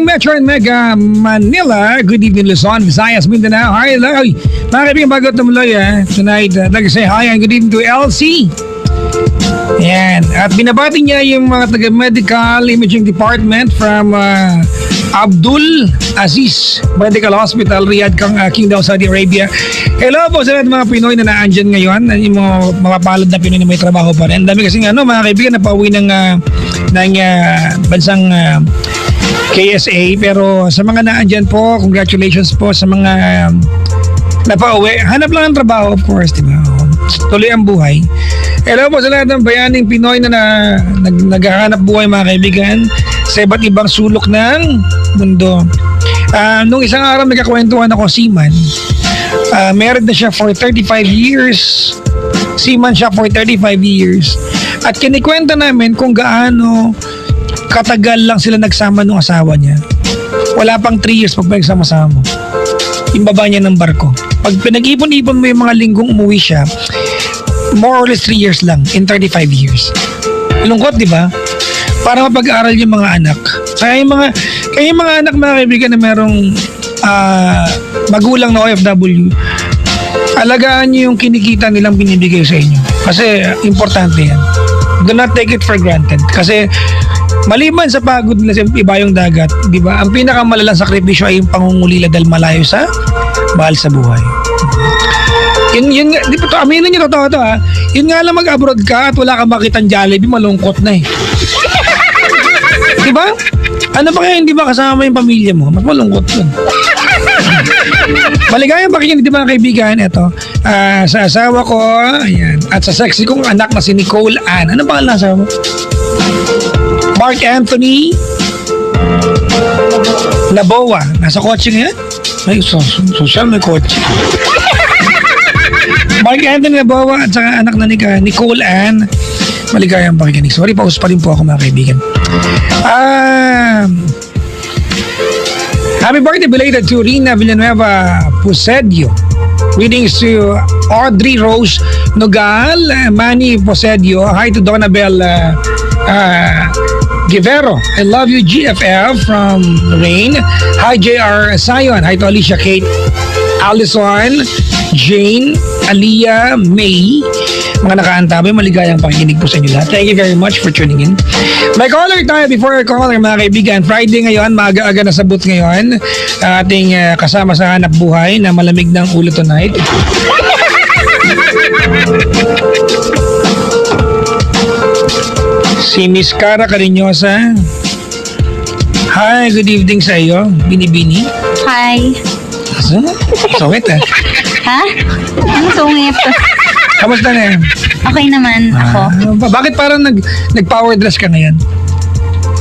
Metro and Mega Manila. Good evening, Luzon, Visayas, Mindanao. Hi, hello. Mga kaibigan, bago tumuloy tonight, like I say hi and good evening to LC. Yan. At binabati niya yung mga taga-medical imaging department from Abdul Aziz Medical Hospital, Riyadh, Kingdom, Saudi Arabia. Hello po sa lahat ng mga Pinoy na naandyan ngayon. Yung mga mapapalad na Pinoy na may trabaho pa rin. Dami kasi mga kaibigan na pauwi ng bansang KSA. Pero sa mga naandyan po, congratulations po sa mga napauwi. Hanap lang ang trabaho, of course, di ba? Tuloy ang buhay. Hello po sa lahat ng bayaning Pinoy na naghahanap buhay, mga kaibigan, sa iba't ibang sulok ng mundo. Nung isang araw nagkakwentuhan ako, seaman. Married na siya for 35 years. Seaman siya for 35 years. At kinikwenta namin kung gaano katagal lang sila nagsama ng asawa niya. Wala pang 3 years pag nagsama-sama. Yung baba niya ng barko. Pag pinag-ipon-ipon mo yung mga linggong umuwi siya, more or less 3 years lang in 35 years. Lungkot, di ba? Para mapag-aral yung mga anak. Kaya yung mga anak, mga kaibigan, na merong magulang na OFW, alagaan nyo yung kinikita nilang binibigay sa inyo. Kasi importante yan. Do not take it for granted. Kasi maliban sa pagod nila sa ibayong dagat, di ba? Ang pinakamalalang sakripisyo ay yung pangungulila dahil malayo sa mahal sa buhay. Yun nga, di ba to, aminin nyo totoo to ha. Yun nga lang mag-abroad ka at wala kang makitang Jollibee, malungkot na eh. Di ba? Ano ba kaya hindi ba kasama yung pamilya mo? Mas malungkot yun. Maligayang pakikinig, di ba kaibigan? Ito, sa asawa ko, ayan, at sa sexy kong anak na si Nicole Ann. Ano ba ang asawa mo? Mark Anthony Laboa. Nasa kotse ngayon? May social, may kotse. Mark Anthony Laboa at saka anak na ni Nicole Ann. Maligayang pakikinig. Sorry, paus pa rin po ako, mga kaibigan. Happy birthday belated to Rina Villanueva Posedio. Greetings to Audrey Rose Nogal, Manny Posedio. Hi to Donabel Givero. I love you, GFF from Rain. Hi, JR Sion. Hi to Alicia Kate, Allison, Jane, Aliyah, May. Mga nakaantabay, maligayang pakikinig po sa inyo lahat. Thank you very much for tuning in. May caller tayo before our caller, mga kaibigan. Friday ngayon, maaga-aga na sa booth ngayon. Ating kasama sa hanap buhay na malamig ng ulo tonight. Si Miss Cara Carinyosa. Hi, good evening sa iyo. Bini-bini. Hi. Sungit Ha? Ano sungit? Kamusta na yan? Okay naman ako. Bakit parang nag-power dress ka ngayon?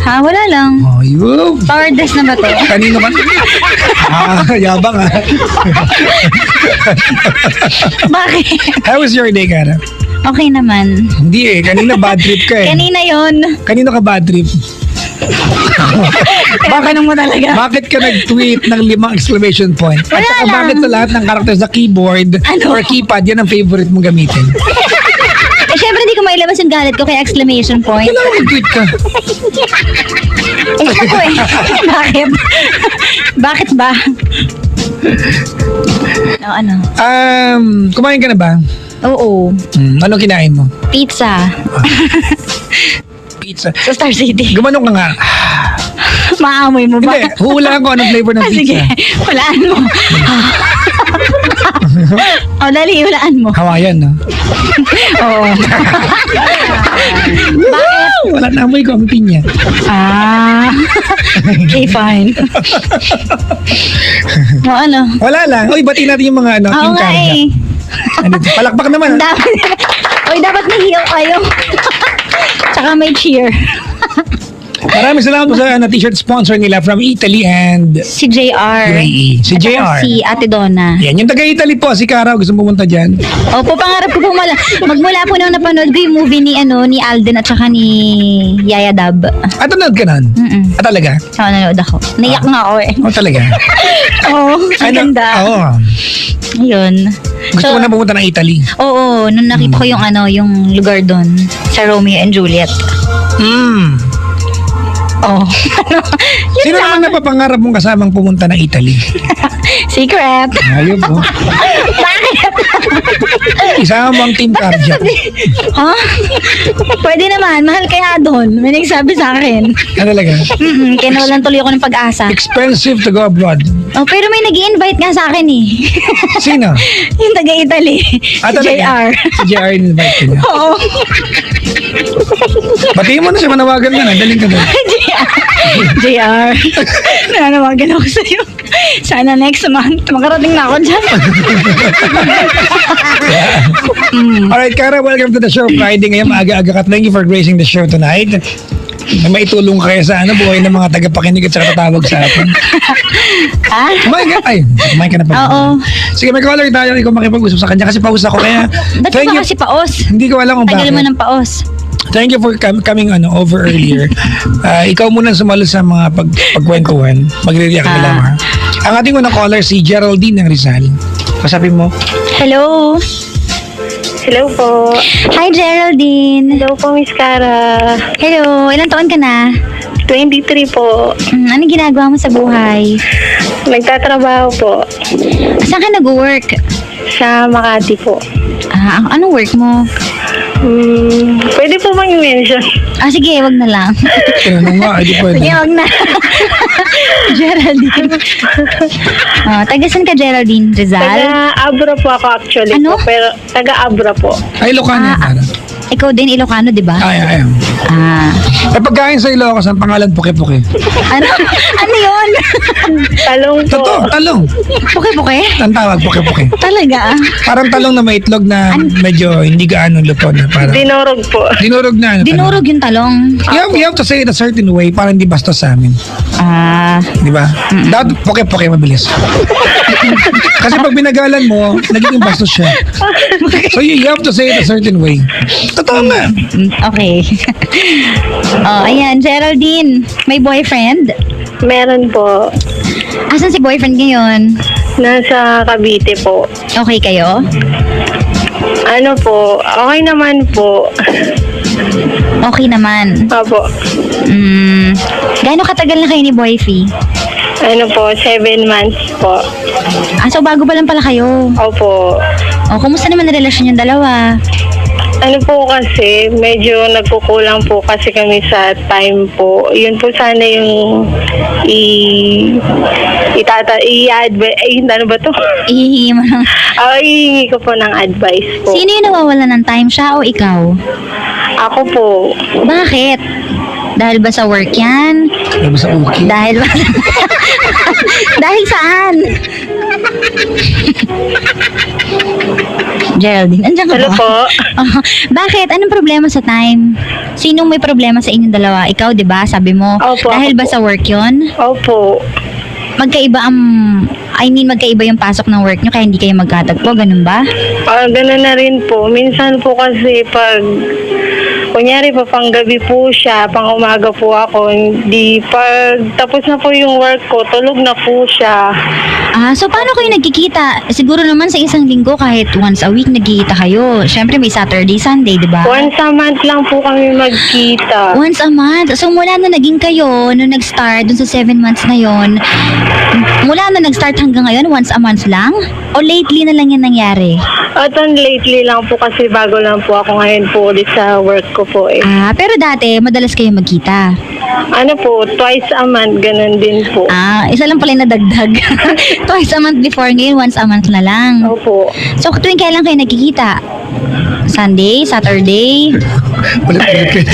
Ha? Wala lang. Oh, yun. Power dress na ba to? Kanino ka? Yabang Bakit? How was your day, Cara? Okay naman. Hindi kanina bad trip ka eh. Kanina yun. Kanino ka bad trip? Bakit mo talaga? Bakit ka nag-tweet ng 5 exclamation point? At Wala saka lang. bakit sa lahat ng characters sa keyboard or keypad, yan ang favorite mong gamitin? Syempre hindi ko mailabas yung galit ko kaya exclamation point. Kailangan mag-tweet ka. Ako eh. Bakit? Bakit ba? Ano? Kumain ka na ba? Oo. Ano kinain mo? Pizza. Pizza. Sa Star City. Gumanong ka nga. Maamoy mo ba? Hindi, hulaan ko anong flavor ng pizza. Sige, hulaan mo. O, dali, hulaan mo. Hawaiian, no? Oo. Bakit? Wala na amoy ko, ang pinya. Okay, fine. O, ano? Wala lang. Uy, bati natin yung mga Oo team nga Carja. eh. Palakpak naman. Dapat nahiyaw kayo. Tsaka may cheer. Maraming salamat po sa t-shirt sponsor nila from Italy and Si JR. UAE. Si At saka JR. Si Ate Donna. Yan, yung taga-Italy po, si Cara, gusto pumunta dyan. Opo, pangarap ko po magmula po nung napanood ko yung movie ni Alden at saka ni Yaya Dab. At nanood ka nun? Mm-mm. Talaga? Saka nanood ako. Naiyak nga ako eh. Talaga? Oo, ang ganda. Oo. Ayun. Gusto mo na pumunta ng Italy? Oo, nung nakita ko yung yung lugar doon sa Romeo and Juliet. Oh. Ano? Yun Sino lang. naman napapangarap mong kasamang pumunta ng Italy? Secret. Ayun po. Bakit? Isama mo ang Team Cardia. Ha? Pwede naman. Mahal kaya doon. May nagsabi sa akin. Ano talaga? Kaya nawalan tuloy ako ng pag-asa. Expensive to go abroad. Oh, pero may nag-i-invite nga sa akin eh. Sino? Yung taga-Italy. Ah, Si talaga? JR. Si JR in-invite ka niya. Oo. Batiin mo na siya, manawagan ka na. Daling ka doon. JR. Nananawagan ako sa'yo. Sana next month, makarating na ako dyan. Alright, Kara, welcome to the show. Friday ngayon, maaga-aga ka. Thank you for gracing the show tonight. Na maitulong kaya sa buhay ng mga tagapakinig at saka tatawag sa atin. Ha? Kumain ka na pa. Oo. Sige, may caller tayo. Ikaw makipag-usap sa kanya kasi paus ako. Kaya, Ba't thank ba you. kasi paos? Hindi ko alam kung Tagal mo bakit. ng paos. Thank you for coming over earlier. Ikaw muna sumalo sa mga pagkwentuhan. Magre-react na lang ha. Ang ating unang caller si Geraldine ng Rizal. Kasapin mo. Hello. Hello po. Hi, Geraldine. Hello po, Miss Cara. Hello. Ilang taon ka na? 23 po. Anong ginagawa mo sa buhay? Nagtatrabaho po Saan ka nag-work? sa Makati po. Anong work mo? Pwede po bang i-mention? Sige, wag na lang. Tinanong nga, hindi pwede. Sige, wag na. Geraldine. Taga-san ka, Geraldine? Rizal? Taga-Abra po ako actually Ano? po. Pero taga-Abra po. Ay, Ilocano yan, Kara. Ikaw din, Ilocano, di ba? Ay. Pagkain sa Ilocos, ang pangalan Puke-Puke. Ano yun? Talong po. Totoo, talong. Puke-puke? Ang tawag, Puke-Puke. Talaga? Parang talong na may itlog na medyo hindi gaano luto na parang Dinorog po. dinurog na. Dinurog yung talong. You have to say it a certain way para hindi bastos sa amin. Di ba? Dapat Puke-Puke mabilis. Kasi pag binagalan mo, nagiging bastos siya. So you have to say it a certain way. Totoo nga. Okay. Ayan, Geraldine. May boyfriend? Meron po. Asan si boyfriend ngayon? Nasa Cavite po. Okay kayo? Ano po? Okay naman po. Okay naman. Opo. Gaano katagal na kayo ni Boyfie? Ano po? 7 months po. So bago pa lang pala kayo. Opo. Kumusta naman ang relasyon yung dalawa? Ano po kasi, medyo nagkukulang po kasi kami sa time po. Yun po sana yung ano ba to? Ihihingi mo lang. Ihingi ko po ng advice po. Sino yung nawawala ng time, siya o ikaw? Ako po. Bakit? Dahil ba sa work yan? Ano ba sa uki? Dahil ba? Dahil saan? Geraldine, andyan ka Hello ba? po. Bakit? Anong problema sa time? Sinong may problema sa inyong dalawa? Ikaw, di ba? Sabi mo. Opo, Dahil ako ba po. sa work yon? Opo. Magkaiba magkaiba yung pasok ng work nyo kaya hindi kayo magkatagpo, ganun ba? Ganun na rin po. Minsan po kasi pag kunyari pa pang gabi po siya, pang umaga po ako, hindi pag tapos na po yung work ko, tulog na po siya. So paano kayo nagkikita? Siguro naman sa isang linggo kahit once a week nagkikita kayo. Siyempre may Saturday, Sunday, di ba? Once a month lang po kami magkita. Once a month. So mula na naging kayo, nung nag-start dun sa 7 months na yon, mula na nag-start hanggang ngayon, once a month lang? O lately na lang yan nangyari? At lately lang po kasi bago lang po ako ngayon po ulit sa work ko po eh. Pero dati, madalas kayo magkita. Ano po, twice a month, ganun din po. Isa lang pala yung nadagdag. Twice a month before, ngayon once a month na lang. Opo. So tuwing kailan kayo nagkikita? Sunday? Saturday? Ulit-ulit kayo.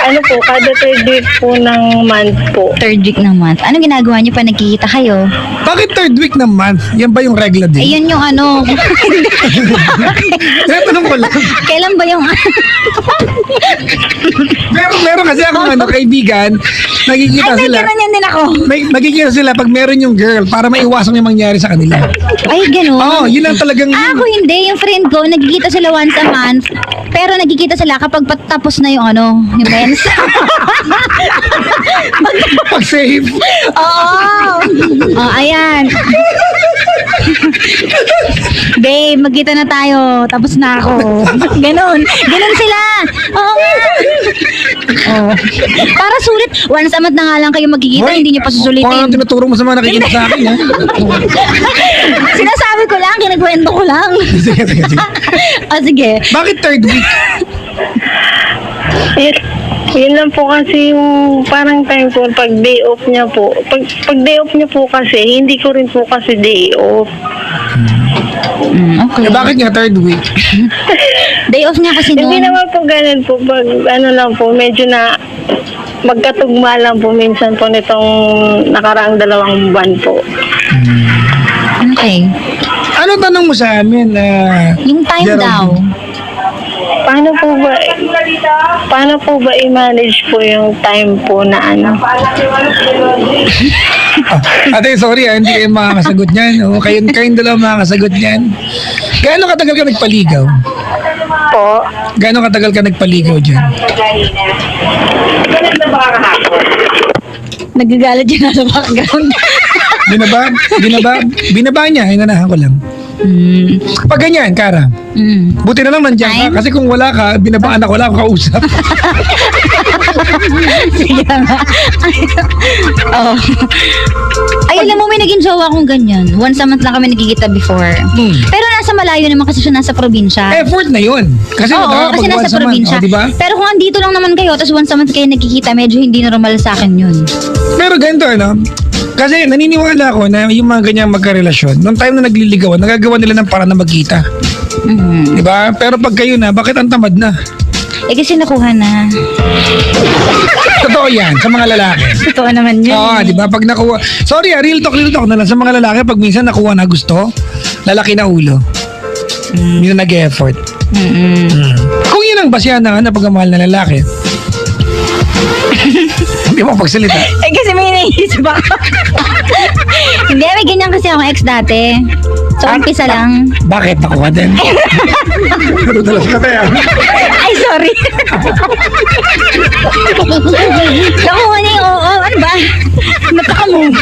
Ano po, kada third week po ng month po. Third week ng month. Anong ginagawa niyo pa nagkikita kayo? Bakit third week ng month? Yan ba yung regla din? Ayun yung Tanong ko lang. kailan ba yung Meron kasi akong kaibigan, nagkikita Ay, may sila. ganun yan din ako. Magkikita sila pag meron yung girl para maiwasan yung mangyari sa kanila. Ay, ganun. Oo, yun lang talagang Ako hindi. Yung friend ko, nagkikita sila once a month. Pero nagkikita sila kapag patapos na yung yung mens. pag-save. Oo. Ayan. Babe, magkita na tayo. Tapos na ako. Ganon. Ganon sila. Oo nga. Oh. Para sulit. Once a month na nga lang kayo magkikita, Hoy, hindi nyo pa Parang susulitin. tinuturo mo sa mga nakikinig sa akin, ha? Sinasabi ko lang, kinagwento ko lang. Sige, sige, sige. Sige. Bakit third week? Yun lang po kasi yung parang time po, pag day off niya po. Pag day off niya po kasi, hindi ko rin po kasi day off. Okay. Eh, bakit nga third week? Day off niya kasi Hindi noon. naman po ganun po. Pag ano lang po, medyo na magkatugma lang po minsan po nitong nakaraang 2 buwan po. Okay. Ano tanong mo sa amin? Yung time Geraldine? daw. Paano po ba i-manage po yung time po na ano? Ate, sorry, hindi kayo makakasagot niyan. O, kayong dalawa makakasagot niyan. Gaano katagal ka nagpaligaw? Po? Gaano katagal ka nagpaligaw dyan? Nagagalit yun sa background. Binaba niya, hinanahan ko lang. Pag ganyan, Kara, buti na lang nandiyan Time? ka. Kasi kung wala ka, binabaan ako lang kausap. Sige nga. Oh. Ay, alam mo, may naging jowa kong ganyan. Once a month lang kami nagkikita before. Pero nasa malayo naman kasi siya nasa probinsya. Effort na yun. Kasi Oo, kasi nasa probinsya. Diba? Pero kung andito lang naman kayo, tapos once a month kayo nagkikita, medyo hindi normal sa akin yun. Pero ganito, ano? Kasi naniniwala ko na yung mga ganyang magkarelasyon, nung time na nagliligawan, nagagawa nila ng paraan na magkita. Diba? Pero pag kayo na, bakit ang tamad na? Eh kasi nakuha na. Totoo yan, sa mga lalaki. Totoo naman yun. Oo, di ba? Pag nakuha, sorry, real talk na lang. Sa mga lalaki, pag minsan nakuha na gusto, lalaki na ulo. Hindi na nag-effort. Kung yun ang basyahan na pagmamahal na lalaki, hindi mo pagsalita. Eh kasi may naisip ako. Hindi, may ganyan kasi akong ex dati. So, umpisa lang. Bakit? Nakuha din. Nadudalas ka tayo. Ay, sorry. Nakuha niya yung oo. Ano ba? Napaka-move.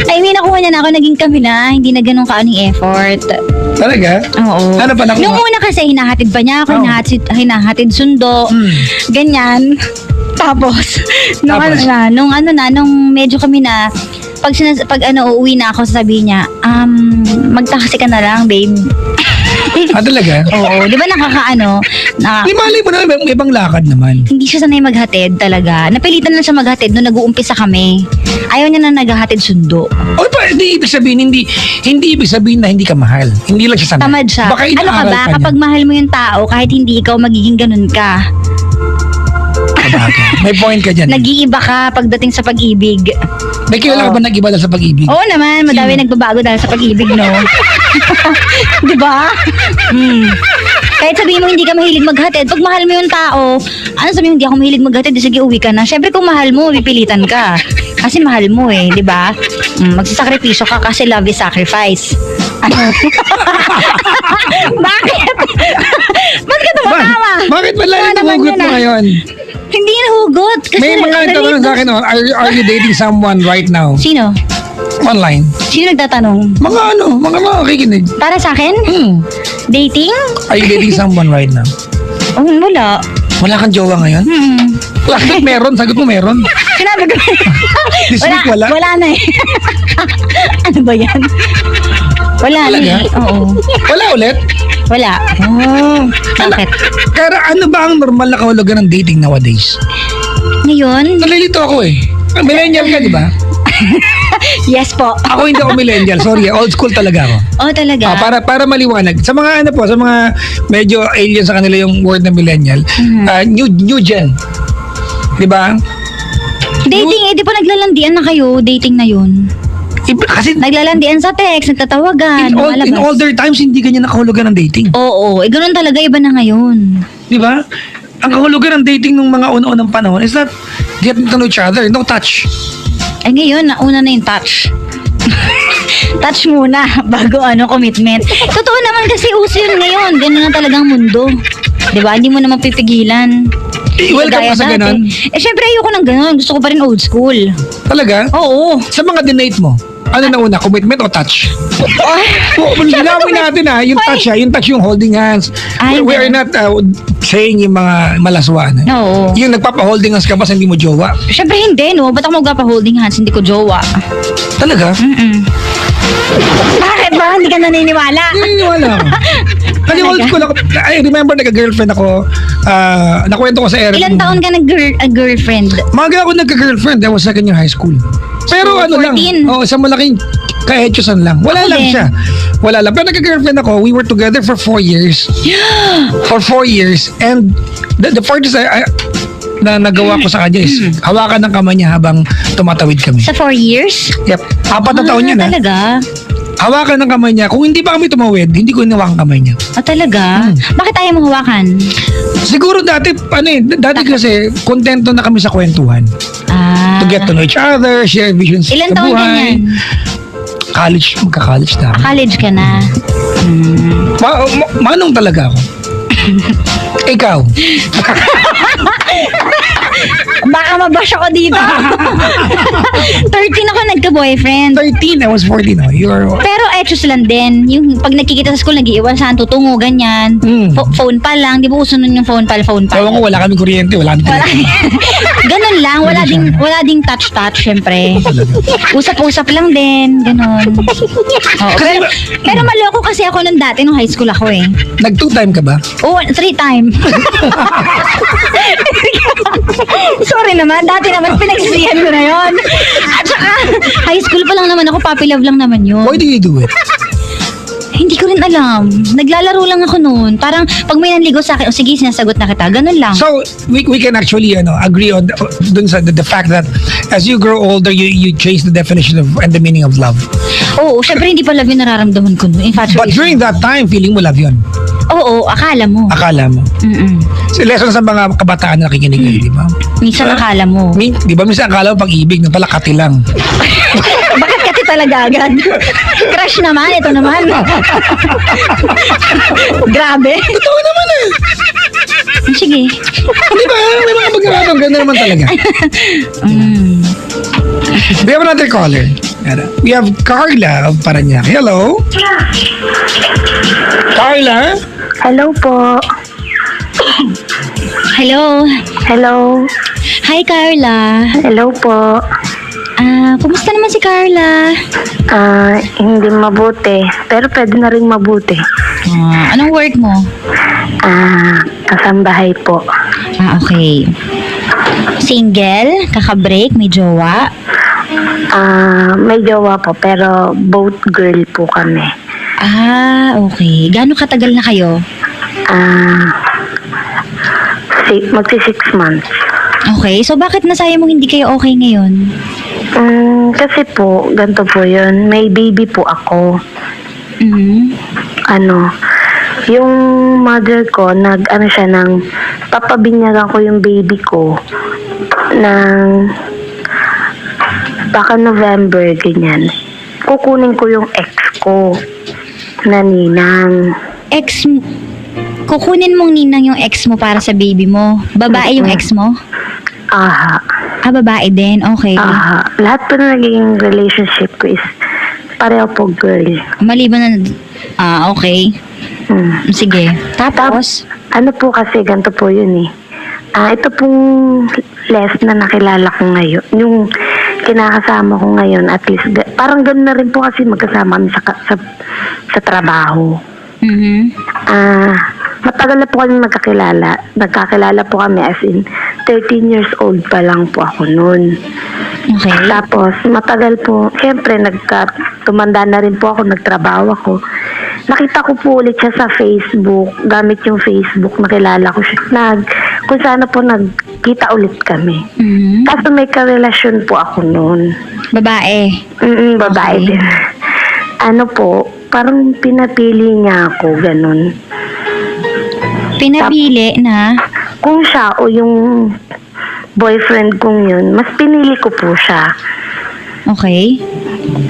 I mean, nakuha niya na ako. Naging kami na. Hindi na ganun kaaming effort. Talaga? Oo. Ano pa nakuha? Nung una kasi, hinahatid pa niya ako. Oh. Hinahatid sundo. Ganyan. Tapos, nung medyo kami na, pag uuwi na ako, sasabihin niya, magtaksi ka na lang, babe. Talaga? Oo, di ba Di malay mo na, may ibang lakad naman. hindi siya sanay maghatid talaga. Napilitan lang siya maghatid nung nag-uumpisa kami. Ayaw niya na naghahatid sundo. O pa, hindi ibig sabihin, hindi ibig sabihin na hindi ka mahal. Hindi lang siya sanay. Tamad siya. Baka Ano ka inaaral ba? niya. Kapag mahal mo yung tao, kahit hindi ikaw, magiging ganun ka. Sabagay. May point ka dyan. Nag-iiba ka pagdating sa pag-ibig. May kilala ka ba nag-iba dahil sa pag-ibig? Oo naman, madami nagbabago dahil sa pag-ibig, no? Di ba? Kahit sabihin mo hindi ka mahilig maghatid, pag mahal mo yung tao, ano sabihin mo hindi ako mahilig maghatid, sige uwi ka na. Siyempre kung mahal mo, pipilitan ka. Kasi mahal mo eh, di ba? Magsasakripisyo ka kasi love is sacrifice. Ano? Bakit? Ba't ka tumatawa? Bakit ba lalo naman tumugot yun, mo ah. ngayon? Hindi nahugot. Kasi May mga nagtatanong sa akin, are you dating someone right now? Sino? Online? Sino nagtatanong? Mga makikinig. Para sa akin? Dating? Are you dating someone right now? Wala. Wala kang jowa ngayon? Last week meron, sagot mo meron. Sinabi ko. This week wala? Wala na eh. Ano ba yan? Wala na Talaga? eh. Oo. Wala ulit? Wala. Bakit? Kaya ano ba ang normal na kahulugan ng dating nowadays? Ngayon? Nalilito ako eh. Millennial ka, di ba? Yes po. Ako hindi ako millennial. Sorry, old school talaga ako. Oh, talaga? Para maliwanag. Sa mga sa mga medyo alien sa kanila yung word na millennial, new gen. Di ba? Dating, di pa naglalandian na kayo? Dating na yun. Kasi Naglalandian sa text, nagtatawagan, in lumalabas. older times, hindi ganyan nakahulugan ng dating. Oo, ganun talaga, iba na ngayon. Di ba? Ang kahulugan ng dating nung mga una-unang panahon is that get to know each other, no touch. Ay ngayon, nauna na yung touch. Touch muna, bago commitment. Totoo naman kasi uso yun ngayon. Ganun na talagang mundo. Di ba? Hindi mo na mapipigilan. Welcome Kagaya ka sa dati. ganun. Syempre ayoko ng ganun. Gusto ko pa rin old school. Talaga? Oo. Sa mga dinate mo, Ano na una, commitment o touch? Linawin natin yung touch yung touch yung holding hands. Ay, We are not saying yung mga malaswan. Oo. Yung nagpapa-holding hands ka ba sa hindi mo jowa? Siyempre hindi, no? Ba't ako magpapa-holding hands? Hindi ko jowa. Talaga? Bakit ba? Hindi ka naniniwala? Naniniwala ako. Kasi old school ako. I remember nagka-girlfriend ako. Nakwento ko sa Eric. Ilan taon ka nag-girlfriend? Maga ako nagka-girlfriend. I was second year high school. Pero So, ano 14. lang. Sa malaking kahetyosan lang. Wala Ako lang din. siya. Wala lang. Pero nagka-girlfriend ako. We were together for 4 years. For 4 years. And the part is na nagawa ko sa kanya is hawakan ng kamay niya habang tumatawid kami. Sa 4 years? Yep. 4 na taon yun Talaga? Hawakan ng kamay niya. Kung hindi pa kami tumawid, hindi ko hinawakan kamay niya. Talaga? Bakit ayaw mo hawakan? Siguro dati kasi kontento na kami sa kwentuhan. Ah. To get to know each other, share visions Ilan sa taon ka buhay. niyan? Magka-college na. College ka na. Manong talaga ako. Ikaw. Baka mabash ako dito. 13 ako nagka-boyfriend. 13, I was 14. You're... Pero etos lang din. Yung pag nakikita sa school, nag-iiwan saan tutungo, ganyan. Phone pa lang. Di ba uso nun yung phone pa? Ewan ko, wala kaming kuryente, wala kaming Wala. telepono. Ganun lang. Wala ding touch-touch, syempre. Usap-usap lang din. Ganun. Oo, pero maloko kasi ako nung dati, nung high school ako eh. Nag-2-time ka ba? Oo, 3 time. Sorry naman, dati naman pinagsisihan ko na yon. At saka, high school pa lang naman ako, puppy love lang naman yun. Why do you do it? Hindi ko rin alam. Naglalaro lang ako noon. Parang pag may nanligo sa akin, o sige, sinasagot na kita. Ganun lang. So, we can actually agree on dun sa the fact that as you grow older, you change the definition of and the meaning of love. Oo, syempre hindi pa love yung nararamdaman ko noon. But during that time, feeling mo love yun. Oo, akala mo. Akala mo. So, lesson sa mga kabataan na nakikinig ngayon, di ba? Minsan akala mo. Di ba minsan akala mo pag-ibig, nung pala kati lang. Bakit kasi talaga agad? Crush naman, ito naman. Grabe. Totoo naman eh. Sige. Di ba? May mga pagkakataon, ganda naman talaga. We have another caller. We have Carla of Parañaque. Hello? Carla? Hello po. Hello. Hello. Hi, Carla. Hello po. Kumusta naman si Carla? Hindi mabuti. Pero pwede na rin mabuti. Anong work mo? Kasambahay po. Okay. Single? Kaka-break? May jowa? May jowa po, pero both girl po kami. Okay. Gaano katagal na kayo? Magsi 6 months. Okay. So, bakit nasaya mong hindi kayo okay ngayon? Kasi po, ganito po yun. May baby po ako. Yung mother ko, siya papabinyagan ko yung baby ko ng baka November, ganyan. Kukunin ko yung ex ko na ninang. Kukunin mong ninang yung ex mo para sa baby mo. Babae yung ex mo? Aha. Babae din. Okay. Aha. Lahat po na naging relationship ko is pareho po girl. Maliban na... okay. Sige. Tapos? Ano po kasi, ganito po yun eh. Ito pong Les na nakilala ko ngayon. Yung kinakasama ko ngayon, at least, parang gano'n na rin po kasi magkasama kami sa trabaho. Matagal na po kami magkakilala. Nagkakilala po kami as in 13 years old pa lang po ako noon. Okay. Tapos, matagal po, siyempre, tumanda na rin po ako, nagtrabaho ako. Nakita ko po ulit siya sa Facebook, gamit yung Facebook, nakilala ko siya. Kung sana po nagkita ulit kami. Kaso may karelasyon po ako noon. Babae? Babae Okay. din. Parang pinapili niya ako, ganun. Pinabili na? Kung siya o yung boyfriend kong yun, mas pinili ko po siya. Okay.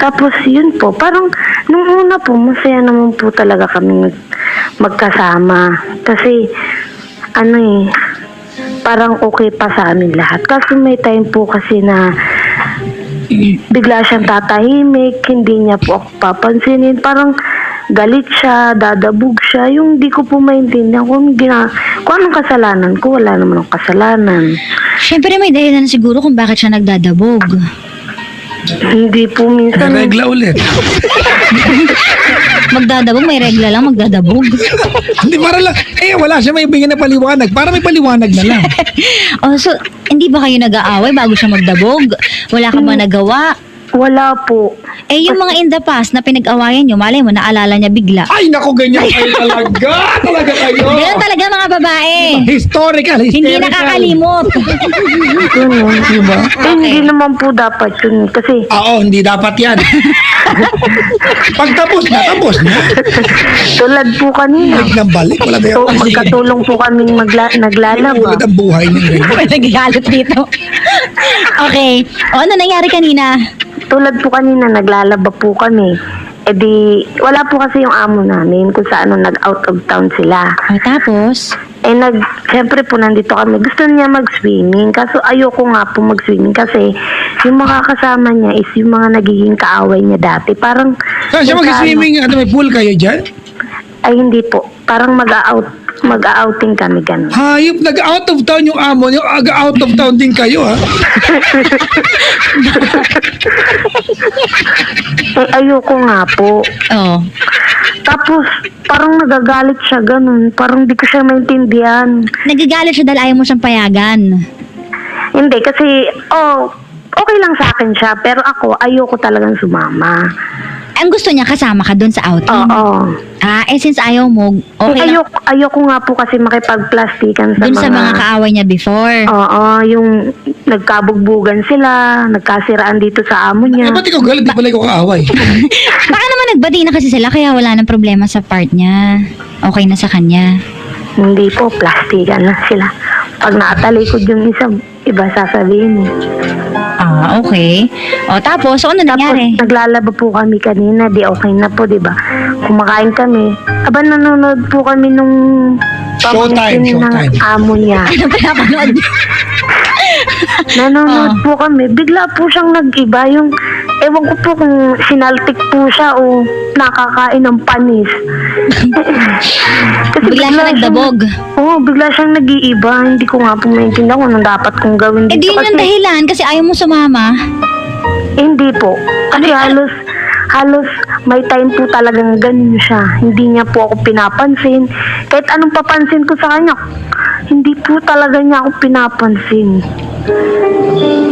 Tapos yun po, parang nung una po, masaya naman po talaga kami magkasama. Kasi, parang okay pa sa amin lahat. Kaso may time po kasi na bigla siyang tatahimik, hindi niya po ako papansinin. Parang galit siya, dadabog siya. Yung di ko po maintindihan kung anong kasalanan ko. Wala naman akong kasalanan. Siyempre may dahilan siguro kung bakit siya nagdadabog. Hindi po minsan. May regla ulit. Magdadabog, may regla lang, magdadabog. Hindi, para lang, wala siya may bigyan na paliwanag. Para may paliwanag na lang. Oh, so, hindi ba kayo nag-aaway bago siya magdabog? Wala ka ba nagawa? Wala po. Eh, yung mga in the past na pinag-awayan nyo, malay mo, naalala niya bigla. Ay, naku, ganyan kayo talaga. Talaga kayo. Ganun talaga mga babae. Historical. Hindi nakakalimot. Ganun. Diba? Hindi naman po dapat yun. Kasi Oo, hindi dapat yan. Pag tapos na. tulad po kanina. Balik ng balik. Wala na So, yan. magkatulong po kaming naglalaba. Ulit ang buhay niya. May nagagalit dito. Okay. O, ano nangyari kanina? Tulad po kanina, naglalaba po kami. Eh di, wala po kasi yung amo namin kung saan nag-out of town sila. O, tapos? Siyempre po nandito kami. Gusto niya mag-swimming. Kaso ayoko nga po mag-swimming kasi yung mga kasama niya is yung mga nagiging kaaway niya dati. Parang, Saan siya mag-swimming? May pool kayo dyan? ay hindi po. Parang mag-outing kami ganun. Hayop, nag-out of town yung amo niyo. Out of town din kayo, ha? Ayoko nga po. Oh. Tapos, parang nagagalit siya ganun. Parang di ko siya maintindihan. Nagagalit siya dahil ayaw mo siyang payagan. Hindi, kasi, okay lang sa akin siya. Pero ako, ayoko talagang sumama. Ang gusto niya kasama ka doon sa outing. Oo. Since ayaw mo, okay lang Ayoko nga po kasi makipagplastikan sa doon sa mga kaaway niya before. Oo, yung nagkabugbugan sila, nagkasiraan dito sa amo niya. Ba't ikaw galit? Di pala ikaw kaaway. Baka naman nagbati na kasi sila kaya wala nang problema sa part niya. Okay na sa kanya. Hindi po, plastikan na sila. Pag nakatalikod yung iba sasabihin. Okay. O tapos, ano nangyari? Tapos naglalaba po kami kanina, di okay na po, di ba? Kumakain kami. Aba, nanonood po kami nung Showtime. ng amo niya. Ano pinapanood niyo? Nanonood po kami. Bigla po siyang nag-iba. Yung, ewan ko po kung sinaltik po siya o nakakain ng panis. Kasi Bigla siya nagdabog. Bigla siyang nag-iiba. Hindi ko nga po maintindihan kung anong dapat kong gawin Eh di dito. yun yung dahilan kasi ayaw mo sumama. Hindi po. Kasi halos may time po talagang ganun siya. Hindi niya po ako pinapansin. Kahit anong papansin ko sa kanya, hindi po talaga niya ako pinapansin.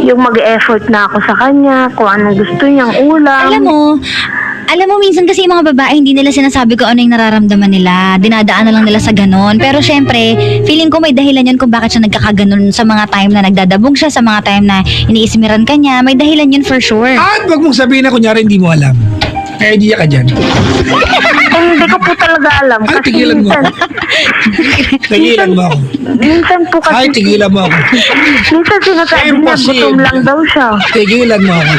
Yung mag-effort na ako sa kanya, kung anong gusto niyang ulam. Alam mo, minsan kasi yung mga babae, hindi nila sinasabi ko ano yung nararamdaman nila. Dinadaan na lang nila sa ganon. Pero syempre, feeling ko may dahilan yun kung bakit siya nagkakaganon sa mga time na nagdadabog siya, sa mga time na iniismiran ka niya. May dahilan yun for sure. At wag mong sabihin na kunyari hindi mo alam. May idea ka dyan. Hindi ko po talaga alam. Ay, Kasi tigilan mo ako. Tigilan mo ako. Minsan po kasi... Ay, tigilan mo ako. Minsan sinasabi niya, Impossible. gutom lang daw siya. Tigilan mo ako.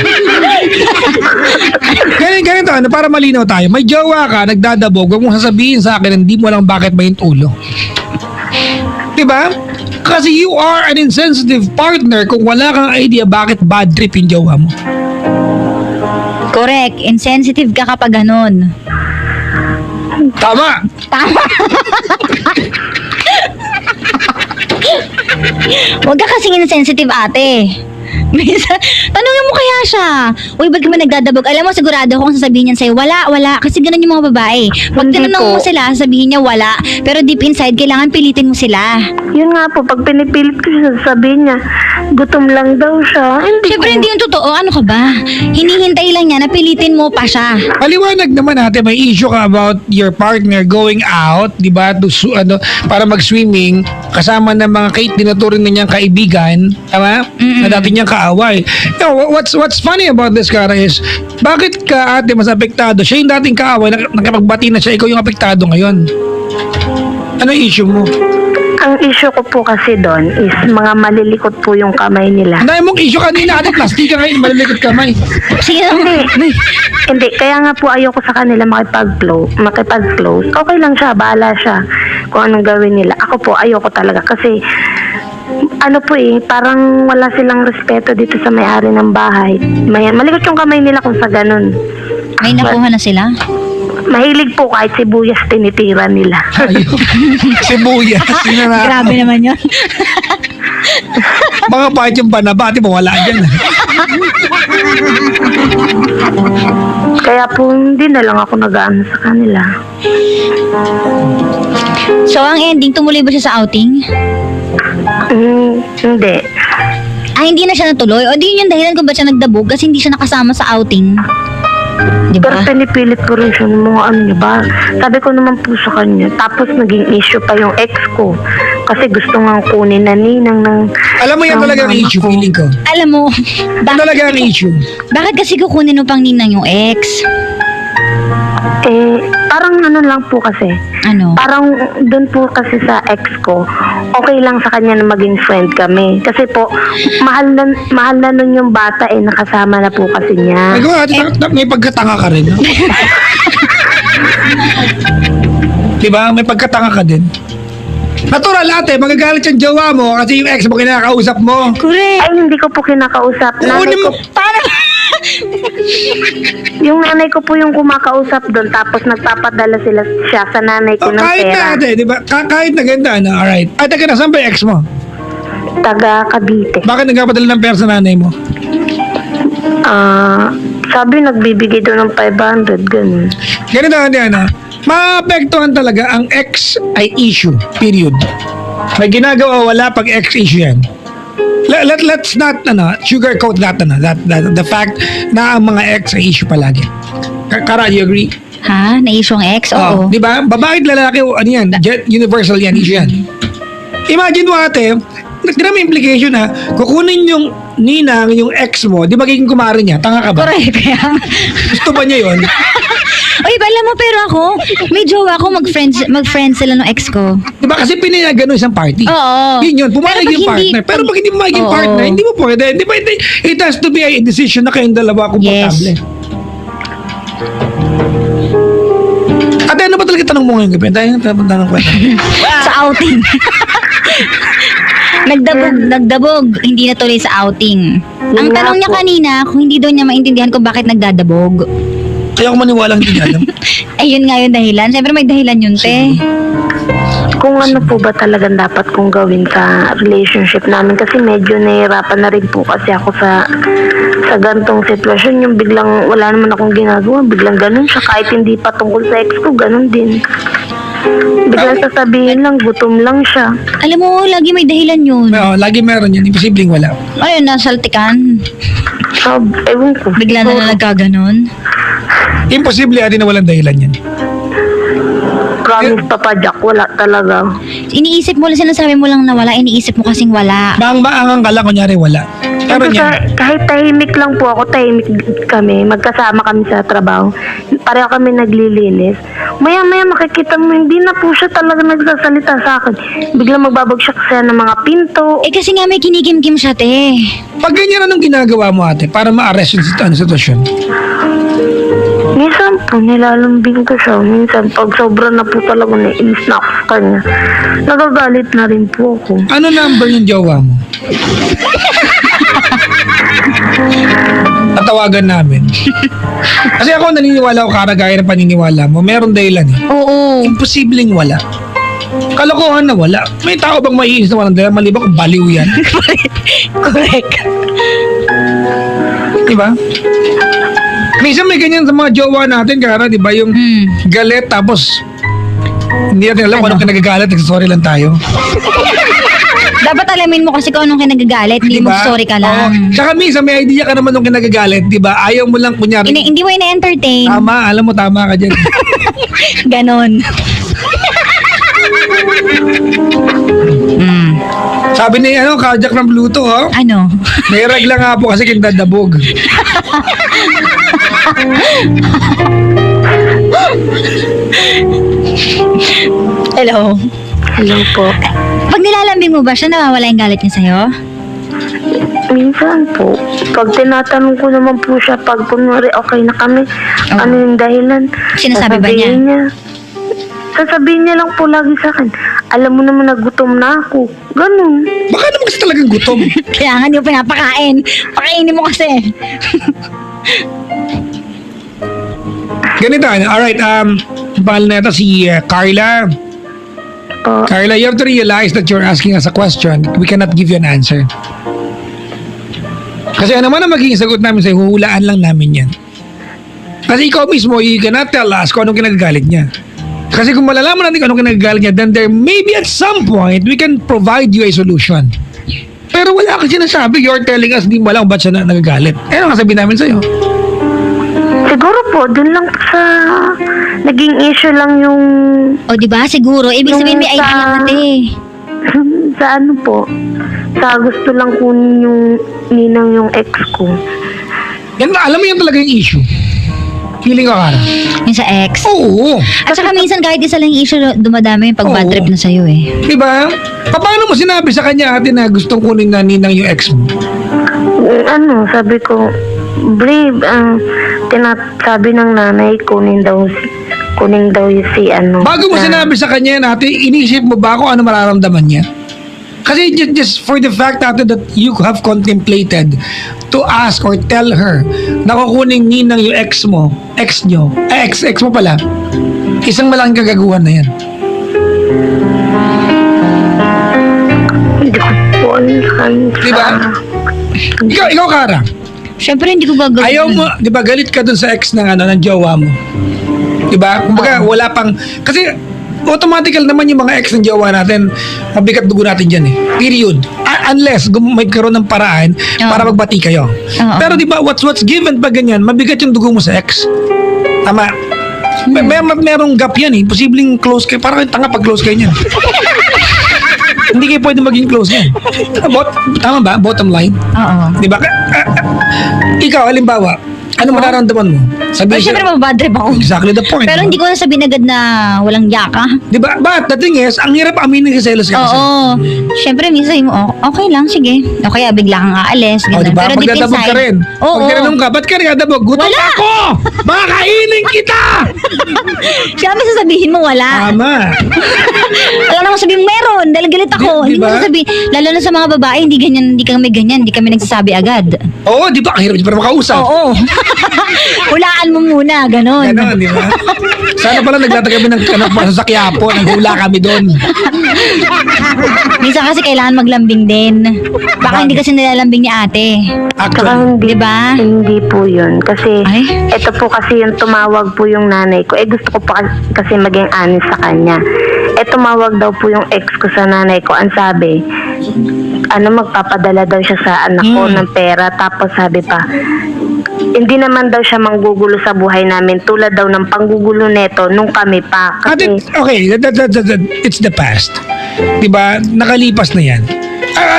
Ganito, para malinaw tayo. May jowa ka, nagdadabog, huwag mong sasabihin sa akin, hindi mo lang bakit may ulo. Diba? Kasi you are an insensitive partner kung wala kang idea bakit bad trip yung jowa mo. Correct. Insensitive ka kapag ganon. Tama! Huwag ka kasing insensitive, ate. Minsan, tanungin mo kaya siya. Uy, ba't ka ba nagdadabog? Alam mo, sigurado ko kung sasabihin niyan sa'yo, wala. Kasi ganun yung mga babae. Pag Hindi tinanong mo po. sila, sabihin niya wala. Pero deep inside, kailangan pilitin mo sila. Yun nga po, pag pinipilit ko siya, sabihin niya, gutom lang daw siya. Siyempre, hindi yung totoo. Ano ka ba? Hinihintay lang niya, napilitin mo pa siya. Paliwanag naman natin, may issue ka about your partner going out, di ba, para mag-swimming, kasama ng mga tinuturing na niyang kaibigan, tama? Na dati niyang kaaway. What's funny about this, Cara, is, bakit ka, ate, mas apektado? Siya yung dating kaaway, nakapagbati na siya, ikaw yung apektado ngayon. Ano yung issue mo? Ang issue ko po kasi doon is mga malilikot po yung kamay nila. Ang dami mong issue kanina, ate, plastic ka ngayon, malilikot kamay. Sige lang. Hindi, kaya nga po ayoko sa kanila makipag-close. Okay lang siya, bahala siya kung anong gawin nila. Ako po, ayoko talaga kasi ano po parang wala silang respeto dito sa may-ari ng bahay. Malikot yung kamay nila kung sa ganun. May nakuha na sila? Mahilig po kahit sibuyas tinitira nila. Ayun. Sibuyas. Grabe naman yun. Mga bakit yung banabati mo, wala dyan. Kaya po hindi na lang ako nag-aano sa kanila. So, ang ending, tumuloy ba siya sa outing? Hindi. Hindi na siya natuloy? O di yun yung dahilan kung ba't siya nagdabog kasi hindi siya nakasama sa outing? Di Pero ba? pinipilit ko rin siya ng mga ano niya ba. Sabi ko naman po sa kanya. Tapos naging issue pa yung ex ko. Kasi gusto nga kunin na ninang ng... Alam mo yan ng talaga ang mama issue, ko. feeling ko. Alam mo, Yan talaga ang issue. bakit kasi kukunin mo pang ninang yung ex? Parang ano lang po kasi. Ano? Parang doon po kasi sa ex ko, okay lang sa kanya na maging friend kami. Kasi po, mahal na nun yung bata nakasama na po kasi niya. Nagawa, may pagkatanga ka rin. No? Diba? May pagkatanga ka din. Natural ate, magagalit yung jowa mo kasi yung ex mo kinakausap mo. Correct. Ay, hindi ko po kinakausap. Nanay Kunin ko, mo. Paano? yung nanay ko po yung kumakausap doon, tapos nagpapadala siya sa nanay ko ng Kahit na pera. ate, diba? Kahit na ganda, ano? Alright. Ay, teka na, saan ba yung ex mo? Taga Cavite. Bakit nagpapadala ng pera sa nanay mo? Sabi nagbibigay doon ng 500, ganun. Ganito, Diana. Maapektuhan talaga ang ex ay issue. Period. May ginagawa o wala pag ex issue yan. Let's not sugarcoat that, the fact na ang mga ex ay issue palagi. Kara, you agree? Ha? Na-issue ang ex? Oo. Di ba? Babae at lalaki, ano yan? Universal yan, issue yan. Imagine mo ate, tira mo implication ha, kukunin yung ninang, yung ex mo, di magiging kumare niya, tanga ka ba? Correct. Kaya Gusto ba niya yun? Uy, alam mo, pero ako, may jowa ako, mag-friends sila ng ex ko. Di ba? Kasi pinayagan ng isang party. Oo. Yun, pumayag Pero pag yung hindi- partner. Pero pag hindi mo maging Oo. partner, hindi mo pwede. Di ba? It has to be a decision na kayong dalawa komportable. Yes. Ate, ano ba talaga tanong mo ngayon gabi? Tayo tanong ko. Sa outing. Nagdabog. Hindi natuloy sa outing. Ang Yun nga tanong niya po. kanina, kung hindi daw niya maintindihan kung bakit nagdadabog. Kaya ako maniwalang hindi niya alam. Ayun nga yung dahilan. Siyempre may dahilan yun, te. Kung ano po ba talagang dapat kong gawin sa relationship namin, kasi medyo nahihirapan na rin po kasi ako sa gantong sitwasyon, yung biglang wala naman akong ginagawa, biglang ganun siya, kahit hindi pa tungkol sa ex ko, ganun din. Biglang sasabihin lang, gutom lang siya. Alam mo, lagi may dahilan yun. Oo, lagi meron yun. Imposibleng wala. Ayun, nasaltikan. Ewan ko. Bigla na lang nagkaganon. Imposible ate na walang dahilan yan. Promise, Papa Jack, wala talaga. Iniisip mo lang, sinasabi mo lang na wala, iniisip mo kasing wala. Maangang ka lang, kunyari wala. Pero Kasi yan. kahit tahimik lang po ako, tahimik kami, magkasama kami sa trabaho. Pareho kami naglilinis. Maya-maya makikita mo, hindi na po siya talaga nagsasalita sa akin. Biglang magbabagsak siya ng mga pinto. Eh kasi nga may kinikimkim siya, te. Pag ganyan anong ginagawa mo ate para ma-arrest yung sitwasyon? Minsan po, nilalambing ko siya. Minsan, pag sobra na po talaga naiinis na ako sa kanya, nagagalit na rin po ako. Ano number yung jowa mo? Tatawagan namin. Kasi ako naniniwala ko karagaya ng paniniwala mo. Meron dahilan eh. Oo. Imposibleng wala. Kalokohan na wala. May tao bang maiinis na walang dahilan? Maliban kung baliw yan. Correct. Diba? Minsan may ganyan sa mga jowa natin, Kara, di ba? Yung galit tapos hindi natin alam kung anong kinagagalit. Nagsasorry lang tayo. Dapat alamin mo kasi kung anong kinagagalit, hindi mo sorry ka lang. Oo. Tsaka minsan may idea ka naman nung kinagagalit, di ba? Ayaw mo lang kunyari. Hindi mo ina-entertain. Tama, alam mo, tama ka dyan. Ganon. Sabi ni, Kajak ng Pluto, oh. Ano? May regla nga po kasi kindadabog. Hello? Hello po. Pag nilalambing mo ba siya, nawawala yung galit niya sa'yo? Minsan po, pag tinatanong ko naman po siya, pag kunwari okay na kami, ano yung dahilan? Sinasabi ba niya? Sasabihin niya lang po lagi sa akin, alam mo naman na gutom na ako. Ganun. Baka naman kasi talagang gutom. Kaya nga hindi mo pinapakain. Pakainin mo kasi. Ganito, alright, pangalan na ito si Carla. Po. Carla, you have to realize that you're asking us a question. We cannot give you an answer. Kasi ano man ang magiging sagot namin sa'yo, huhulaan lang namin yan. Kasi ikaw mismo, you cannot tell us kung anong kinagagalit niya. Kasi kung malalaman natin kung anong kinagagalit niya, then there maybe at some point, we can provide you a solution. Pero wala kang sinasabi, you're telling us, di mo alam ba't siya nagagalit. Eh, ano nga sabihin namin sa'yo? Siguro po, dun lang sa naging issue lang yung O, di ba? Siguro. Ibig sabihin may idea Sa- natin. sa ano po, sa gusto lang kunin yung ninang yung ex ko. Yan, alam mo yan talaga yung issue. Feeling ko, Kara. Yung sa ex. Oo. At saka minsan kahit isa lang yung issue, dumadami yung pag-bad Oo. trip na sa'yo eh. Diba? Paano mo sinabi sa kanya ate na gustong kunin na ninang yung ex mo? Ano, sabi ko, brave, sabi ng nanay, kunin daw si ano. Bago mo na- sinabi sa kanya yan ate, inisip mo ba kung ano mararamdaman niya? Kasi just for the fact ate that you have contemplated to ask or tell her na kukunin ninang yung ex mo, ex mo pala, isang malaking kagaguhan na yan. Hindi ko po alam. Diba? Ikaw Kara, Siyempre hindi ko gagawin. ayaw mo, di ba galit ka dun sa ex ng jowa mo? Di ba? Kumbaga, wala pang, kasi automatical naman yung mga ex ng jowa natin, mabigat dugo natin dyan eh. Period. Unless may karoon ng paraan para magbati kayo. Oo. Pero di ba, what's given pa ganyan, mabigat yung dugo mo sa ex. Tama. Merong gap yan eh. Posibleng close kayo. Parang tanga pag close kayo niyan. Hindi kayo pwede maging close yan. Tama ba? Bottom line. Oo. Di ba? Ikaw, halimbawa, ano mararamdaman mo? Pero Sabihin siyempre mababad trip ako. Exactly the point. Pero hindi ko na sabihin agad na walang yaka. Di ba? But the thing is, ang hirap aminin kasi selos ka kasi. Oo. Siyempre, minsan mo, okay lang, sige. O kaya bigla kang aalis. O, ganun. di ba? Pero deep Magdadabog ka inside, rin. Oo. Pag tinanong ka, ba't ka nagdadabog? Gutom Wala. ako! Makainin kita! Siyempre sasabihin mo, wala. Tama. Wala naman sabihin, meron. Dahil galit ako. Di Hindi mo ba? sasabihin. Lalo na sa mga babae, hindi kami ganyan. Hindi kami nagsasabi agad. Oo, di ba? Ang hirap niyo para makausap. Oo. Hulaan mo muna, ganon. Ganon, di ba? Sana pala naglatag kami ng sa Quiapo, naghula kami doon. Minsan kasi kailangan maglambing din. Baka hindi kasi nilalambing ni ate. Saka Actually, hindi, Diba? hindi po yun. Kasi, Ay? ito po kasi yung tumawag po yung nanay ko. Gusto ko pa kasi maging honest sa kanya. Tumawag daw po yung ex ko sa nanay ko. Ang sabi, magpapadala daw siya sa anak ko ng pera. Tapos sabi pa, hindi naman daw siya manggugulo sa buhay namin tulad daw ng panggugulo neto nung kami pa. Kasi, okay, it's the past. Di ba? Nakalipas na yan.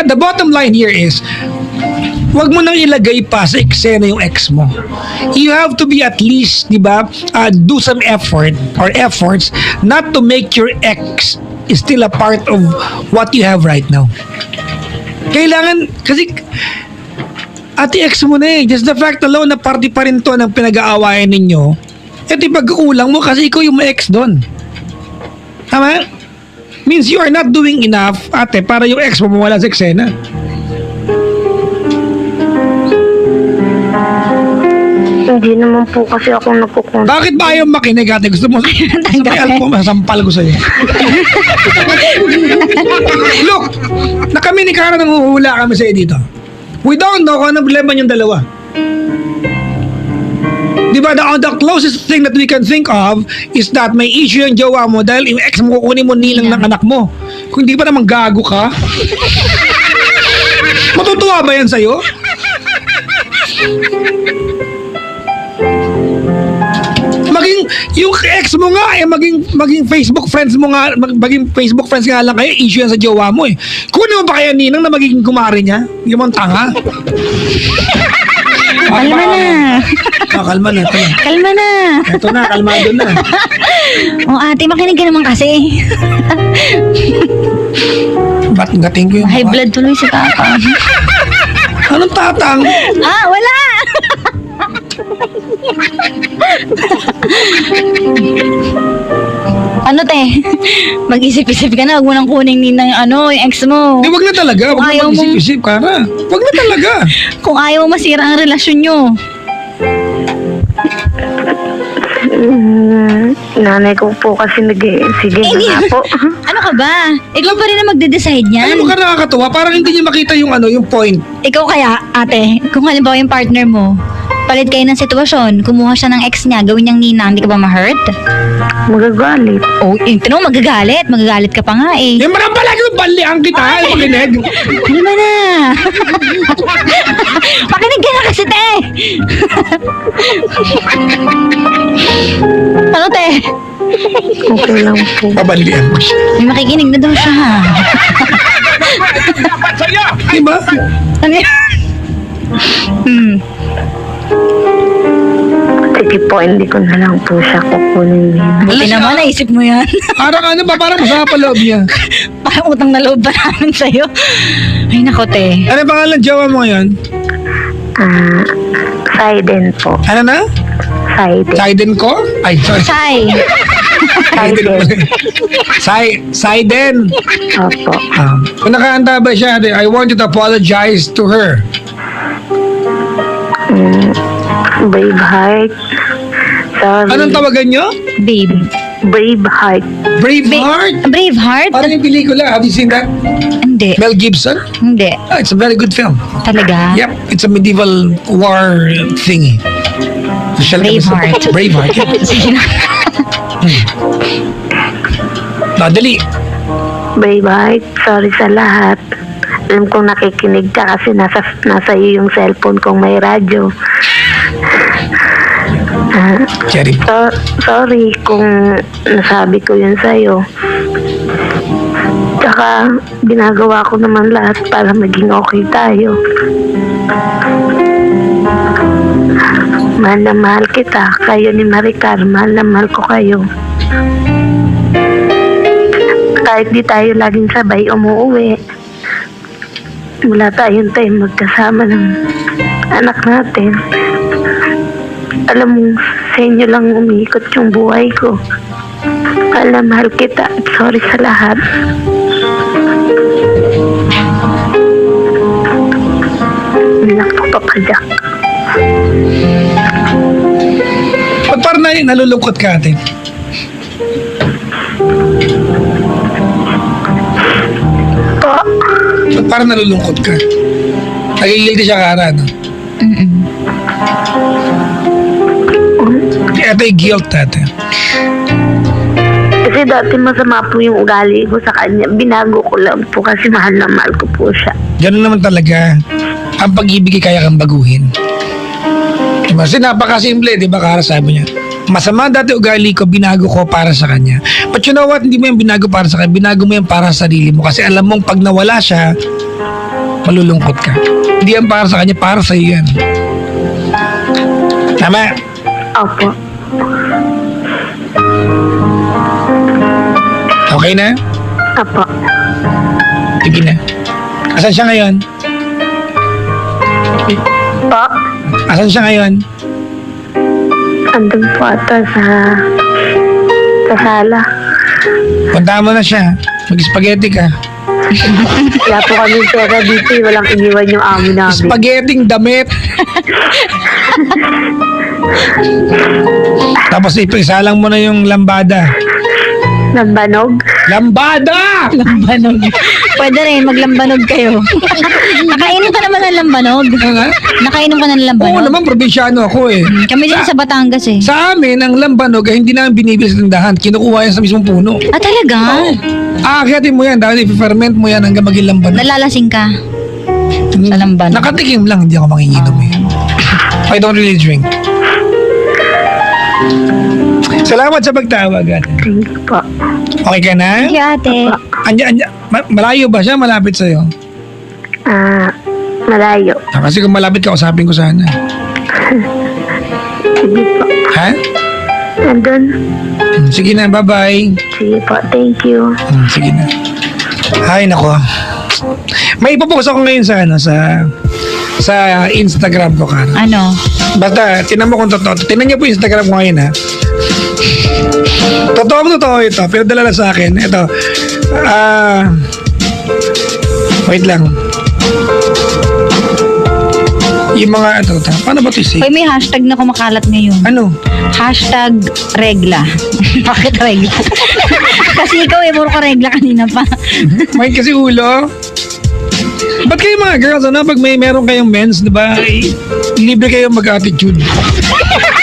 The bottom line here is, wag mo nang ilagay pa sa eksena yung ex mo. You have to be at least, di ba, do some effort or efforts not to make your ex still a part of what you have right now. Kailangan, kasi ate ex mo na eh. Just the fact alone na party pa rin to ng pinag-aawayan ninyo, ito pag-uulang mo kasi ikaw yung ma-ex doon. Tama? Means you are not doing enough, ate, para yung ex mo mawala sa eksena. hindi naman po kasi ako nagkukunta. Bakit ba ayaw makinig, ate? Gusto mo sabihan ko, masampal ko sa'yo. Look, na kami ni Kara nanguhula kami sa'yo dito. We don't know kung ano problema yung dalawa. Di ba, the closest thing that we can think of is that may issue yung jowa mo dahil yung ex mo kukunin mo ninang ng anak mo. Kung di pa naman gago ka, matutuwa ba yan sa'yo? Maging yung ex mo nga maging Facebook friends mo nga maging Facebook friends nga lang kayo, issue yan sa jowa mo eh. Kunin mo ba kaya ninang na magiging kumari niya? Hindi mo tanga. Kalma na. Kalma na. Kalma na. Ito na, kalmado na. O ate, makinig ka naman kasi. Ba't gating ko yung High blood tuloy si Tata. Anong tatang? Wala! Ano te? Mag-isip-isip ka na, huwag mo nang kuning ninang yung ex mo. Di, wag na talaga. Wag Ayaw na mo. mag-isip-isip, Kara. Wag na talaga. Kung ayaw mo masira ang relasyon nyo. Nanay ko po kasi sige na nga po. Ano ka ba? Ikaw pa rin na magde-decide niyan. Alam mo ka nakakatuwa, parang hindi niya makita yung yung point. Ikaw kaya, ate, kung halimbawa yung partner mo, palit kayo ng sitwasyon, kumuha siya ng ex niya, gawin niyang ninang, hindi ka ba ma-hurt? Magagalit. Oh, yung tinong magagalit ka pa nga eh. Yung mga pala yung baliang kita, makinig. Ano ba na? Makinig ka na kasi, te! Ano, te? Okay lang po. Pabalian mo siya. May makikinig na daw siya. Diba? Ano yan? Sige po, hindi ko na lang po siya kukunin. Buti naman, naisip mo yan. Parang parang masama pa loob niya. Parang utang na loob pa namin sa'yo. Ay, nako, te. Ano pangalan jowa mo ngayon? Saiden po. Ano na? Saiden. Saiden ko? Ay, sorry. Sai. Saiden pala. Saiden. Opo. Kung nakahanda ba siya, I want you to apologize to her. Braveheart. Sorry. Anong tawagan nyo? Babe. Braveheart. Braveheart? Braveheart? Parang yung pelikula. Have you seen that? Hindi. Mel Gibson? Hindi. Oh, it's a very good film. Talaga? Yep, it's a medieval war thingy. Braveheart. Braveheart. Sige na. Dali. Braveheart. Sorry sa lahat. Alam kong nakikinig ka kasi nasa iyo yung cellphone kong may radyo. Cherry. Sorry kung nasabi ko yun sa'yo. Tsaka, ginagawa ko naman lahat para maging okay tayo. Mahal na mahal kita. Kayo ni Maricar, mahal na mahal ko kayo. Kahit di tayo laging sabay umuwi, wala tayong time magkasama ng anak natin. Alam mo, sa inyo lang umiikot yung buhay ko. Mahal na mahal kita at sorry sa lahat. Naku, Papa Jack. Ba't parang nalulungkot ka, ate? Po, Ba't parang nalulungkot ka? Nagigilty siya, Kara, no? Ito yung guilt, ate. kasi dati masama po yung ugali ko sa kanya. Binago ko lang po kasi mahal na mahal ko po siya. Ganun naman talaga. Ang pag-ibig ay kaya kang baguhin. Diba? Kasi napakasimple, di ba, Kara, sabi niya. Masama dati ugali ko, binago ko para sa kanya. But you know what? Hindi mo yung binago para sa kanya. Binago mo yung para sa sarili mo. Kasi alam mong pag nawala siya, malulungkot ka. Hindi yan para sa kanya, para sa iyo yan. Tama? Opo. Okay na? Opo. Sige na. Asan siya ngayon? Po, Asan siya ngayon? andun po ata sa sala. Puntahan mo na siya. Mag-spaghetti ka. Wala po kami pera dito. Walang iniwan yung amo namin. Spaghetting damit. Tapos ito, isalang mo na yung lambada. Nambanog? Lambada! Lambanog. Pwede rin, maglambanog kayo. Nakainom ka naman ng lambanog. Ano nga? Nakainom ka ng Oo lambanog. naman, probinsyano ako eh. Kami din sa Batangas eh. Sa amin, ang lambanog ay hindi namin binibili sa tindahan. Kinukuha yan sa mismong puno. Ah, talaga? Aakyatin mo yan, dahil i-ferment mo yan hanggang maging lambanog. Nalalasing ka sa lambanog. Nakatikim lang, hindi ako manginginom eh. I don't really drink. Salamat sa pagtawag, ate. Thank you po. Okay ka na? Thank you, ate. Malayo ba siya? Malapit sa'yo? Malayo. Kasi kung malapit ka, usapin ko sana. Sige po. Ha? Andun. Sige na, bye-bye. Sige po. Thank you. Sige na. Ay, nako. May ipopost ako ngayon sa sa Instagram ko, Kara. Ano? Basta, tinan mo kung totoo. Tinan niyo po Instagram ko ngayon, ha? Totoo ito. Pero dala lang sa akin. Ito. Wait lang. Yung mga, paano ba ito Hoy, may hashtag na kumakalat ngayon. Ano? Hashtag regla. Bakit regla? Kasi ikaw puro ka regla kanina pa. May kasi ulo. Ba't kayo mga girls, pag meron kayong mens, di ba, libre kayo mag-attitude.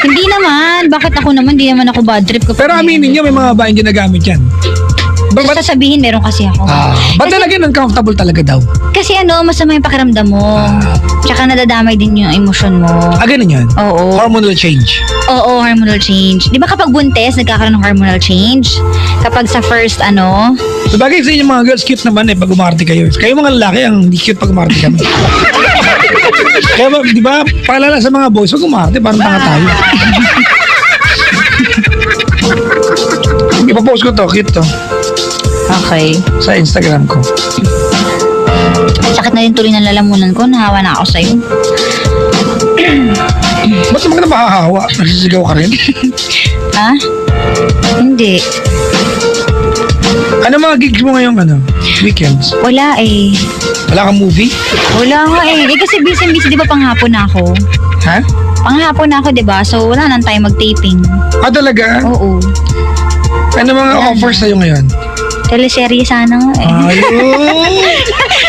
Hindi naman. Bakit ako naman? Hindi naman ako bad trip. Pero aminin nyo, may mga babaeng ginagamit yan. Basta sabihin, meron kasi ako. Ba't talaga uncomfortable talaga daw? Kasi masama yung pakiramdam mo. Tsaka nadadamay din yung emosyon mo. Ganun yan? Oo. Hormonal change. Oo, hormonal change. Di ba kapag buntes, nagkakaroon ng hormonal change? Kapag sa first, Sabagay sa inyo mga girls, cute naman pag umarte kayo. Kayo mga lalaki, ang hindi cute pag umarte kami. Kaya di ba, paalala sa mga boys, huwag umarte, parang tanga tayo. Ipapost ko to, cute to. Okay. Sa Instagram ko. Sakit na rin tuloy ng lalamunan ko. Nahawa na ako sa'yo. Ba't naman ka na mahahawa? Nagsisigaw ka rin? Ha? Hindi. Ano mga gigs mo ngayong weekends? Wala eh. Wala kang movie? Wala nga eh. Kasi busy-busy, di ba panghapon na ako? Ha? Panghapon na ako, di ba? So, wala nang tayo mag-taping. Talaga? Oo. Ano mga offers sa'yo ngayon? Teleserye sana nga eh. Ayun!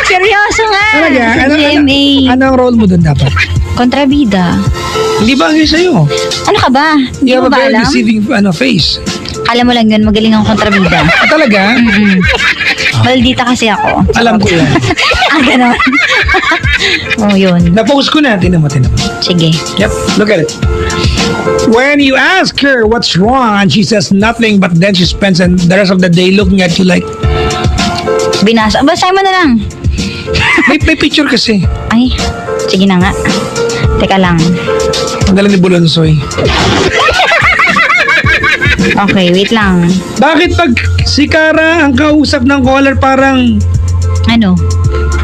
Seryoso nga! Talaga? Sa GMA. Ano ang role mo doon dapat? Kontrabida. Hindi bagay sa'yo. Ano ka ba? Hindi You have mo a ba very alam? deceiving face. Alam mo lang yun, magaling ang kontrabida. Talaga? Maldita kasi ako. Alam ko yan. Ganon. Yun. Na-post ko na. Tinan mo. Sige. Yep, look at it. When you ask her what's wrong, and she says nothing, but then she spends the rest of the day looking at you like, Binasa. Basahin mo na lang. may picture kasi. Ay, sige na nga. Teka lang. Ang dala ni Bulonsoy. Okay, wait lang. Bakit pag si Cara ang kausap ng caller parang Ano?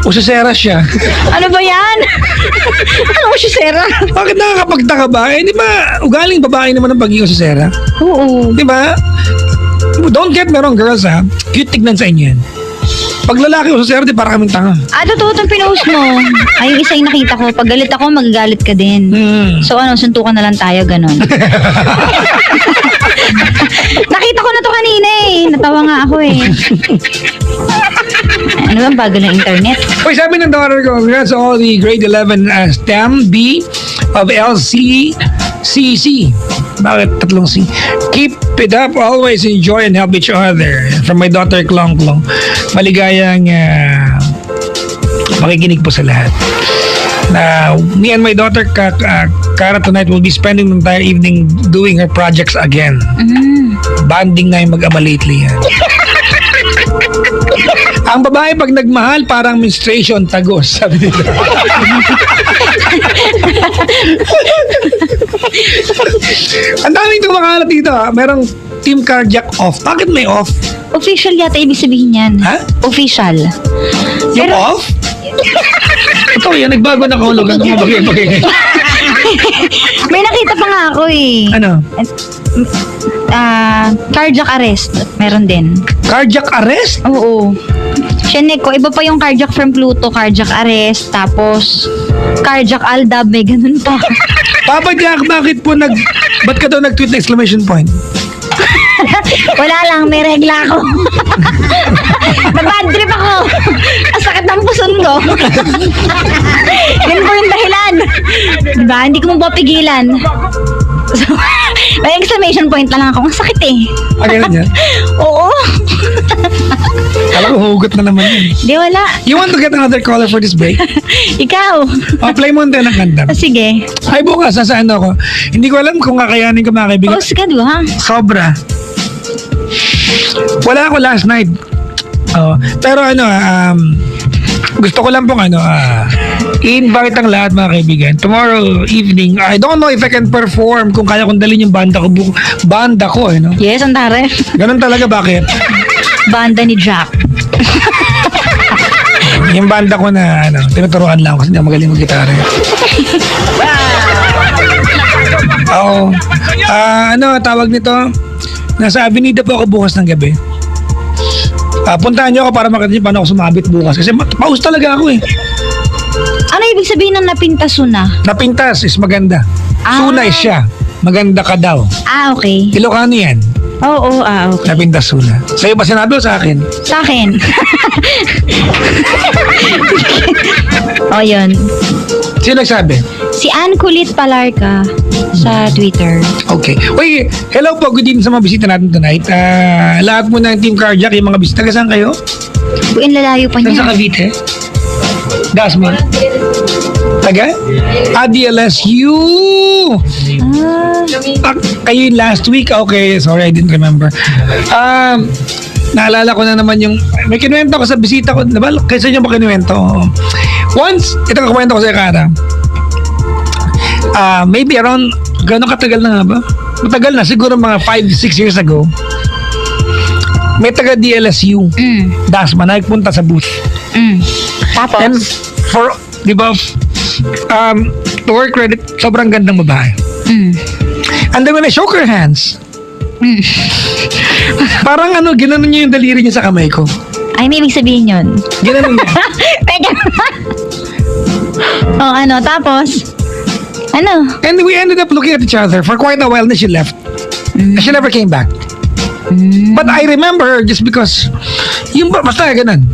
usasera siya? Ano ba yan? Ano mo siya, Sarah? Bakit nakakapagtaka ba? Di ba ugaling babae naman ang pagiging usasera? Oo. Di ba? Don't get me wrong, girls ha. Cute tignan sa inyo yan. Pag lalaki usasera, di para kaming tanga. Totoo itong pinost mo. Ay, yung isa yung nakita ko. Pag galit ako, magagalit ka din. So suntukan na lang tayo, ganon. Nakita ko na to kanina eh. Natawa nga ako eh. Ano ba, bago ng internet? Uy, sabi ng daughter ko, congrats to all the grade 11 STEM B of LCCC. Bakit tatlong C? Keep it up, always enjoy and help each other. From my daughter, Klong Klong. Maligayang makikinig po sa lahat. Me and my daughter, Cara, tonight will be spending the entire evening doing her projects again. Banding na yung mag-ama lately yan. Ang babae pag nagmahal, parang menstruation, tagos, sabi nila. Ang daming tumakalat dito ha. Merong team cardiac off. Bakit may off? Official yata ibig sabihin yan. Ha? Official. Yung Pero- off? Ito yan, nagbago na kahulugan. Bagay. May nakita pa nga ako eh. Ano? Cardiac arrest. Meron din. Cardiac arrest? Oo. Siya ko, iba pa yung cardiac from Pluto, cardiac arrest, tapos cardiac aldab, may ganun pa. Papa Jack, ba't ka daw nag-tweet na exclamation point? Wala lang, may regla ako. Nabad trip ako. Ang sakit ng puson ko. Yun po yung dahilan. Diba? Hindi ko mapapigilan. So, may exclamation point lang ako. Ang sakit eh. Ganun yan? Oo. Kala ko hugot na naman yun. Di wala. You want to get another caller for this break? Ikaw. Play mo din ang kanta. Sige. Ay, bukas, sa ano ko. Hindi ko alam kung kakayanin ko mga kaibigan. Pause ka, di ba? Sobra. Wala ako last night. Pero gusto ko lang pong i-invite ang lahat mga kaibigan. Tomorrow evening, I don't know if I can perform kung kaya kong dalhin yung banda ko, no? Yes, ang tare. Ganun talaga, bakit? Banda ni Jack. Yung banda ko na, tinuturuan lang kasi hindi ako magaling mag-gitara. Oo. Tawag nito? Nasa Avenida po ako bukas ng gabi. Puntahan niyo ako para makita niyo paano ako sumabit bukas. Kasi paus talaga ako eh. Ano ibig sabihin ng napintasuna? Napintas is maganda. Suna is siya. Maganda ka daw. Okay. Ilocano yan. Oo, okay. Napintas suna. Sa'yo ba sinabi o sa akin? Sa akin. O, yun. Sino nagsabi? Si Ann Kulit Palarca sa Twitter. Okay. Uy, hello po. Good evening sa mga bisita natin tonight. Lahat mo ng Team Cardiac, yung mga bisita. Saan kayo? Buin lalayo pa Saan sa niya. Cavite? Dasma? Taga? DLSU! Kayo yung last week? Okay, sorry, I didn't remember. Naalala ko na naman yung... May kinuwento ko sa bisita ko. Diba? Kaysa nyo ba kinuwento? Once, ito kakwento ko sa Kara. Maybe around... Gano'ng katagal na nga ba? Matagal na. Siguro mga 5-6 years ago. May taga DLSU. Dasma, nagpunta sa booth. Tapos? And for, di ba, to her credit, sobrang gandang babae. And then when I shook her hands, parang ginanon niya yung daliri niya sa kamay ko. Ay, may ibig sabihin yun. Ginanon niya. Teka. Tapos? Ano? And we ended up looking at each other for quite a while, then she left. And she never came back. But I remember her just because, basta ganun.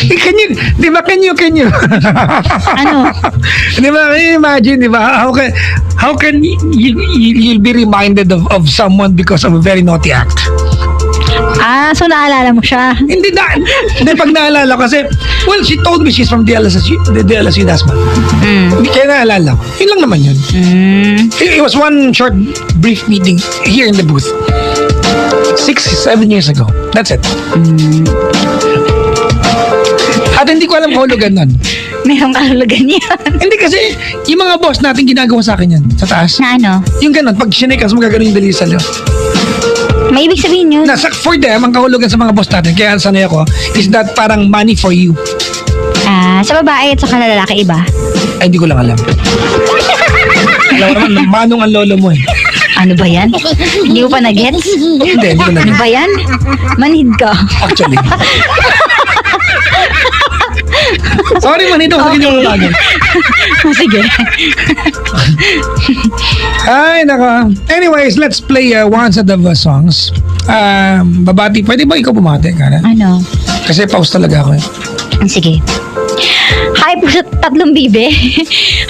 Can you, di ba, can you? Ano? Di ba, can you imagine, di ba, how can you'll be reminded of someone because of a very naughty act? So naalala mo siya? Hindi pag naalala ko kasi, well, she told me she's from DLSU Dasma. Hindi kaya naalala ko. Yun lang naman yun. It was one short, brief meeting here in the booth. 6-7 years ago. That's it. At hindi ko alam kahulugan nun. Merong kahulugan yan. Hindi kasi, yung mga boss natin ginagawa sa akin yan, sa taas. Na ano? Yung ganun, pag sinekas mo gagawin yung daliri sa loob. May ibig sabihin yun. For them, ang kahulugan sa mga boss natin, kaya sanay ako, is that parang money for you. Sa babae at sa lalaki iba. Ay, hindi ko lang alam. Alam mo naman, manong ang lolo mo eh. Ano ba yan? Hindi mo pa na-gets? Hindi ko na Ano ba yan? Manhid ka. Actually. Sorry man, ito kasi yung bagay. Sige. Ay, nako. Anyways, let's play one set of songs. Babati, pwede ba ikaw bumati, Kara? Ano? Kasi pause talaga ako eh. Sige. Hi po sa tatlong bibe.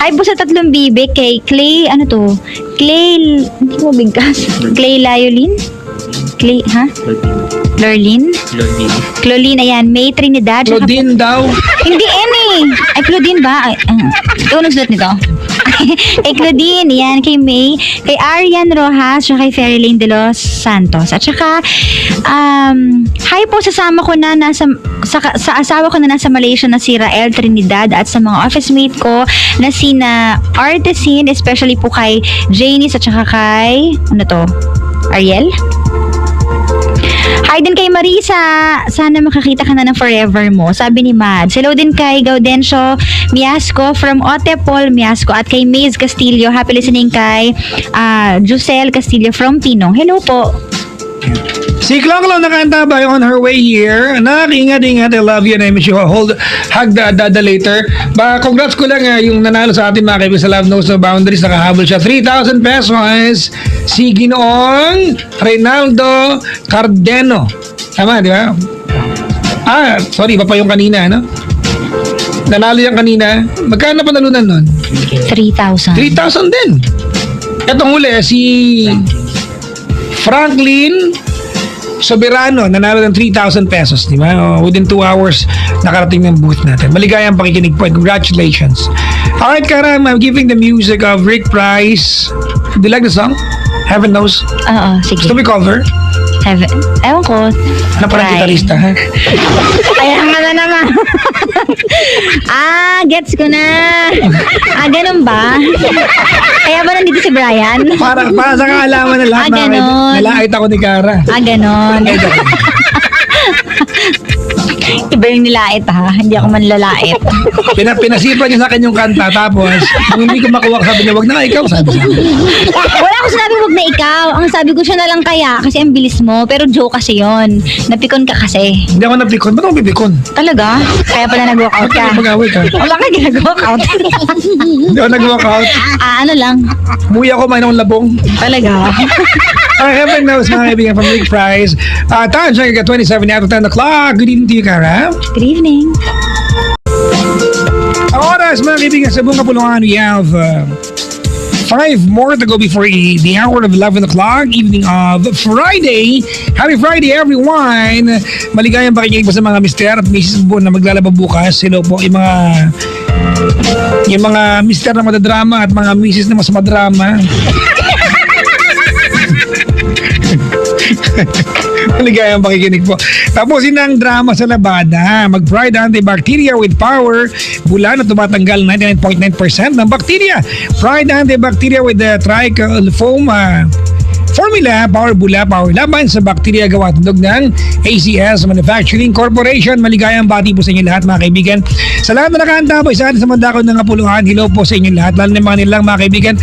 Hi po sa tatlong bibe kay Clay, ano to? Clay, hindi mo bigkas. Clay Layolin? Clay, ha? Lorlin? Clolin, ayan. May Trinidad. Claudine daw. Hindi, Ay, Claudine ba? Ito, nagsulat nito. Kay Claudine, yan. Kay May. Kay Arian Rojas. Kay Ferilyn de los Santos. At saka, hi po, sasama ko na sa asawa ko na nasa Malaysia na si Rael Trinidad at sa mga office mate ko na sina Artesin, especially po kay Janice at saka kay, Ariel? Hi din kay Marisa. Sana makakita ka na ng forever mo. Sabi ni Mads. Hello din kay Gaudencio Miasco from Otepol Miasco at kay Maze Castillo. Happy listening kay Jusel Castillo from Pinong. Hello po. Si Klong nakanta on her way here. Anak, ingat. I love you and I miss you. Hug the later. Congrats ko lang yung nanalo sa ating mga kaibigan sa Love Knows No Boundaries. Nakahabol siya 3,000 pesos. Si Ginoong Reynaldo Cardeno. Tama, di ba? Sorry, iba pa yung kanina, no? Nanalo yan kanina. Magkano panalunan nun? 3,000. 3,000 din. Etong huli, si Franklin Soberano, nanalo ng 3,000 pesos, di ba? Within 2 hours, nakarating ng booth natin. Maligayang pakikinig po. Congratulations. Alright, Kara, I'm giving the music of Rick Price. Do you like the song? Heaven Knows? Oo, sige. Gusto mo cover? Ewan ko. Na parang Try. gitarista, ha? Ayan nga na naman. Gets ko na. Ganun ba? Kaya ba nandito si Brian? Para sa kaalaman na lahat Ganon. nalait ako ni Kara. Ganon. Iba yung nilait ha. Hindi ako manlalait. Pinasipan niya sa akin yung kanta, tapos kung hindi ko makuha, sabi niya, wag na nga ikaw, sabi niya. Wala ko sinabi wag na ikaw. Ang sabi ko siya na lang kaya kasi ang bilis mo. Pero joke kasi yon. Napikon ka kasi. Hindi ako napikon. Ba't ako pipikon? Talaga? Kaya pala nag-walkout ka. Mag-away ka. Wala ka ginag-walkout. Hindi ako nag-walkout. Ano lang. Umuwi ako, may akong labong. Talaga. Okay, heaven knows, mga kaibigan from Rick Price. Time check, 27 out of 10 o'clock. Good evening to you, Cara. Good evening. Ang oras, mga kaibigan, sa buong Kapulungan, we have 5 more to go before the hour of 11 o'clock, evening of Friday. Happy Friday, everyone! Maligayang pakikinig po sa mga mister at misis po na maglalaba bukas. Hello po, yung mga mister na madadrama at mga misis na mas madrama. Maligayang pakikinig po. Tapusin ang drama sa labada. Mag-Pride Antibacteria with Power. Bula na tumatanggal 99.9% ng bacteria. Pride Antibacteria with the Trichofoam formula. Power Bula, Power Laban sa bakterya gawa tundog ng ACS Manufacturing Corporation. Maligayang bati po sa inyo lahat, mga kaibigan. Sa lahat na nakaantabay sa atin sa mandakon ng Kapuluhan, hello po sa inyo lahat. Lalo na mga nilang mga kaibigan.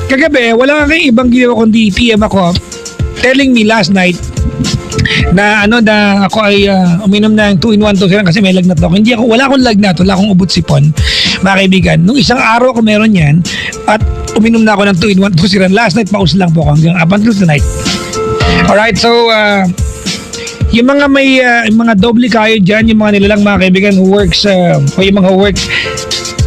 Kagabi, wala kang ibang ginawa kundi PM ako telling me last night na ako ay uminom ng 2-in-1 2-in-1 kasi may lagnat ako. Wala akong lagnat, wala akong ubot sipon. Mga kaibigan, nung isang araw ako meron yan at uminom na ako ng 2-in-1 2-in-1. Last night paus lang po ako hanggang up until tonight. Alright, so yung mga may mga doble kayo dyan, yung mga nilalang mga kaibigan who works o yung mga who work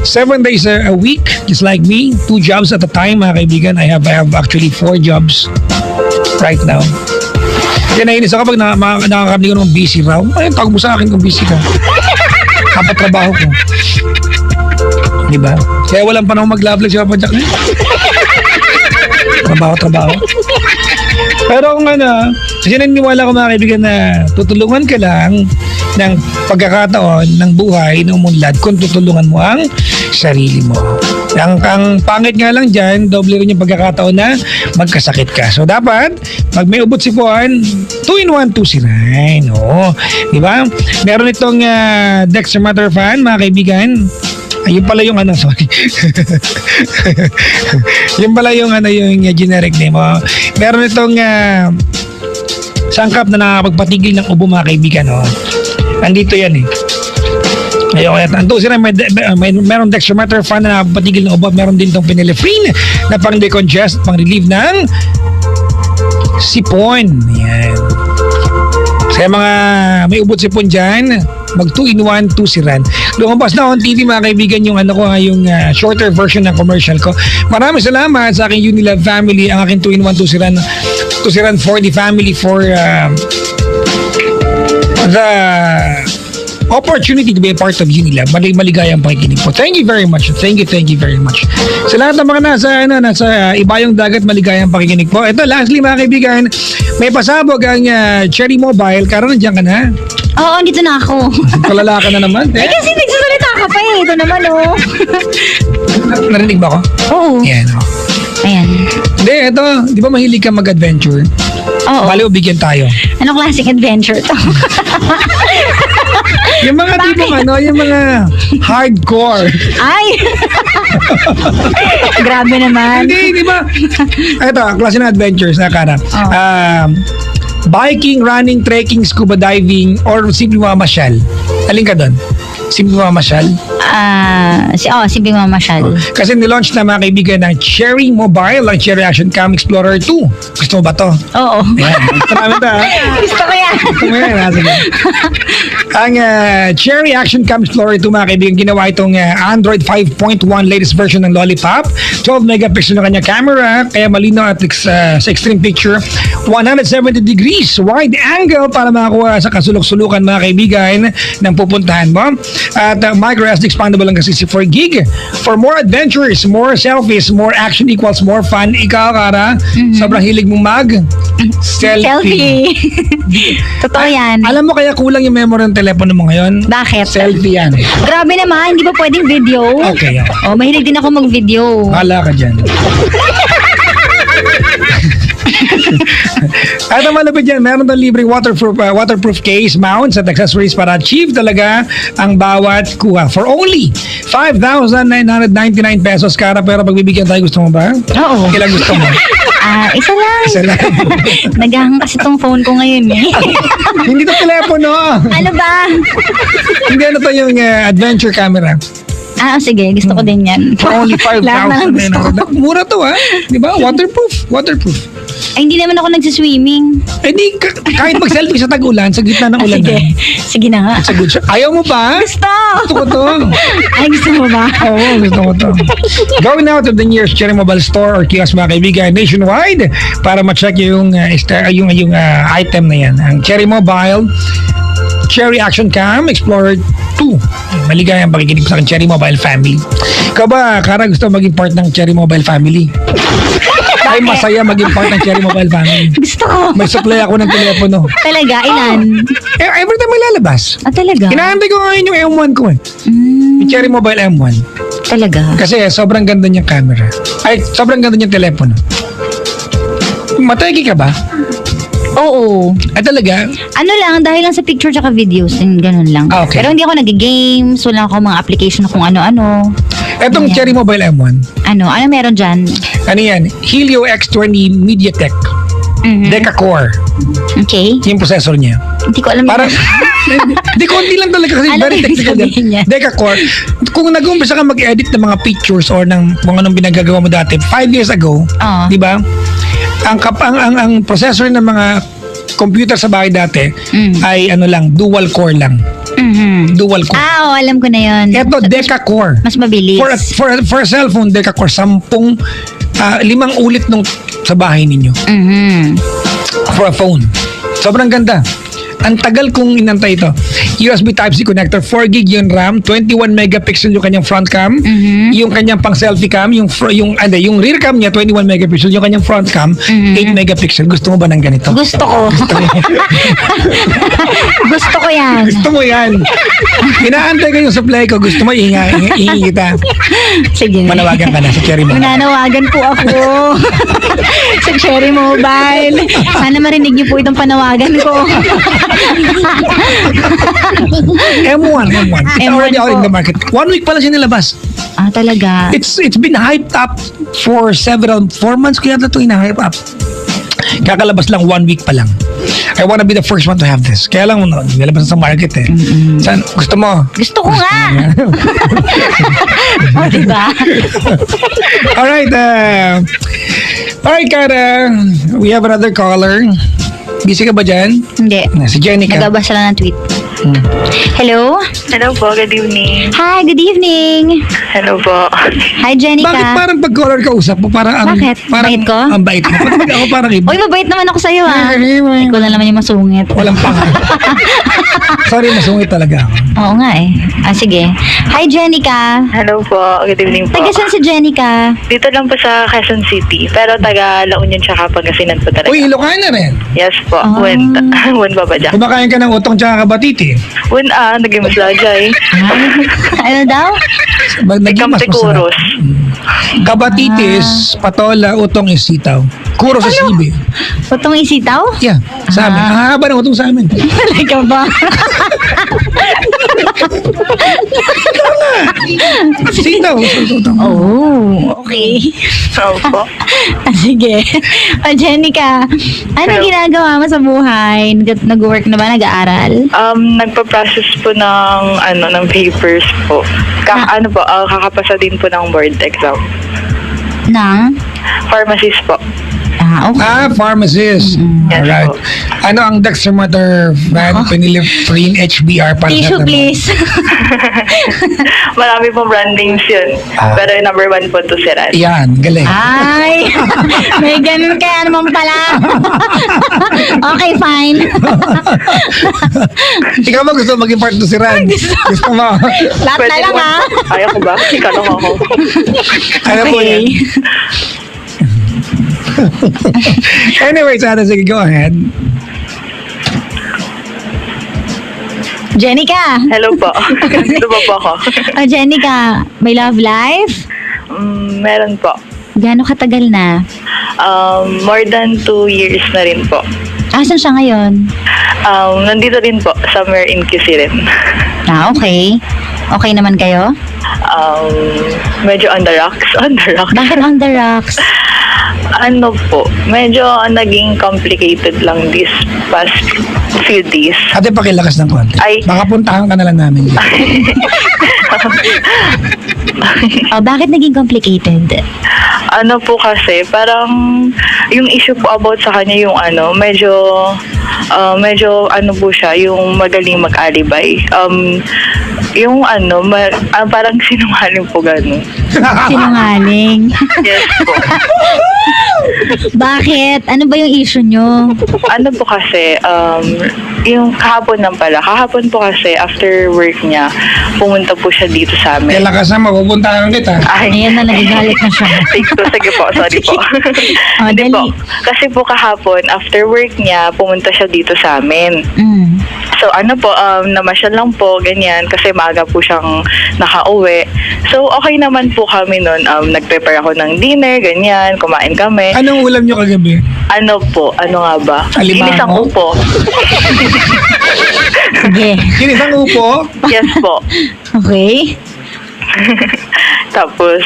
7 days a week, just like me, 2 jobs at a time, mga kaibigan. I have actually 4 jobs right now. Kaya nainis ako pag nakakabili ko ng busy raw. Ay, tawag mo sa akin kung busy ka. Kapatrabaho ko. Diba? Kaya walang panahon mag-love sa Papa Jack na. Trabaho. Pero kung kasi naniniwala ko, mga kaibigan, na tutulungan ka lang ng pagkakataon ng buhay na umunlad kung tutulungan mo ang sarili mo. Ang pangit nga lang dyan, doble rin yung pagkakataon na magkasakit ka. So dapat, pag may ubot sipuan, 2-in-1 2-in-1. Oo. Diba? Meron itong Dextromethorphan, mga kaibigan. Ayun pala yung sorry. Yun pala yung yung generic name. Meron itong sangkap na nakakapagpatigil ng ubo, mga kaibigan. Andito yan eh. Ayun, ang 2-in-1, meron Dextromethorphan na nakakapagpatigil ng ubo. Meron din itong phenylephrine na pang-decongest, pang-relieve ng sipon. Yan. Kaya mga may ubot sipon dyan, mag 2-in-1 2-in-1. Lumabas na on TV, mga kaibigan, yung yung shorter version ng commercial ko. Maraming salamat sa aking Unilab family, ang aking 2-in-1 2-in-1 for the family, for the opportunity to be a part of Unilab. Maligayang pakikinig po. Thank you very much. Thank you very much. Sa lahat ng mga nasa ibayong dagat, maligayang pakikinig po. Ito, lastly, mga kaibigan, may pasabog ang Cherry Mobile. Karon, nandiyan ka na. Oo, dito na ako. Palala ka na naman. Eh, kasi nagsasalita ka pa eh. Ito naman, Narinig ba ako? Oo. Yan, Ayan. Hindi, ito, di ba mahilig ka mag-adventure? Oo. Bali, bigyan tayo. Anong klaseng adventure to? Yung mga tipong yung mga hardcore. Ay! Grabe naman. Hindi, di ba? Ito, klase ng adventures na Cara. Biking, running, trekking, scuba diving, or simple mamasyal. Alin ka doon? Simple mamasyal? Simple mamasyal. Kasi nilaunch na, mga kaibigan, ng Cherry Mobile, ang Cherry Action Cam Explorer 2. Gusto mo ba to? Oo. Ayan. Gusto namin to, Gusto ko yan. Gusto mo yan, sige. Ang Cherry Action Cam Explorer 2, mga kaibigan, ginawa itong Android 5.1 latest version ng Lollipop. 12 megapixel na kanya camera, kaya malinaw at sa extreme picture. 170 degrees wide angle para makakuha sa kasulok-sulukan, mga kaibigan, ng pupuntahan mo. At micro SD expandable lang kasi 64 gig. For more adventures, more selfies, more action equals more fun. Ikaw, Cara, sobrang hilig mong selfie. Totoo yan. Alam mo kaya kulang yung memory ng telepono mo ngayon? Bakit? Selfie yan. Grabe naman, hindi ba pwedeng video? Okay. Mahilig din ako mag-video. Hala ka dyan. At ang malapit yan, meron daw libreng waterproof case, mounts at accessories para achieve talaga ang bawat kuha. For only 5,999 pesos, Kara. Pero pagbibigyan tayo, gusto mo ba? Oo. Kailan gusto mo? Isa lang. Isa lang. Naghahang kasi tong phone ko ngayon eh. Hindi to telepono. Ano ba? Hindi ano to yung adventure camera. Sige. Gusto ko din yan. For only Lahat na lang gusto ko. 5,000. Mura to di ba? Waterproof. Ay, hindi naman ako nagsiswimming. Eh di, kahit mag-selfie sa tag-ulan, sa gitna ng ulan Sige. Sige na nga. It's a good shot. Ayaw mo ba? Gusto! Gusto ko to. Ay, gusto mo ba? Oo, gusto ko to. Go now to the nearest Cherry Mobile store or kiosk, mga kaibigan, nationwide para ma-check yung item na yan. Ang Cherry Mobile Cherry Action Cam Explorer 2. Maligayang pakikinig sa akin, Cherry Mobile Family. Ikaw ba, Kara, gusto maging part ng Cherry Mobile Family? Ay, masaya maging part ng Cherry Mobile Family. Gusto ko. May supply ako ng telepono. Talaga? Ilan? Every time may lalabas. Talaga? Inaantay ko ngayon yung M1 ko eh. Yung Cherry Mobile M1. Talaga? Kasi sobrang ganda niyang camera. Ay, sobrang ganda niyang telepono. Mategi ka ba? Oo. Ay, talaga? Ano lang, dahil lang sa picture tsaka videos, and ganun lang. Okay. Pero hindi ako nag-games, wala ako mga application na kung ano-ano. Etong Ayan. Cherry Mobile M1. Ano meron dyan? Ano yan? Helio X20 MediaTek. Mhm. Deca-core. Okay. Yung processor niya. Hindi ko alam. Parang, di konti lang talaga kasi Alam very mo yung technical sabihin niya. yan. Deca-core. Kung nag-umpisa ka mag-edit ng mga pictures or ng kung anong binagagawa mo dati, 5 years ago, Oo. di ba? Ang processor ng mga computer sa bahay dati ay ano lang, dual core lang. Mhm. Dual core. Alam ko na yun. Ito, Deca-core. Mas mabilis. For a cellphone, Deca-core, 5 ulit nung sa bahay ninyo. Mhm. For a phone. Sobrang ganda. Ang tagal kong inantay ito. USB Type-C connector, 4 gig yung RAM, 21 megapixel yung kanyang front cam, yung kanyang pang selfie cam, yung rear cam niya 21 megapixel, yung kanyang front cam 8 megapixel. Gusto mo ba ng ganito? Gusto ko. Gusto ko yan. Gusto mo yan. Inaantay ko yung supply ko. Gusto mo, ihingi kita. Sige. Manawagan ka na sa Cherry Mobile. Mananawagan po ako sa Cherry Mobile. Sana marinig niyo po itong panawagan ko. M1. It's already out po. in the market. 1 week pala siya nilabas. Talaga. It's been hyped up for 4 months kaya ito ina-hype up. Kakalabas lang 1 week pa lang. I wanna be the first one to have this. Kaya lang, nilabas na sa market eh. Saan? Gusto mo? Gusto ko nga. Diba? Alright, Kara. We have another caller. Busy ka ba dyan? Hindi. Si Jenica. Nagbabasa lang ng tweet. Hello? Hello po, good evening. Hi, good evening. Hello po. Hi, Jenica. Bakit parang pag caller ka usap mo, parang Bakit? parang, Bait ko? Ang bait mo. Ba't pag ako parang iba? Uy, mabait naman ako sa'yo Ikaw na naman yung masungit. Walang pang. Sorry, masungit talaga ako. Oo nga eh. Sige. Hi, Jenica. Hello po, good evening po. Taga saan si Jenica? Dito lang po sa Quezon City, pero taga La Union tsaka Pangasinan po talaga. Uy, Ilocana rin. Yes po, Wen Babadya. Kumakain ka ng utong tsaka kabatiti. Wen naging maslajay. Ano daw? Naging mas masarap. Kuros. Kabatitis, patola, utong is sitaw. Kuro sa sibi. Utong isitaw? Yeah, sa amin. Ang haba ng utong sa amin. Talaga ba? Sitaw. Oh, okay. Opo. Sige. Jenica, anong ginagawa mo sa buhay? Nag-work na ba? Nag-aaral? Nagpa-process po ng papers po. Kakapasa din po ng board exam. Nang? Pharmacist po. Okay. Pharmacist. Alright. po. Ano ang dextromethorphan-phenylephrine HBr para Tissue, sa please. Marami pong brandings yun. Pero yung number 1 po to si Ran. Yan, galing. Ay, may ganun kaya naman pala. Okay, fine. Ikaw ba gusto maging part to si Ran? Gusto mo? Lahat na lang Kaya ko ba? Ikaw lang ako. Ano po yan? Anyway, sana sige, go ahead. Jenica. Hello po. Dito ba po ako? Jenica, may love life? Meron po. Gaano katagal na? More than 2 years na rin po. Asan siya ngayon? Nandito rin po, somewhere in QC rin. Okay. Okay naman kayo? Medyo on the rocks. Bakit on the rocks? Ano po, medyo naging complicated lang this past few days. Ate, pakilakas ng konti. Ay. Baka puntahan ka na lang namin dyan. Bakit naging complicated? Ano po kasi, parang yung issue po about sa kanya yung medyo ano po siya, yung magaling mag-alibay. Yung parang sinungaling po gano'n. Sinungaling. Yes po. Bakit? Ano ba yung issue nyo? Ano po kasi, yung kahapon po kasi, after work niya, pumunta po siya dito sa amin. Kaya lakas na, mapupuntahan kita. Ayan na, nagagalit na siya. Sige po, sorry po. Hindi dali. po. Kasi po kahapon, after work niya, pumunta siya dito sa amin. So namasyal lang po, ganyan, kasi maaga po siyang nakauwi. So okay naman po kami nun. Nag-prepare ako ng dinner, ganyan, kumain kami. Anong ulam nyo kagabi? Ano nga ba? Alimango? Inisang upo. Sige. Kinisang upo? Yes po. Okay. Tapos,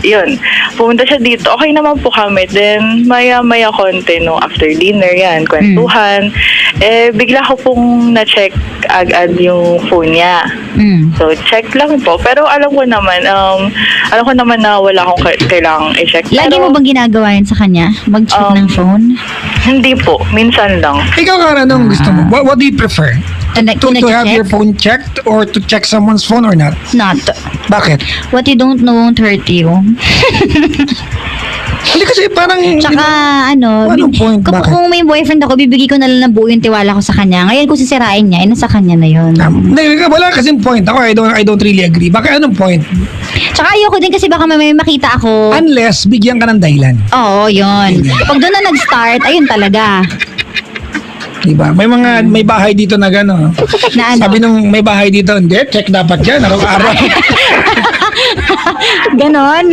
yun. Pumunta siya dito. Okay naman po kami. Then, maya-maya konti no, after dinner yan, kwentuhan. Bigla ko pong na-check agad yung phone niya. So, check lang po. Pero alam ko naman na wala akong kailangang i-check. Lagi Pero, mo bang ginagawa yun sa kanya? Mag-check ng phone? Hindi po. Minsan lang. Ikaw ka anong gusto mo? What do you prefer? To have your check? phone checked or to check someone's phone or not? Not. Bakit? What you don't know won't hurt you. Hindi kasi parang... Tsaka Anong point? Bakit? kung may boyfriend ako, bibigay ko na lang ng buo yung tiwala ko sa kanya. Ngayon kung sisirain niya, nasa kanya na yun. Hindi, wala kasing point. Ako, I don't really agree. Bakit anong point? Tsaka ayoko din kasi baka may makita ako. Unless, bigyan ka ng dahilan. Oo, yun. Pag doon na nag-start, ayun talaga. Diba? May bahay dito na gano'n. Na ano? Sabi nung may bahay dito, hindi, check dapat yan, araw-araw. Ganon.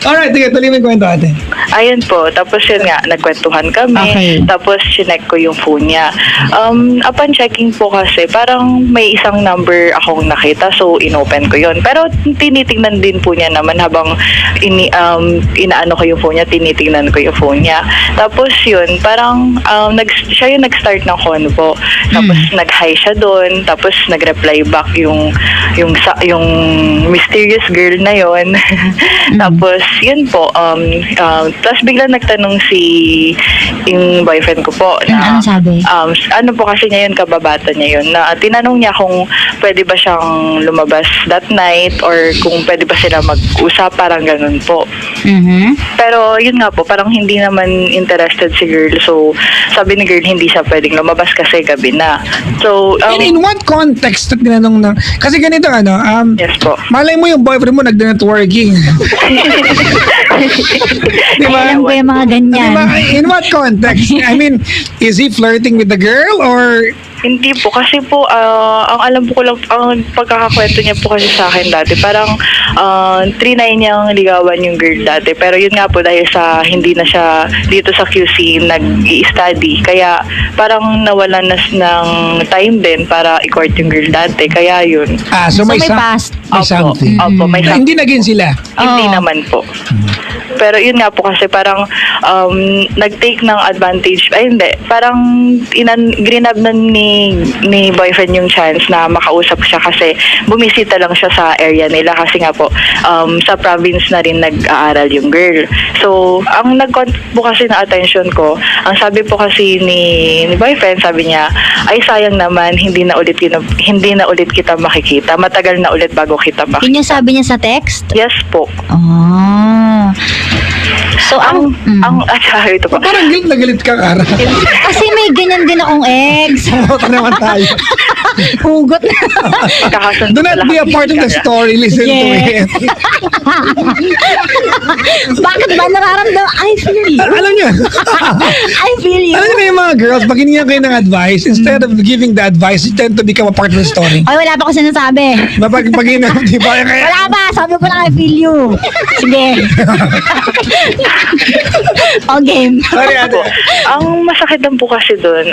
Alright, sige, tuloy mo yung kwento ate. Ayun po. Tapos yun nga, nagkwentuhan kami. Okay. Tapos chinek ko yung phone niya. Upon checking po kasi, parang may isang number akong nakita. So, inopen ko yun. Pero tinitingnan din po niya naman habang inaano ko yung phone niya, tinitingnan ko yung phone niya. Tapos yun, parang siya yung nag-start ng convo. Tapos nag-hi siya doon. Tapos nag-reply back yung mysterious girl na yun. Tapos yun po, tapos bigla nagtanong yung boyfriend ko po na, Ano sabi? ano po kasi niya yun, kababata niya yun, na tinanong niya kung pwede ba siyang lumabas that night or kung pwede ba sila mag-usap, parang ganun po. Pero yun nga po, parang hindi naman interested si girl. So, sabi ni girl, hindi siya pwedeng lumabas kasi gabi na. So, And in what context tinanong na? Kasi ganito yes po. malay mo yung boyfriend mo nag-networking. Diba? Alam ko yung mga ganyan. Diba? In what context? I mean, is he flirting with the girl or... Hindi po, kasi po, ang alam ko lang, ang pagkakakwento niya po kasi sa akin dati, parang trinay niyang ligawan yung girl dati. Pero yun nga po, dahil sa hindi na siya dito sa QC nag-i-study, kaya parang nawalan na ng time din para i-court yung girl dati. Kaya yun. So, may past. may something. Opo, may something. Hindi naging sila. Hindi Oo. naman po. Pero yun nga po kasi parang nag-take ng advantage. Ay hindi, parang grinab na ni boyfriend yung chance na makausap siya kasi bumisita lang siya sa area nila kasi nga po sa province na rin nag-aaral yung girl. So, ang po kasi na attention ko, ang sabi po kasi ni boyfriend, sabi niya, ay sayang naman, hindi na ulit kita makikita. Matagal na ulit bago kita makikita. Yun yung sabi niya sa text? Yes po. Oh. So, ang ito pa. Parang galit na galit ka, Kara. kasi may ganyan din akong ex. Bota naman tayo. Hugot na. Kakasundo Do not pala be a kami part of ni the Kara. story. Listen to Yes. it. Bakit ba nararamdaman? I feel you. Alam niyo, I feel you. alam niyo yung mga girls, pag hinigyan kayo ng advice, instead of giving the advice, you tend to become a part of the story. Ay, wala pa ako sinasabi. Pag di ba? Kaya, Wala pa. Sabi ko lang, I feel you. Sige. O, game. sorry, ate. Ang masakit lang po kasi doon,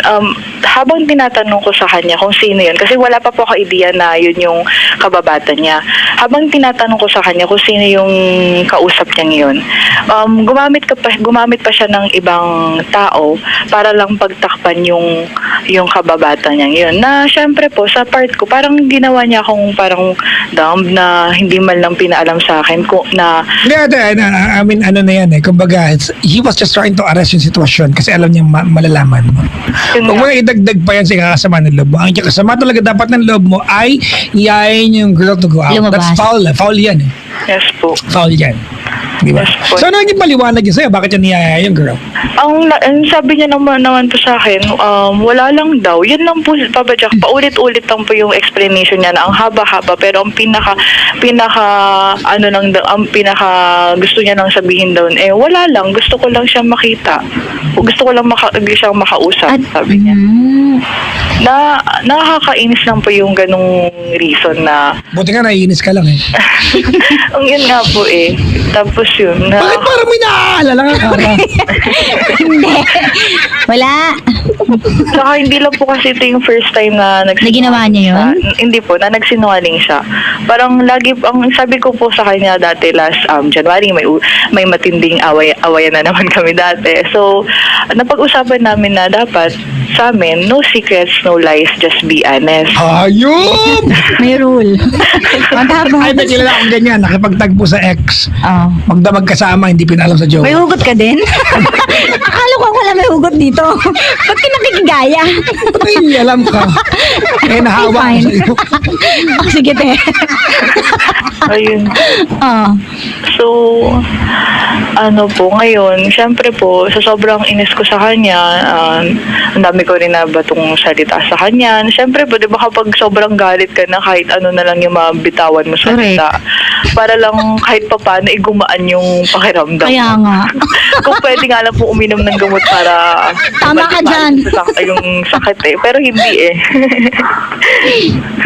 habang tinatanong ko sa kanya kung sino yun, kasi wala pa po ako idea na yun yung kababata niya. Habang tinatanong ko sa kanya kung sino yung kausap niya yun, gumamit pa siya ng ibang tao para lang pagtakpan yung kababata niya yun. Na syempre po, sa part ko, parang ginawa niya akong parang dumb na hindi man lang pinaalam sa akin na Hindi, ate, I mean, ano na yan eh. Kumbaga, he was just trying to arrest yung sitwasyon kasi alam niya malalaman mo. yun Huwag mo nga. na idagdag pa yan sa kakasama ng loob mo. Ang kakasama talaga dapat ng loob mo ay iyayin yung girl to go out. Lumabas. That's foul. Foul yan eh. Yes po. Foul yan. Di ba? Yes, po. So ano yung paliwanag niya sa'yo? Bakit yan niyaya yung girl? Ang sabi niya naman po sa akin, wala lang daw. Yun lang po, Papa Jack, paulit-ulit lang po yung explanation niya na ang haba-haba pero ang pinaka gusto niya nang sabihin daw, wala lang, gusto ko lang siyang makita. Gusto ko lang siyang makausap, sabi niya. Na nakakainis lang po yung ganong reason na Buti nga naiinis ka lang eh. ang yun nga po tapos yun na Bakit parang may naaalala ka, Kara? Hindi. Wala. saka hindi lang po kasi ito yung first time na ginawa niya yun? Hindi po, na nagsinungaling siya. Parang lagi, ang sabi ko po sa kanya dati last January, may matinding awayan na naman kami dati. So, napag-usapan namin na dapat sa amin, no secrets, no lies, just be honest. Hayop! May rule. Matapos. Ay, may kilala akong ganyan. Nakipagtagpo sa ex. Oh. Magdamag kasama, hindi pinalam sa jowa. May hugot ka din? Akala ko wala may hugot dito. Ba't ka nakikigaya? Ay, hindi alam ka. Eh, nahawa ko Fine. sa'yo. Oh, sige, te. Ayun. Oh. So, ngayon, syempre po, sa sobrang inis ko sa kanya, ang dami ko rin na batong salita sa kanya. Syempre po, di ba kapag sobrang galit ka na kahit ano na lang yung mabitawan mo salita, para lang kahit pa paano igumaan yung pakiramdam. Kaya nga. Kung pwede nga lang po uminom ng gamot para Tama ka dyan. yung sakit pero hindi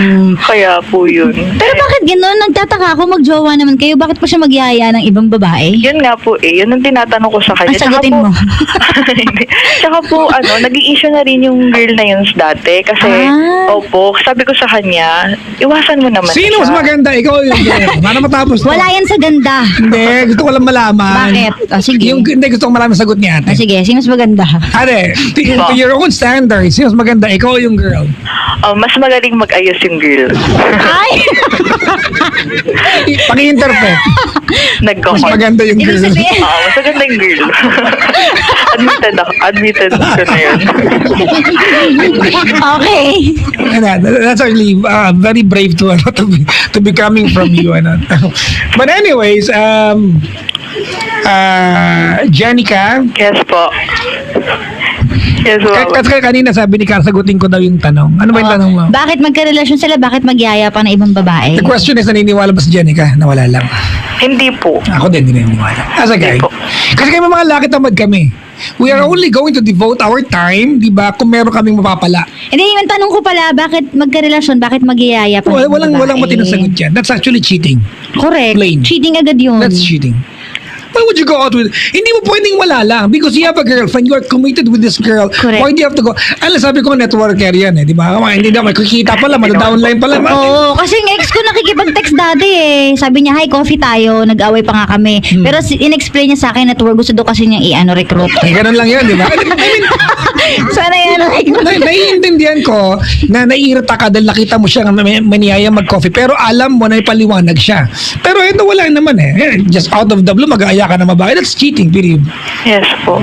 Hmm. Kaya po yun. Pero bakit gano'n? Nagtataka ako, magjowa naman kayo. Bakit pa siya magyaya ng ibang babae? Yun nga po yun ang tinatanong ko sa kanya. Sagutin mo. Hindi. Tsaka po, nag-i-issue na rin yung girl na yun dati. Kasi, opo, sabi ko sa kanya, iwasan mo naman Sino mas siya. maganda? Ikaw o yung girl? Para matapos to. Wala yan sa ganda. Hindi, gusto ko lang malaman. Bakit? Sige. Hindi, gusto ko malaman sagot niya ate. Sige, sino mas maganda? Ate, to your own standards, sino mas maganda? Ikaw o yung girl? Mas magaling mag-ayos yung girl. Ay! Paki-interpret. Mas Nagkakot. maganda yung Ibig girl. sabihin, Mas maganda yung girl. Admitted ko na yun. okay. That's actually very brave to be coming from you. But anyways, Jenica, Yes po. Yes po. kasi kanina sabi ni Kara, sagutin ko daw yung tanong. Ano ba yung tanong mo? Bakit magkarelasyon sila? Bakit magyaya pa ng ibang babae? The question is, naniniwala ba si Jenica na wala lang? Hindi po. Ako din, hindi naniniwala. As a guy. Hindi po. Kasi kami mga laki tamad kami. We are only going to devote our time, di ba, kung meron kaming mapapala. Hindi, yung tanong ko pala, bakit magkarelasyon? Bakit magyaya pa ng ibang babae? Walang matinong sagot yan. That's actually cheating. Correct. Plain. Cheating agad yun. That's cheating. Why would you go out with... Hindi mo pwedeng wala lang because you have a girlfriend, you are committed with this girl. Correct. Why do you have to go... Alam, sabi ko, networker yan di ba? Hindi daw, may kikita pala, downline pala. Oo, kasi yung ex ko nakikipag-text dati eh. Sabi niya, hi, coffee tayo. Nag-away pa nga kami. Pero in-explain niya sa akin at gusto daw kasi niya recruit. Eh, ganun lang yan, di ba? I mean, Sana yan, recruit. naiintindihan ko na naiirita ka dahil nakita mo siya maniyaya mag-coffee pero alam mo na ipaliwanag siya. Pero ito wala naman just out of the blue mag-aaya ka na mabahay. That's cheating, period. Yes po.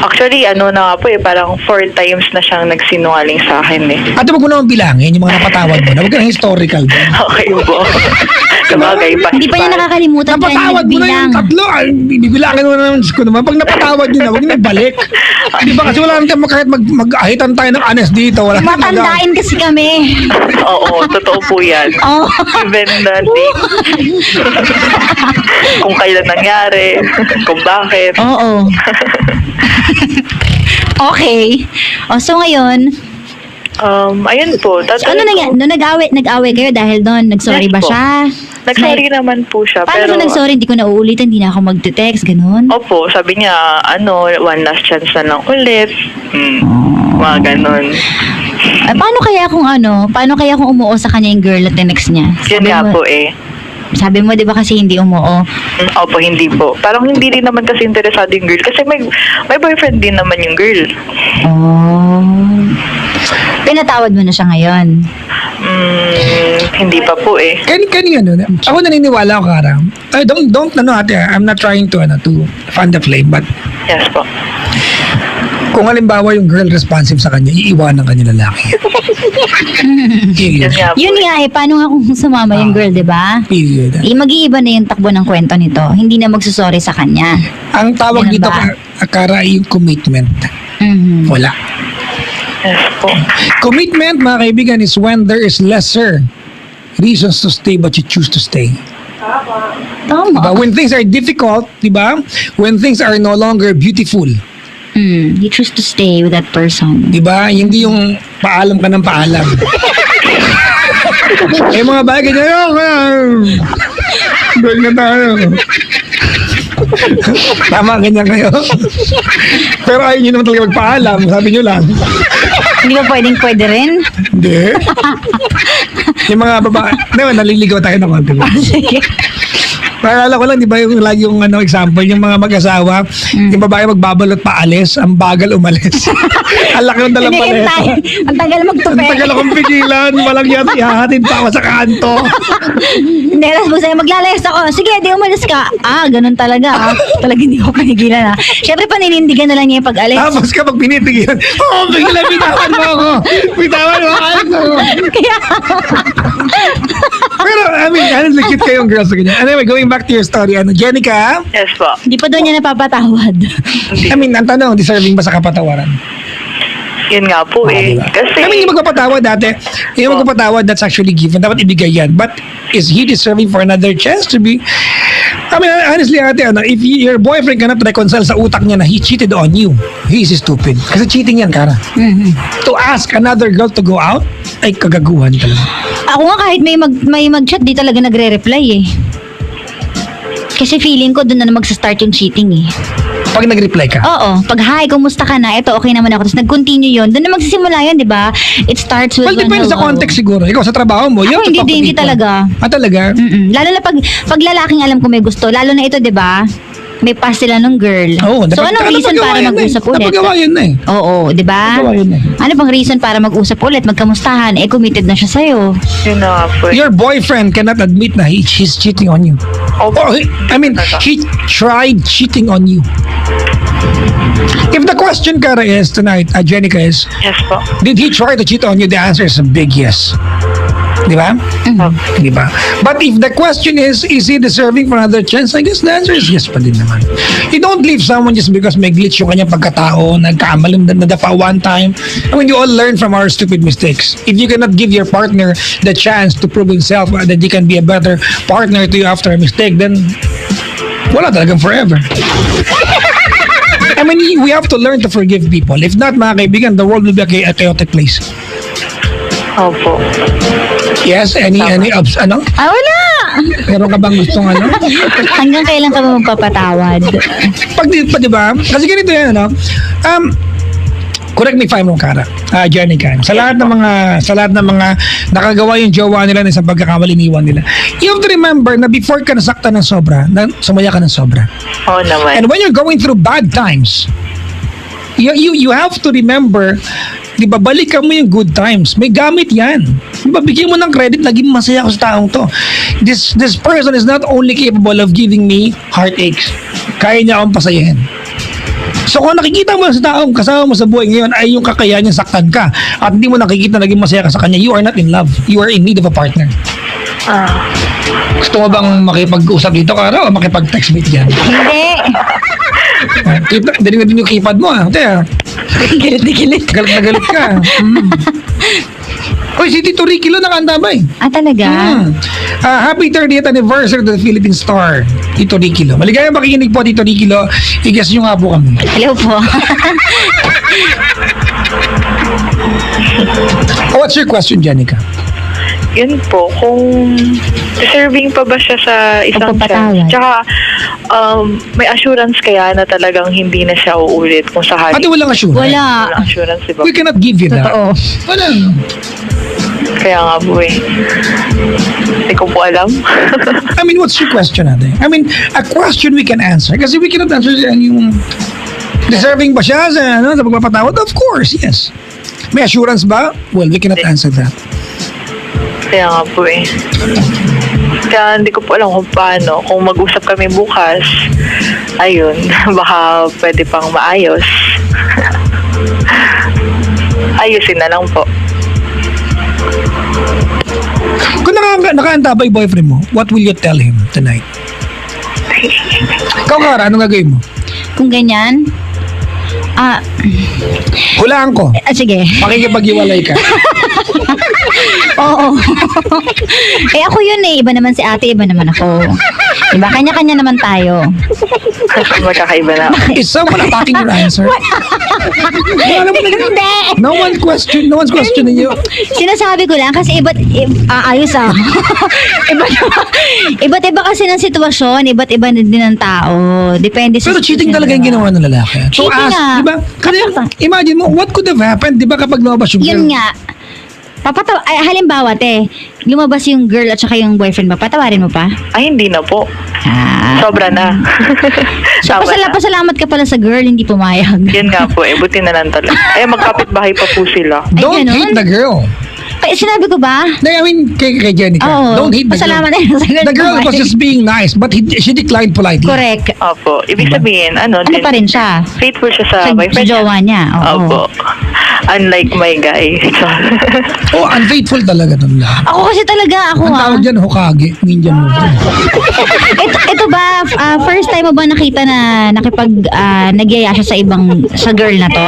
Actually, na nga po parang 4 times na siyang nagsinungaling sa akin At wag mo naman bilangin yung mga napatawad mo na. Huwag ka na historical. Okay po. Sabagay pa. Hindi pa niya nakakalimutan kaya niya Napatawad mo na bilang. yung tatlo. Ay, bibilangin mo na naman ko naman. Pag napatawad nyo na, huwag nyo balik. Di ba? Kasi wala naman tayo kahit mag-ahitan tayo ng honest dito. Wala naman Matandain kasi kami. Oo, totoo po yan. Oh. Even the date. Kung kailan nangyari, kung bakit. Oo. Okay. O, so ngayon, Ayun po. so ano nangyari? Nung nag-away kayo dahil doon, nag-sorry Yes ba po. siya? Nag-sorry naman po siya. Paano pero, siya nag-sorry? Hindi ko na uulitin, hindi na ako magte-text, ganun? Opo, sabi niya, one last chance na lang ulit. Mga ganun. Ay, paano kaya kung umuo sa kanya yung girl at the next niya? Yun nga po eh. Sabi mo, di ba kasi hindi umuo? Opo, hindi po. Parang hindi rin naman kasi interesado yung girl. Kasi may boyfriend din naman yung girl. Oh. Pinatawad mo na siya ngayon. Hindi pa po eh. Kani ano, ako naniniwala ako, Kara. Don't, ate, I'm not trying to fan the flame, but Yes po. kung halimbawa yung girl responsive sa kanya, iiwanan ka niya lalaki. Yun nga po. Yun nga eh, paano nga kung sumama yung girl, di ba? Period. Mag-iiba na yung takbo ng kwento nito. Hindi na magsusorry sa kanya. Ang tawag Ganun dito, ba? Kara, ay yung commitment. Mhm. Wala. Yes po. Commitment, mga kaibigan, is when there is lesser reasons to stay but you choose to stay. Tama. Diba? When things are difficult, diba? When things are no longer beautiful, You choose to stay with that person. diba? Hindi yung paalam ka ng paalam. Eh mga bagay niya, doon na tayo. Tama, ganyan kayo. Pero ayaw nyo naman talaga magpaalam, sabi nyo lang. Hindi ba pwede rin? Hindi. Yung mga babae, naliligaw tayo ng konti. Sige. Naalala ko lang, di ba yung lagi yung example, yung mga mag-asawa, yung babae magbabalot paalis, ang bagal umalis. Ang laki ng dalang Hinihintay. paleta. Ang tagal Ang magtupe. tagal akong pigilan, walang yati, ihahatid pa ako sa kanto. Hindi, tapos basta maglalayas ako. Sige, di umalis ka. Ganun talaga. Talaga hindi ko panigilan Siyempre, paninindigan na lang niya yung pag-alis. Tapos kapag pinipigilan, pigilan, bitawan mo ako. Bitawan mo ako. Kaya, Pero, I mean, honestly, cute kayong girls sa ganyan. Anyway, going back to your story, Jenica, Yes po. hindi pa doon niya napapatawad. I mean, ang tanong, deserving ba sa kapatawaran? Yun nga po eh. Diba? Kasi, I mean, yung magpapatawad dati, yung magpapatawad, that's actually given. Dapat ibigay yan. But, is he deserving for another chance to be... I mean, honestly, ate, if your boyfriend cannot reconcile sa utak niya na he cheated on you, he is stupid. Kasi cheating yan, Kara. To ask another girl to go out, ay kagaguhan talaga. Ako nga kahit may mag-chat, di talaga nagre-reply eh. Kasi feeling ko doon na magsa-start yung cheating eh. Pag nag-reply ka. Oo, pag hi, kumusta ka na? Ito, okay naman ako. Tapos nag-continue yun. Doon na magsisimula yun, di ba? It starts with Well, depende sa context siguro. Ikaw, sa trabaho mo, you have to Ako talk to hindi people. talaga. Talaga? Lalo na pag lalaking alam ko may gusto. Lalo na ito, di ba? May pass sila nung girl. Oo, so, anong reason para mag-usap ulit? Napagawa yun na eh. Oo, di ba? Napagawa yun na eh. Ano bang reason para mag-usap ulit, magkamustahan? Committed na siya sa'yo. yun na nga po eh. Your boyfriend cannot admit na he's cheating on you. Opo. He tried cheating on you. If the question, Kara, is tonight, Jenica, is, Yes po. did he try to cheat on you? The answer is a big yes. Di ba? Di ba? But if the question is he deserving for another chance? I guess the answer is yes pa din naman. You don't leave someone just because may glitch yung kanyang pagkatao, nagkamalim, nadafa one time. I mean, you all learn from our stupid mistakes. If you cannot give your partner the chance to prove himself that he can be a better partner to you after a mistake, then wala talagang forever. I mean, we have to learn to forgive people. If not, mga kaibigan, the world will be a chaotic place. Opo. Yes, any ano? Wala! Meron ka bang gustong ano? Hanggang kailan ka ba magpapatawad? Pag di ba? Kasi ganito yan, ano? Correct me if I'm wrong, Kara. Jenica. Sa lahat ng mga nakagawa yung jowa nila ng isang pagkakamali iniwan nila. You have to remember na before ka nasaktan ng sobra, sumaya ka ng sobra. Oo naman. And when you're going through bad times, you have to remember, di ba, balikan mo yung good times. May gamit yan. Di ba, bigyan mo ng credit, naging masaya ako sa taong to. This person is not only capable of giving me heartaches, kaya niya akong pasayahin. So kung nakikita mo sa taong kasama mo sa buhay ngayon ay yung kakayahan niya saktan ka at hindi mo nakikita naging masaya ka sa kanya, you are not in love. You are in need of a partner. Gusto mo bang makipag-usap dito, Kara, o makipag-text meet dyan? Hindi. Dinig na din yung keypad mo, ah. Ate, ah. Galit na galit. Galit na galit ka. Uy, si Tito Ricky Lo nakaantabay. Ah, talaga? Happy 30th anniversary to the Philippine Star, Tito Ricky Lo. Maligayang pakikinig po, Tito Ricky Lo. I-guess nyo nga po kami. Hello po. What's your question, Janica? Yun po, kung deserving pa ba siya sa isang Pagpapatawad. chance. Tsaka, may assurance kaya na talagang hindi na siya uulit kung sakali. Ate, walang assurance. Wala. Walang assurance, diba? We cannot give you that. Totoo. Walang. Kaya nga po eh. Hindi ko po alam. I mean, what's your question, ate? I mean, a question we can answer. Kasi we cannot answer yung deserving ba siya sa pagpapatawad? Of course, yes. May assurance ba? Well, we cannot answer that. Kaya nga po eh. Kaya hindi ko po alam kung paano. Kung mag-usap kami bukas, ayun, baka pwede pang maayos. Ayusin na lang po. Kung nakaantabay boyfriend mo, what will you tell him tonight? Ikaw, Kara, anong gagawin mo? Kung ganyan, Hulaan ko. sige. Makikipag-iwalay ka. Oo. Ako yun eh. Iba naman si ate, iba naman ako. Diba? Kanya-kanya naman tayo. Magkakaiba na. Is someone attacking your answer? Wala mo na Hindi! No one's questioning you. Sinasabi ko lang kasi ayos ah. Iba't iba kasi ng sitwasyon, iba't iba din ng tao. Depende sa Pero cheating sitwasyon, talaga yung diba? ginawa ng lalaki. So Cheating ask, nga. di ba? Kasi imagine mo, what could have happened, di ba, kapag lumabas yung Yun girl? nga. Halimbawa, lumabas yung girl at saka yung boyfriend mo, patawarin mo pa? Ay, hindi na po. Sobra na. So, Tama na. pasalamat ka pala sa girl, hindi pumayag. Yun nga po eh. Buti na lang talaga. Magkapit-bahay pa po sila. Don't ganun? hate the girl. Ay, sinabi ko ba? No, I mean, kay Jenica. Oo. Don't hate the Pasalamat girl. na sa girl. The girl was pumayag. just being nice, but she declined politely. Correct. Opo. Ibig sabihin, Ano pa rin siya? faithful siya sa Sa boyfriend niya. jowa niya. Oo. Opo. Unlike my guy. Oh, unfaithful talaga nun lahat. Ako kasi talaga, Ang tawag dyan, Hokage. Ninja mo. Ito ba, first time mo ba nakita na nagyaya siya sa girl na to?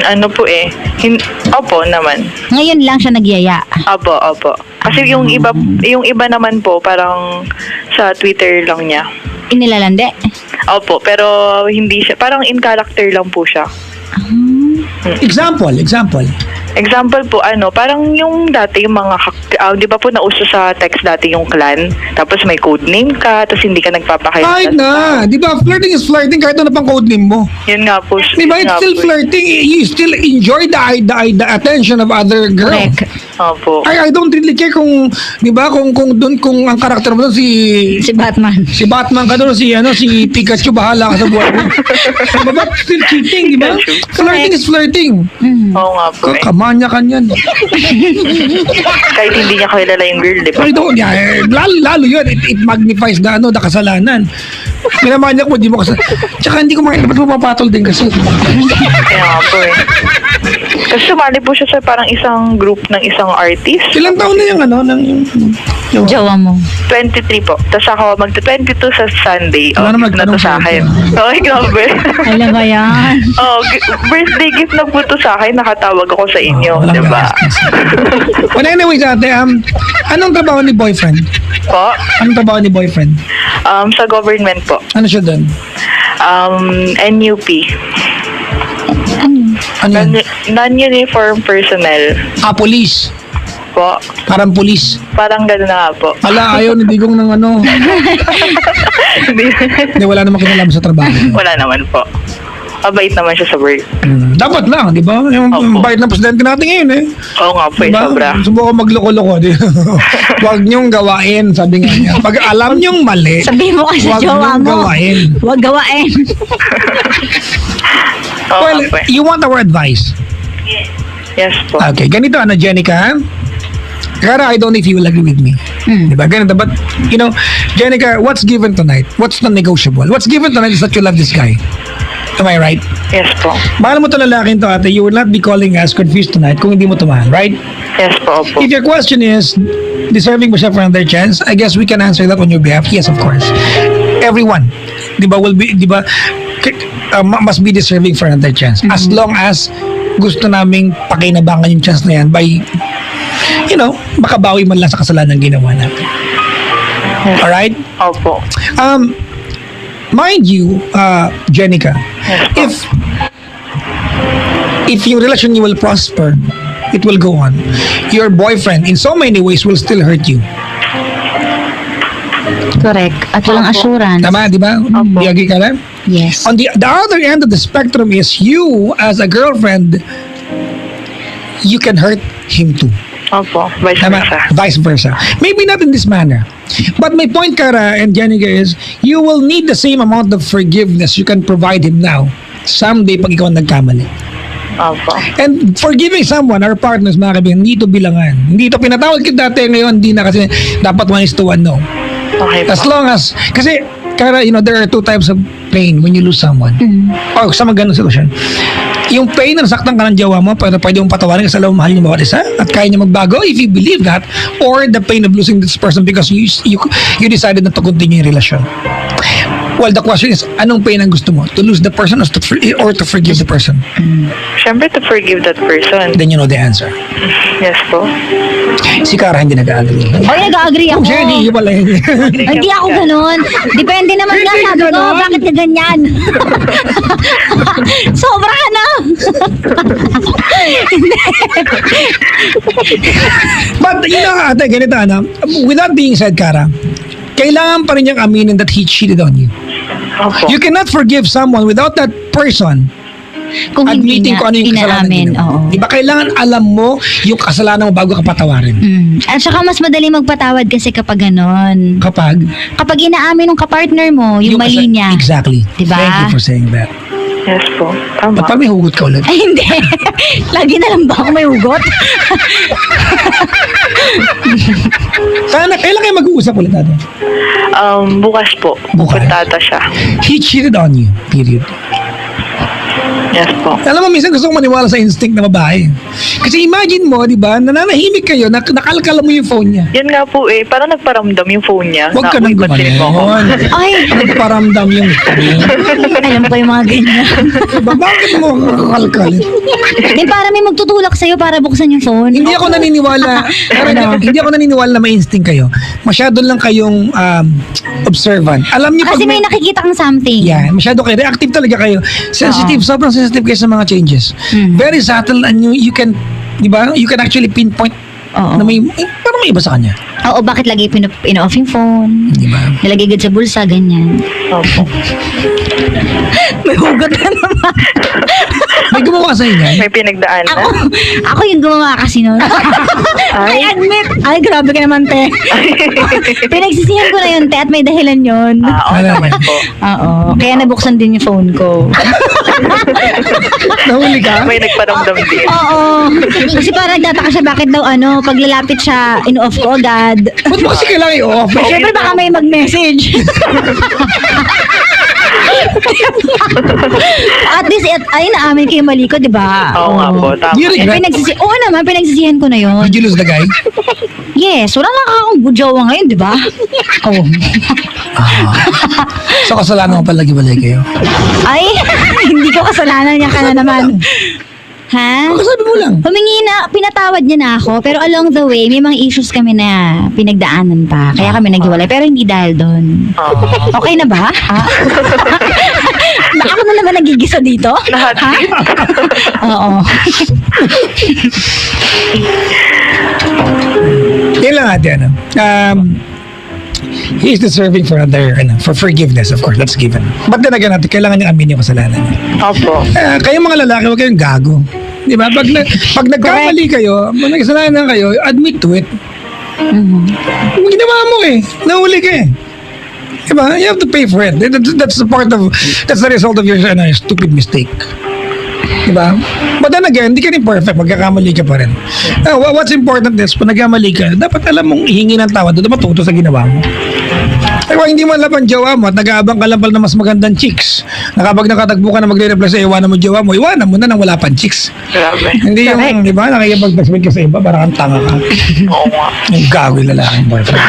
Ano po eh. Opo naman. Ngayon lang siya nagyaya. Opo. Kasi yung iba naman po, parang sa Twitter lang niya. Inilalande? Opo, pero hindi siya, parang in character lang po siya. Example. Example po, parang yung dati yung mga, di ba po nauso sa text dati yung clan, tapos may code name ka, tapos hindi ka nagpapakita. Kahit na. Di ba, flirting is flirting kahit ano pang code name mo. Yun nga po. Di ba, it's still flirting. You still enjoy the attention of other girls. Correct. Opo. I don't really care kung, di ba, kung ang karakter mo doon Si Batman. si Batman ka doon, si Pikachu, bahala ka sa buhay mo. Diba, but still cheating, di ba? Flirting is flirting. Oo nga po eh. Kamanya ka niyan. Kahit hindi niya kilala yung girl, di ba? Pero doon, lalo yun, it magnifies the kasalanan. Minamanyak mo, di mo kasalanan. Tsaka hindi ko makikita, ba't mo papatol din kasi? Kaya nga po eh. Kasi sumali po siya sa parang isang group ng isang artist. Ilang taon na yung Jowa mo. 23 po. Tapos ako magta-22 sa Sunday. Wala na gift na to magtanong sa sa'yo. akin. Okay, grabe. Alam ba yan? Birthday gift na po to sa akin. Nakatawag ako sa inyo. Walang Diba? gastos. But anyways, ate, anong trabaho ni boyfriend? Po? Anong trabaho ni boyfriend? Sa government po. Ano siya doon? NUP. Ano yan? Non-uniform personnel. Police. Po. Parang police. Parang gano'n na nga po. Ala, ayaw ni Digong ng ano. Hindi, wala namang kinalaman sa trabaho. Wala naman po. Mabait naman siya sa work. Dapat lang, di ba? Yung Opo. bait ng presidente natin ngayon eh. Oo nga po, Diba? sobra. Subukan magloko-loko. Huwag niyong gawain, sabi nga niya. Pag alam niyong mali, Sabihin mo kasi huwag jowa niyong mo. gawain. Huwag gawain. Oo Well, nga po. you want our advice? Yes po. Okay, ganito Jenica. Kara, I don't know if you will agree with me. Diba? Ganito. But, Jenica, what's given tonight? What's non-negotiable? What's given tonight is that you love this guy. Am I right? Yes po. Mahal mo to lalaking to, ate. You will not be calling us confused tonight kung hindi mo to mahal, right? Yes po, opo. If your question is, deserving ba siya for another chance? I guess we can answer that on your behalf. Yes, of course. Everyone, di ba, must be deserving for another chance. As long as gusto naming pakinabangan yung chance na yan by, makabawi man lang sa kasalanan ginawa natin. Alright? Opo. Mind you, Jenica, if your relation will prosper, it will go on. Your boyfriend, in so many ways, will still hurt you. Correct. At walang assurance. Tama, di ba? Opo. You agree ka na? Yes. On the other end of the spectrum is you, as a girlfriend, you can hurt him too. Opo. Vice Tama? versa. Vice versa. Maybe not in this manner. But my point, Kara and Jenica, is you will need the same amount of forgiveness you can provide him now. Someday, pag ikaw ang nagkamali. Opo. And forgiving someone, our partners, mga kaibigan, hindi ito bilangan. Hindi ito pinatawad kita dati, ngayon hindi na kasi dapat 1:1, no. Okay po. As long as, kasi, Kara, there are two types of pain when you lose someone. Or sa mga ganun sitwasyon. Yung pain na nasaktan ka ng jowa mo, pero pwede mong patawarin kasi alam mo mahal niyo bawat isa at kaya niya magbago if you believe that, or the pain of losing this person because you decided not to continue yung relasyon. Well, the question is, anong pain ang gusto mo? To lose the person or to forgive the person? Siyempre to forgive that person. Then you know the answer. Yes po. Si Kara hindi nag-agree. Oy, nag-agree ako. Siya hindi pala yun. Hindi ako ganun. Depende naman nga, Hindi sabi ko, ganon. bakit ka ganyan? Sobra ka na. But, ate, ganito, with that being said, Kara, kailangan pa rin niyang aminin that he cheated on you. Opo. You cannot forgive someone without that person Kung hindi admitting nga, kung ano yung kasalanan inaamin. ginawa. Oo. Diba kailangan alam mo yung kasalanan mo bago ka patawarin? At saka mas madali magpatawad kasi kapag ganon. Kapag Kapag inaamin ng kapartner mo, yung mali niya. Exactly. Diba? Thank you for saying that. Yes po. Tama. Ba't pa may hugot ka ulit? Ay, hindi. Lagi na lang ba ako may hugot? Kailan kayo mag-uusap ulit natin? Bukas po. Bukas? Pupunta siya. He cheated on you. Period. Yes po. Alam mo, minsan gusto kong maniwala sa instinct na babae. Kasi imagine mo, di ba, nananahimik kayo, nakalkala mo yung phone niya. Yan nga po parang nagparamdam yung phone niya. Huwag ka nang uy, pansinin mo ako. gumanon. Ay, Nagparamdam yung phone. alam ko yung mga ganyan. Diba, bakit mo kakalkalin? Di para may magtutulak sa'yo para buksan yung phone. Hindi ako naniniwala. Hindi ako naniniwala na may instinct kayo. Masyado lang kayong observant. Alam niyo pag Kasi may nakikita kang something. yeah, masyado kayo. Reactive talaga kayo. Sensitive, sobrang sensitive kayo sa mga changes. Very subtle and you can, di ba? You can actually pinpoint Oo. na may, parang may iba sa kanya. Oo, bakit lagi in-off yung phone? Di ba? Nilagay agad sa bulsa, ganyan. Opo. May hugot na naman. May gumawa sa inyo. May pinagdaanan. Ako yung gumawa kasi nun. I admit. Ay, grabe ka naman, te. Pinagsisihan ko na yun, te, at may dahilan yun. Oo naman po. Oo. Kaya nabuksan din yung phone ko. Nahuli ka? May nagparamdam din. Oo. Kasi parang nagtataka siya bakit daw pag lalapit siya, in-off ko agad. Ba't mo kasi kailangan i-off? Siyempre baka may mag-message. At least, ay naamin kayo mali ko, di ba? Oo nga po. Tama. Do you regret? Oo naman, pinagsisihan ko na yun. Did you lose the guy? Yes, wala nga akong jowa ngayon, di ba? Oo. So kasalanan mo pala gibalay kayo. Ay, hindi ko kasalanan niya ka na naman. Ha? Sabi mo lang. Pinatawad niya na ako, pero along the way, may mga issues kami na pinagdaanan pa. Kaya kami naghiwalay, pero hindi dahil doon. Okay na ba? Ha? Ako na naman nagigisa dito? Lahat. Ha? Oo. Yan lang natin. He is deserving for for forgiveness, of course. That's given. But then again, kailangan niya aminin yung kasalanan niya. Opo. Kayong mga lalaki, huwag kayong gago. Di ba? Pag nagkamali kayo, pag nagkasalanan kayo, admit to it. Ginawa mo eh. Nahuli ka eh. Di ba? You have to pay for it. That's the result of your stupid mistake. Di ba? But then again, hindi ka rin perfect. Magkakamali ka pa rin. What's important is, pag nagkamali ka, dapat alam mong ihingi ng tawad, dapat matuto sa ginawa mo. Kung hindi mo alam ang jowa mo at nag-aabang ka lang pala ng mas magandang chicks, na kapag nakatagpo ka na magre-reply sa iwanan mo jowa mo, iwanan mo na nang wala pang chicks. Grabe. Hindi yung, di ba, nakikipag-tasmid ka sa iba, parang kang tanga ka. Oo nga. Yung gago yung lalaking boyfriend.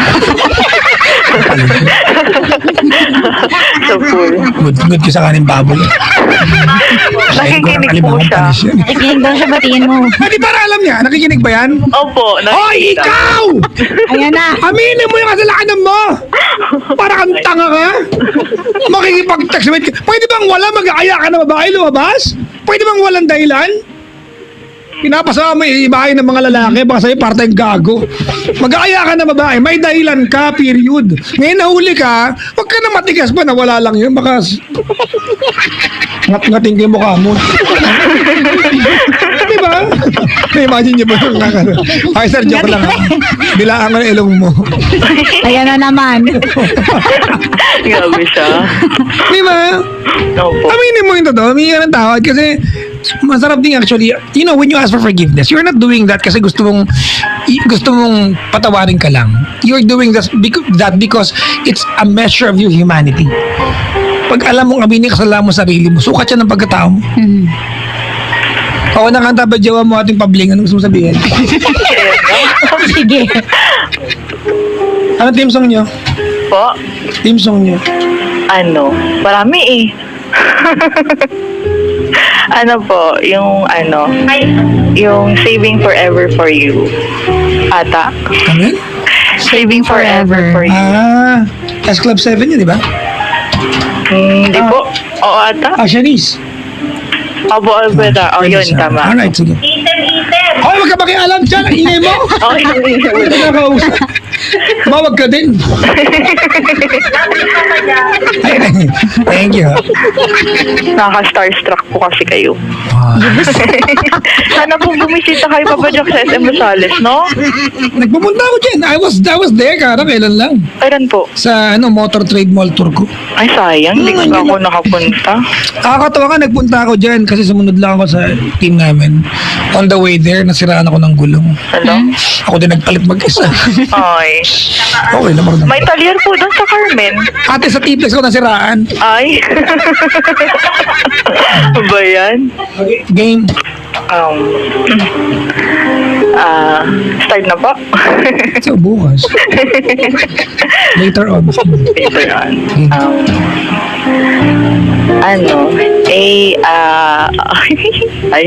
So cool. Good ka sa kanin baboy. Nakikinig po siya. Nakikinig daw siya, batiin mo. Di para alam niya, nakikinig ba yan? Opo. Hoy, ikaw! Ayan na. Aminin mo yung kasalanan mo! Para kang tanga ka! Makikipag-taxmate ka. Pwede bang wala mag-aaya ka na babae lumabas? Pwede bang walang dahilan? Pinapasama mo yung ibahay ng mga lalaki, baka sa'yo parteng gago. Mag-aaya ka na babae, may dahilan ka, period. Ngayon nahuli ka, huwag ka na matigas ba na wala lang yun, baka ngat-ngating ko yung mukha mo. Diba? Na-imagine niyo ba yung ano? Ay, sir, joke lang ha. Bilaan ko ng ilong mo. Ayan na naman. Grabe siya. Diba? Opo. Aminin mo yung totoo, humingi ka ng tawad kasi masarap din actually, you know, when you ask for forgiveness, you're not doing that kasi gusto mong patawarin ka lang. You're doing that because it's a measure of your humanity. Pag alam mong aminin kasalanan mo sarili mo, sukat yan ng pagkatao mo. Ako nakanta ba jawa mo ating pabling? Ano gusto mo sabihin? Sige. Ano team song nyo? Po? Team song nyo? Ano? Marami eh. Ano po, yung yung Saving Forever for You. Ata. Ano yun? Saving Forever for You. Ah, S Club 7 yun, di ba? Hindi po. Oo, ata. Ah, Shanice. Opo, Alberta. Oh, yun, tama. Alright, sige. Hoy, wag ka makialam dyan. Ang ingay mo. Okay. Ito na kausap. Mawag ka din. Ay, thank you. Nakaka-starstruck po kasi kayo. Ah, Sana po bumisita kayo, Papa Jack, sa SM Rosales, no? nagpupunta ako dyan. I was there, kara, kailan lang. Kailan po? Sa Motor Trade Mall tour ko. Ay, sayang. Hindi ko pa ako nakapunta. Kakatawa ka, nagpunta ako dyan kasi sumunod lang ako sa team namin. On the way there, nasiraan ako ng gulong. Ano? Ako din nagpalit mag-isa. Ay. Okay, lamang naman. May talyer po doon sa Carmen. Ate, sa T-Flex ko nasiraan. Ay. Ba yan? Game. Start na po. So, bukas. Later on. Later on. Ay.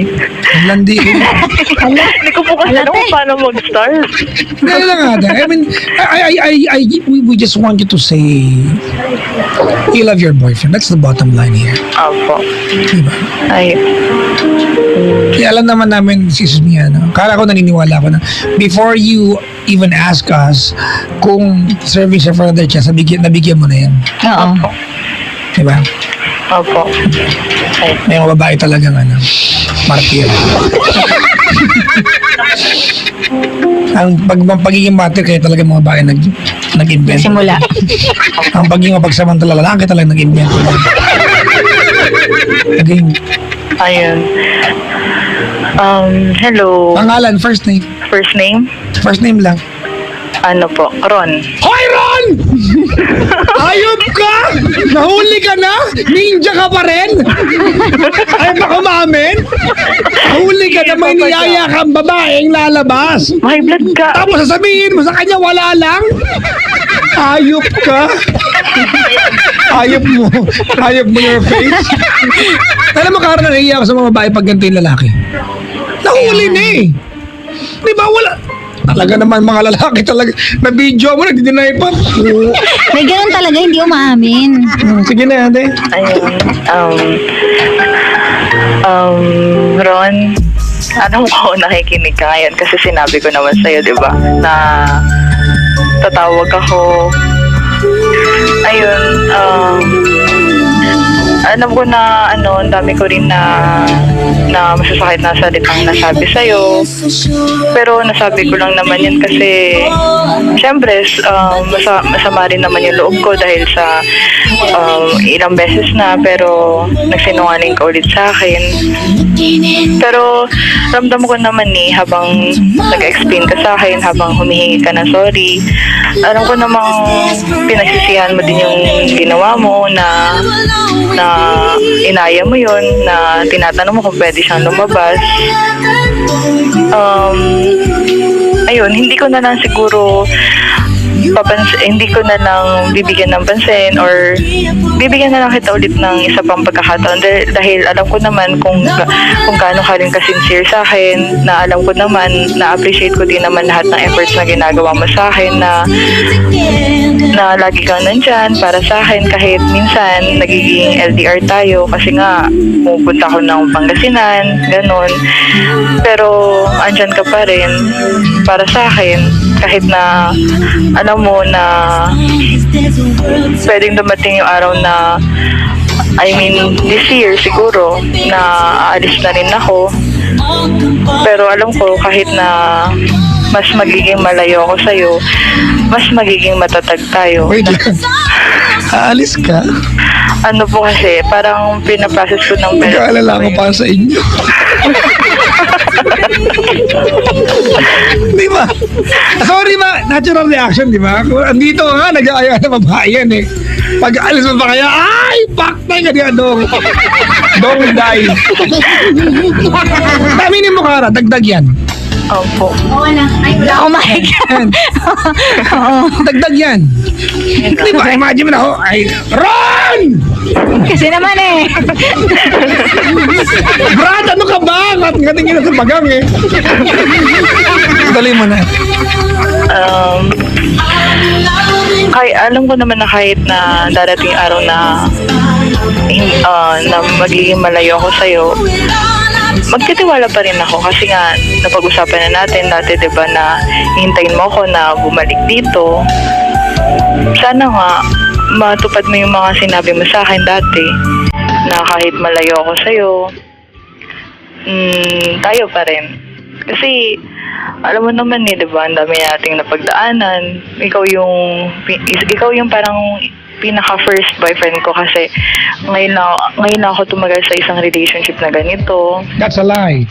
Landi. Hindi ko po kasi alam kung paano mag-start. Dahil lang ate. I mean, we just want you to say you love your boyfriend. That's the bottom line here. Opo. Diba? Ay. Kaya alam naman namin, excuse me, kala ko naniniwala ko na before you even ask us kung serving siya for another chance, nabigyan mo na yan. Oo. Diba? Opo. Ay. May mga babae talagang martir. Ang pagiging martir kaya talaga mga babae nag-invent. Simula. Ang pagiging mapagsamantala lalaki talaga nag-invent. Again, Ayun. Hello. pangalan, first name. First name? First name lang. Ano po? Ron. Hoy, Ron! Ayop ka! Nahuli ka na? Ninja ka pa rin? Ay, baka mamin? Nahuli ka na may niyaya kang babaeng lalabas. May blood ka. Tapos sasabihin mo sa kanya, wala lang? Ayop ka? Ayop mo. Ayop mo your face. Alam mo, Karen, nahiya ako sa mga babae pag ganito yung lalaki. Nahuli na eh. Di ba, wala. Talaga naman mga lalaki talaga. Na-video mo, nagdi-deny pa. May ganun talaga, hindi umaamin. Sige na, ate. Ayun. Ron, alam ko nakikinig ka ngayon kasi sinabi ko naman sa'yo, di ba? Na tatawag ako. Ayun, alam ko na ang dami ko rin na masasakit na salitang nasabi sa'yo. Pero nasabi ko lang naman yun kasi syempre masama rin naman yung loob ko dahil sa ilang beses na, pero nagsinungaling ka ulit sa akin. Pero ramdam ko naman habang nag-explain ka sa akin, habang humihingi ka na sorry, alam ko namang pinagsisihan mo din yung ginawa mo na inaya mo yun, na tinatanong mo kung pwede siyang lumabas. Ayun, hindi ko na lang siguro hindi ko na lang bibigyan ng pansin or bibigyan na lang kita ulit ng isa pang pagkakataon dahil alam ko naman kung gaano ka rin ka-sincere sa akin, na alam ko naman, na-appreciate ko din naman lahat ng efforts na ginagawa mo sa akin, na lagi kang nandyan para sa akin kahit minsan nagiging LDR tayo kasi nga pupunta ko ng Pangasinan, ganun. Pero andyan ka pa rin para sa akin kahit na alam mo na pwedeng dumating yung araw na this year siguro na aalis na rin ako. Pero alam ko kahit na mas magiging malayo ako sa'yo, mas magiging matatag tayo. Wait lang. Aalis ka? Ano po kasi, parang pinaprocess ko ng Mag-aalala ko para sa inyo. Di ba? Sorry ma, natural reaction, di ba? Kung andito nga, nag-aaya na babae yan eh. Pag alis mo pa kaya, ay, baktay ka niya, dong. Dong die. Daminin mo Kara, dagdag yan. Opo. Oh my God. Oo. Dagdag yan. Di ba? Imagine mo na ako, ay, Ron! Kasi naman eh. Brad, ano ka ba? Ngatingin na sa bagang eh. Dali mo na. Alam ko naman na kahit na darating araw na magiging malayo ako sa'yo, magtitiwala pa rin ako kasi nga napag-usapan na natin dati, diba, na hintayin mo ako na bumalik dito. Sana nga matupad mo yung mga sinabi mo sa akin dati na kahit malayo ako sa'yo, tayo pa rin. Kasi alam mo naman diba, ang dami nating napagdaanan. Ikaw yung parang pinaka first boyfriend ko kasi ngayon na ako tumagal sa isang relationship na ganito. That's a lie.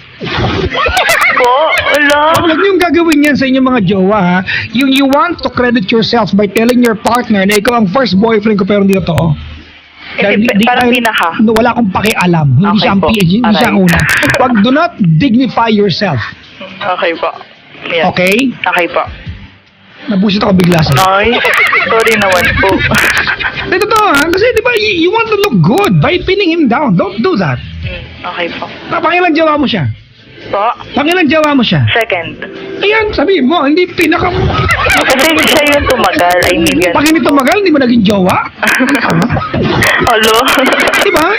Po, wala. Huwag niyong gagawin yan sa inyong mga jowa, ha? You want to credit yourself by telling your partner na ikaw ang first boyfriend ko pero hindi totoo. Parang pinaka. No, wala akong pakialam. Hindi Okay siya ang po. PhD, hindi siya ang una. Do not dignify yourself. Okay po. Yeah. Okay? Okay po. Nabusit ako bigla sa'yo. Ay, sorry naman po. Hindi, totoo ha? Kasi di ba, you want to look good by pinning him down. Don't do that. Okay po. Pangilang jawa mo siya? Po? Pangilang jawa mo siya? Second. Ayan, sabihin mo, hindi pinaka... Kasi siya yung tumagal. I mean, yan. Pag hindi tumagal, hindi mo naging jowa? Alo? Di ba?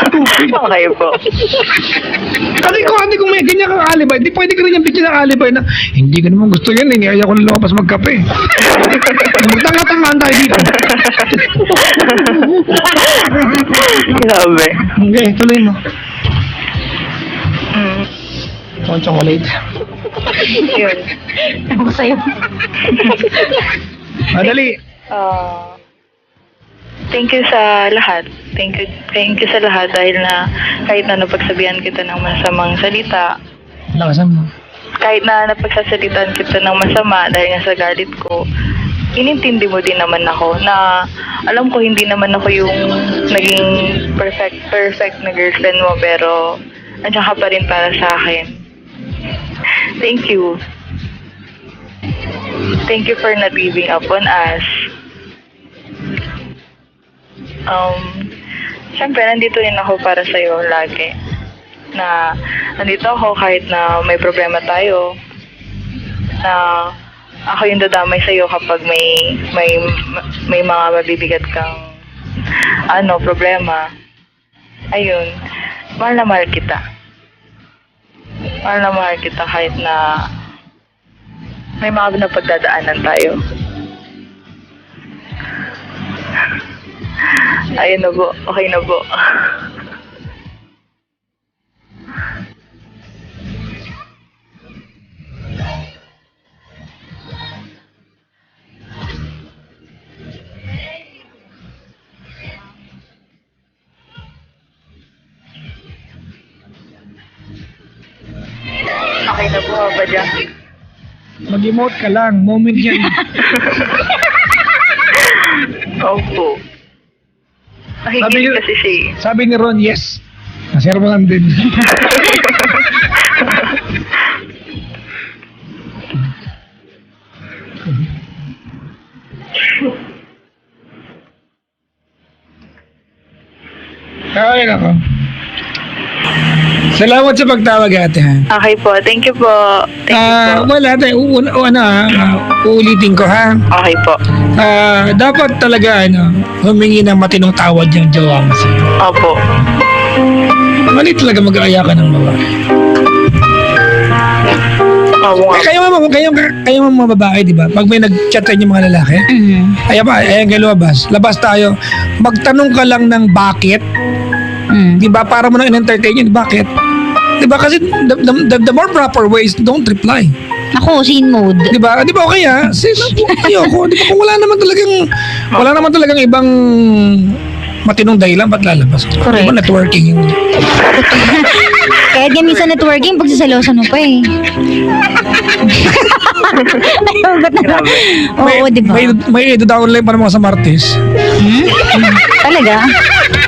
Stupid. Okay po. Kasi kung may ganyan kang alibay, di pwede ka rin yung bigyan ng alibay na hindi ko naman gusto yan, niyaya ko na lumabas magkape. Magtanga-tangaan tayo dito. Grabe. Okay, tuloy mo. Ito ang chocolate. Yun. Ako sa'yo. Madali. Thank you sa lahat. Thank you sa lahat dahil na kahit na napagsabihan kita ng masamang salita, Lakasan mo. kahit na napagsasalitan kita ng masama dahil nga sa galit ko, inintindi mo din naman ako na alam ko hindi naman ako yung naging perfect na girlfriend mo, pero andiyan ka pa rin para sa akin. Thank you. Thank you for not giving up on us. Siyempre, nandito rin ako para sa'yo lagi. Na nandito ako kahit na may problema tayo. Na ako yung dadamay sa'yo kapag may mga mabibigat kang problema. Ayun, mahal na mahal kita. Mahal na mahal kita kahit na may mga napagdadaanan tayo. Ayun na po. Okay na po. Okay na po, Papa Jack. Mag-emote ka lang. Moment yan. Opo. Sabi Nakikinig niyo- kasi siya eh. Sabi ni Ron, yes. Nasir mo lang din. Ay, nako. Salamat sa pagtawag, ate. Ha? Okay po. Thank you po. Thank you po. Wala, ate. Uulitin ko, ha? Okay po. Dapat talaga, humingi ng matinong tawad yung jowa mo sa'yo. Opo. Mali talaga mag-aaya ka ng babae. Oo nga. Kayo mga babae, di ba? Pag may nag-chat sa inyo mga lalaki, ayan kayo lumabas. Labas tayo. Magtanong ka lang ng bakit. Di ba? Para mo nang in-entertain yun. Bakit? Di ba? Kasi the more proper way is don't reply. Ako, scene mode. Di ba? Di ba okay ha? Ayoko. Di ba? Kung wala naman talagang ibang matinong dahilan, ba't lalabas? Correct. Di ba networking yun? Kahit nga minsan networking, pagsasalosan mo pa eh. Ayaw, ba't na? Oo, di ba? May downline pa naman sa Martes. Talaga?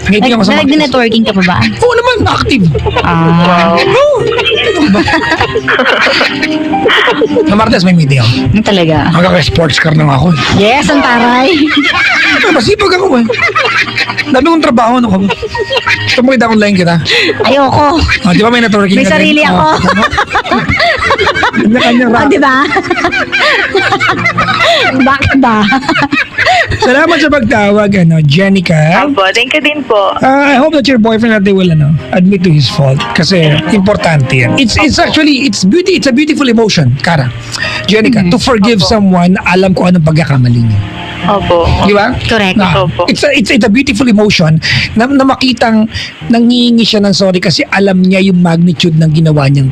Meeting ako sa Martes. Nag-networking ka pa ba? Oo naman, active. Ah, Oo. Sa Martes may meeting ako. talaga. Magkaka-sports car lang ako. Yes, ang taray. Masipag ako eh. Dami kong trabaho. Gusto mo i-downline kita? Ayoko. Di ba may networking May ka din? sarili ako. Kanya-kanya Oh, ra. di ba? Bakit ba? Salamat sa pagtawag, Jenica. Opo. Thank you din po. I hope that your boyfriend that they will admit to his fault kasi importante yan. It's actually it's a beautiful emotion, Kara. Jenica, to forgive someone, alam ko anong pagkakamali niya. Opo. Di ba? Correct. Opo. It's a beautiful emotion na makitang nanghihingi siya ng sorry kasi alam niya yung magnitude ng ginawa niyang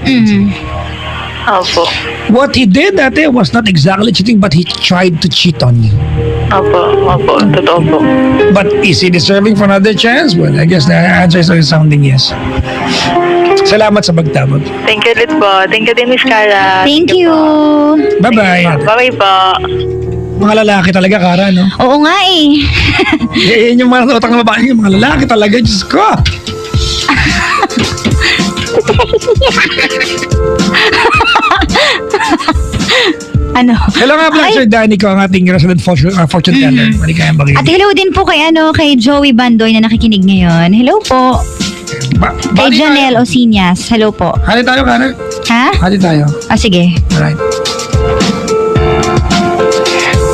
Opo. What he did that day was not exactly cheating, but he tried to cheat on you. Opo. Opo. Totoo po. But is he deserving for another chance? Well, I guess the answer is sounding yes. Salamat sa pagtawag. Thank you ulit po. Thank you din, Miss Cara. Thank you. Bye-bye. Bye-bye po. Mga lalaki talaga, Kara, no? Oo nga eh. Yan yung mga utak ng babae, yung mga lalaki talaga, Diyos ko. Ano? Hello nga pala, Ay. Sir Danny ko, ang ating resident fortune teller. Maligayang bagay. At hello din po kay Joey Bandoy na nakikinig ngayon. Hello po. Kay Janelle Osinas. Hello po. Hali tayo, Kara. Ha? Hali tayo. Sige. Alright.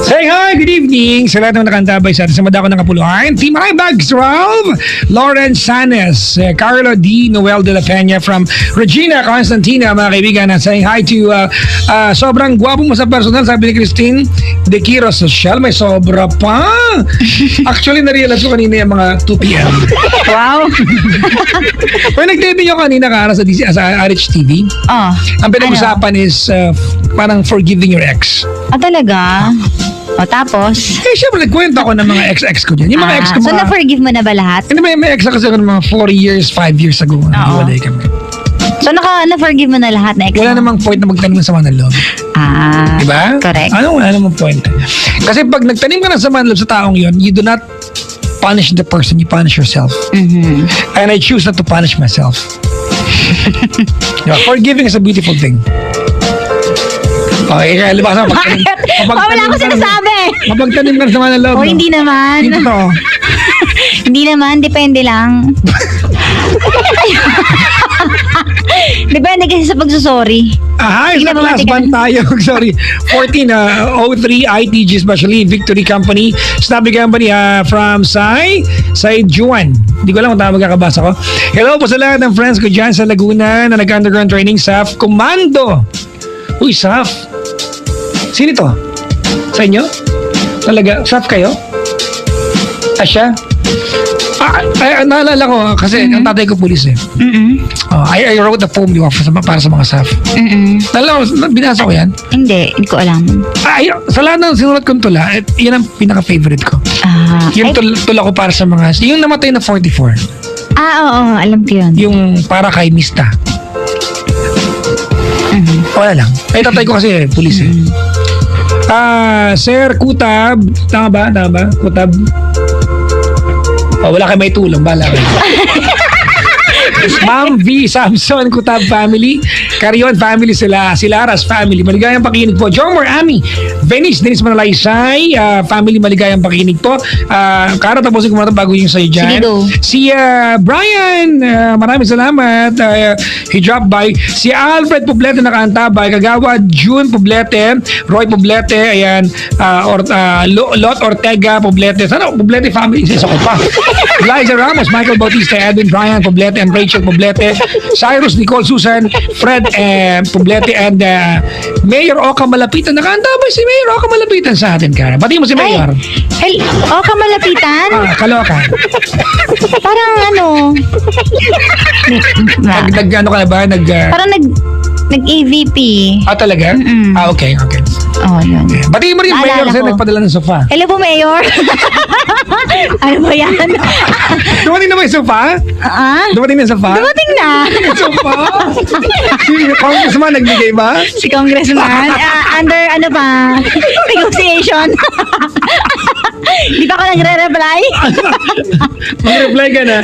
Say hi, good evening sa lahat ng nakantabay sa atin sa Madako ng Kapuluhan. Team Bags, Ralph, Lauren Sanes, Carlo D. Noel de la Peña from Regina Constantina, mga kaibigan. Say hi to sobrang gwapo mo sa personal, sabi ni Christine De Quiro Social. May sobra pa. Actually, narealize ko kanina yung mga 2 p.m. Wow. Pero nag-debut nyo kanina, Kara, sa RH TV. Oh. Ang pinag-usapan is parang forgiving your ex. Talaga? O tapos? Siyempre, nagkwento ako ng mga ex-ex ko dyan. Yung mga ex ko, So mga... na-forgive mo na ba lahat? Hindi, may ex ako kasi ako ng mga 4 years, 5 years ago. Naghiwalay kami. So na-forgive mo na lahat na ex Wala mo? namang point na magtanim ng sama ng loob. Diba? Correct. Wala namang point. Kasi pag nagtanim ka ng sama ng loob sa taong yon, you do not punish the person, you punish yourself. Mhm. And I choose not to punish myself. Diba? Forgiving is a beautiful thing. Okay, kaya libasa Bakit? Wala ko sinasabi. Mapagtanim ka ng sama ng loob. O hindi naman. Hindi totoo. Hindi naman, depende lang. Depende kasi sa pagsusorry. Hi, Hindi sa na ba class matigas? 1 tayo. Sorry. 14, 03 ITG especially, Victory Company. Snappy Company from Sai Juan. Hindi ko alam kung tama magkakabasa ko. Hello po sa lahat ng friends ko dyan sa Laguna na nag-underground training sa Commando. Uy, SAF. Sino to? Sa inyo? Talaga? SAF kayo? Siya? Naalala ko kasi ang tatay ko pulis eh. I wrote a poem para sa mga staff. Naalala ko, binasa ko yan. Hindi ko alam. Sa lahat ng sinulat kong tula, yan ang pinaka-favorite ko. Yung tula ko para sa mga, yung namatay na 44. Oo, alam ko yun. Yung para kay Mista. Wala lang. Ay, tatay ko kasi pulis eh. Sir Kutab, tama ba? Kutab. Wala kayo may tulong, bala kayo. Ma'am V. Samson, Kutab family. Carion family sila. Silaras family. Maligayang pakikinig po. Jomar, Ami, Venice, Dennis Manalaysay, family maligayang pakikinig po. Kara, tapusin ko muna bago yung sa'yo dyan. Sige, go. Si Brian, maraming salamat. He dropped by. Si Alfred Poblete nakaantabay. Kagawad June Poblete. Roy Poblete. Ayan. Lot Ortega Poblete. Sana Poblete family. Isa ko pa. Liza Ramos, Michael Bautista, Edwin Brian Poblete, and Rachel Poblete. Cyrus, Nicole, Susan, Fred Poblete, and Mayor Oka Malapitan. Nakaantabay si Mayor Oka Malapitan sa atin, Kara. Bati mo si Mayor. Kamalapitan? Kaloka. Parang ano? Nag-ano ka na ba? Parang nag-AVP. Talaga? Okay. Yun. Bati mo rin, Mayor, Naalala kasi ko. nagpadala ng sofa. Hello po, Mayor. Ano ba yan? Dumating na ba yung sofa? Dumating na yung sofa? Dumating na. Yung sofa? Si Congressman nagbigay ba? Si Congressman. Under ano pa? Negotiation. Di pa ako nagre-reply? Mag-reply ka na.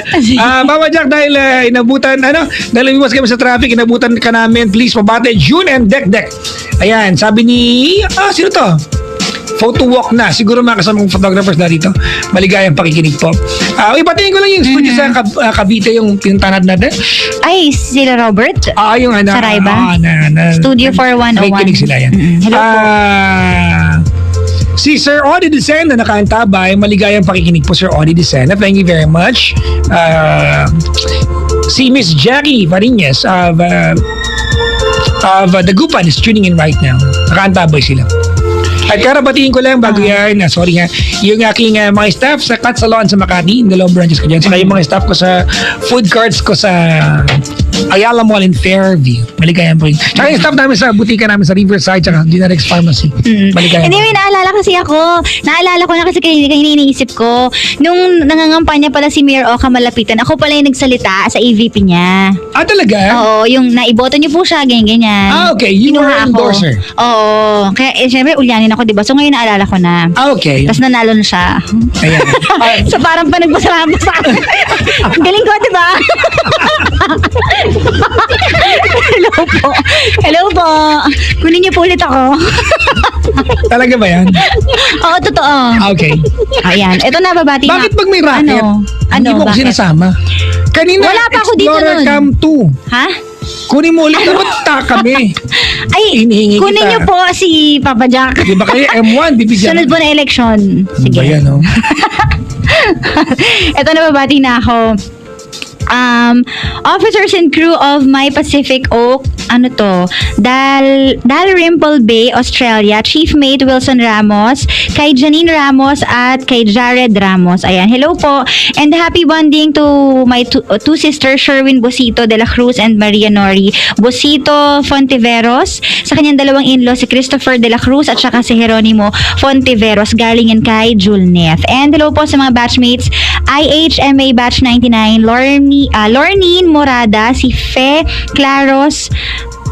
Mama Jack, dahil dahil iwas kami sa traffic, inabutan ka namin, please pabate June and Dek. Ayan, sabi ni, sino to? Photo walk na. Siguro mga kasamang photographers na dito. Maligayang pakikinig po. Ipatingin ko lang yung studio sa Cavite, yung pinuntahan natin. Ay, sila Robert? Yung Saraiba? Studio 401. Nakikinig sila yan. Hello po. Si Sir Odi Desena nakaantabay. Maligayang pakikinig po, Sir Odi Desena. Thank you very much. Si Miss Jackie Varinas of Dagupan is tuning in right now. Nakaantabay sila. At karabatiin ko lang bago yan, sorry nga, yung aking mga staff sa Cut Salon sa Makati, in the low branches ko dyan. Saka yung mga staff ko sa food carts ko sa Ayala Mall in Fairview. Maligayang po. Tsaka yung staff namin sa butika namin sa Riverside, tsaka Generics Pharmacy. Maligayang. Hindi, may naalala kasi ako. Naalala ko na kasi kanina iniisip ko. Nung nangangampanya pala si Mayor Oka Malapitan, ako pala yung nagsalita sa AVP niya. Talaga? Oo, yung naiboto niyo po siya, ganyan-ganyan. Okay, you were Kinuha an ako. endorser. Oo. Kaya, syempre, ulyanin ako, diba? So, ngayon naalala ko na. Okay. Tapos nanalo na siya. Ayan. So, parang panagbasa-basa. Galing ko, diba? Hello po. Kunin niyo po ulit ako. Talaga ba yan? Oo, totoo. Okay. Ayan. Ito na, babati na. Bakit pag may racket, hindi mo ko bakit? sinasama? Kanina, Wala pa ako dito Explorer nun. Cam 2. Ha? Kunin mo ulit, dapat kami. Ay, Hinihingi kunin kita. niyo po si Papa Jack. Di ba kayo M1, bibigyan? Sunod po na election. Sige. Ba yan, no? Ito na, babati na ako. Officers and crew of My Pacific Oak, Dalrymple Bay, Australia, Chief Mate Wilson Ramos, kay Janine Ramos at kay Jared Ramos. Ayan, hello po. And happy bonding to my two sisters, Sherwin Bosito de la Cruz and Maria Nori Bosito Fontiveros. Sa kanyang dalawang in-law, si Christopher de la Cruz at saka si Jeronimo Fontiveros, galingan kay Julneth. And hello po sa mga batchmates, IHMA Batch 99, Lornine Morada, si Fe Claros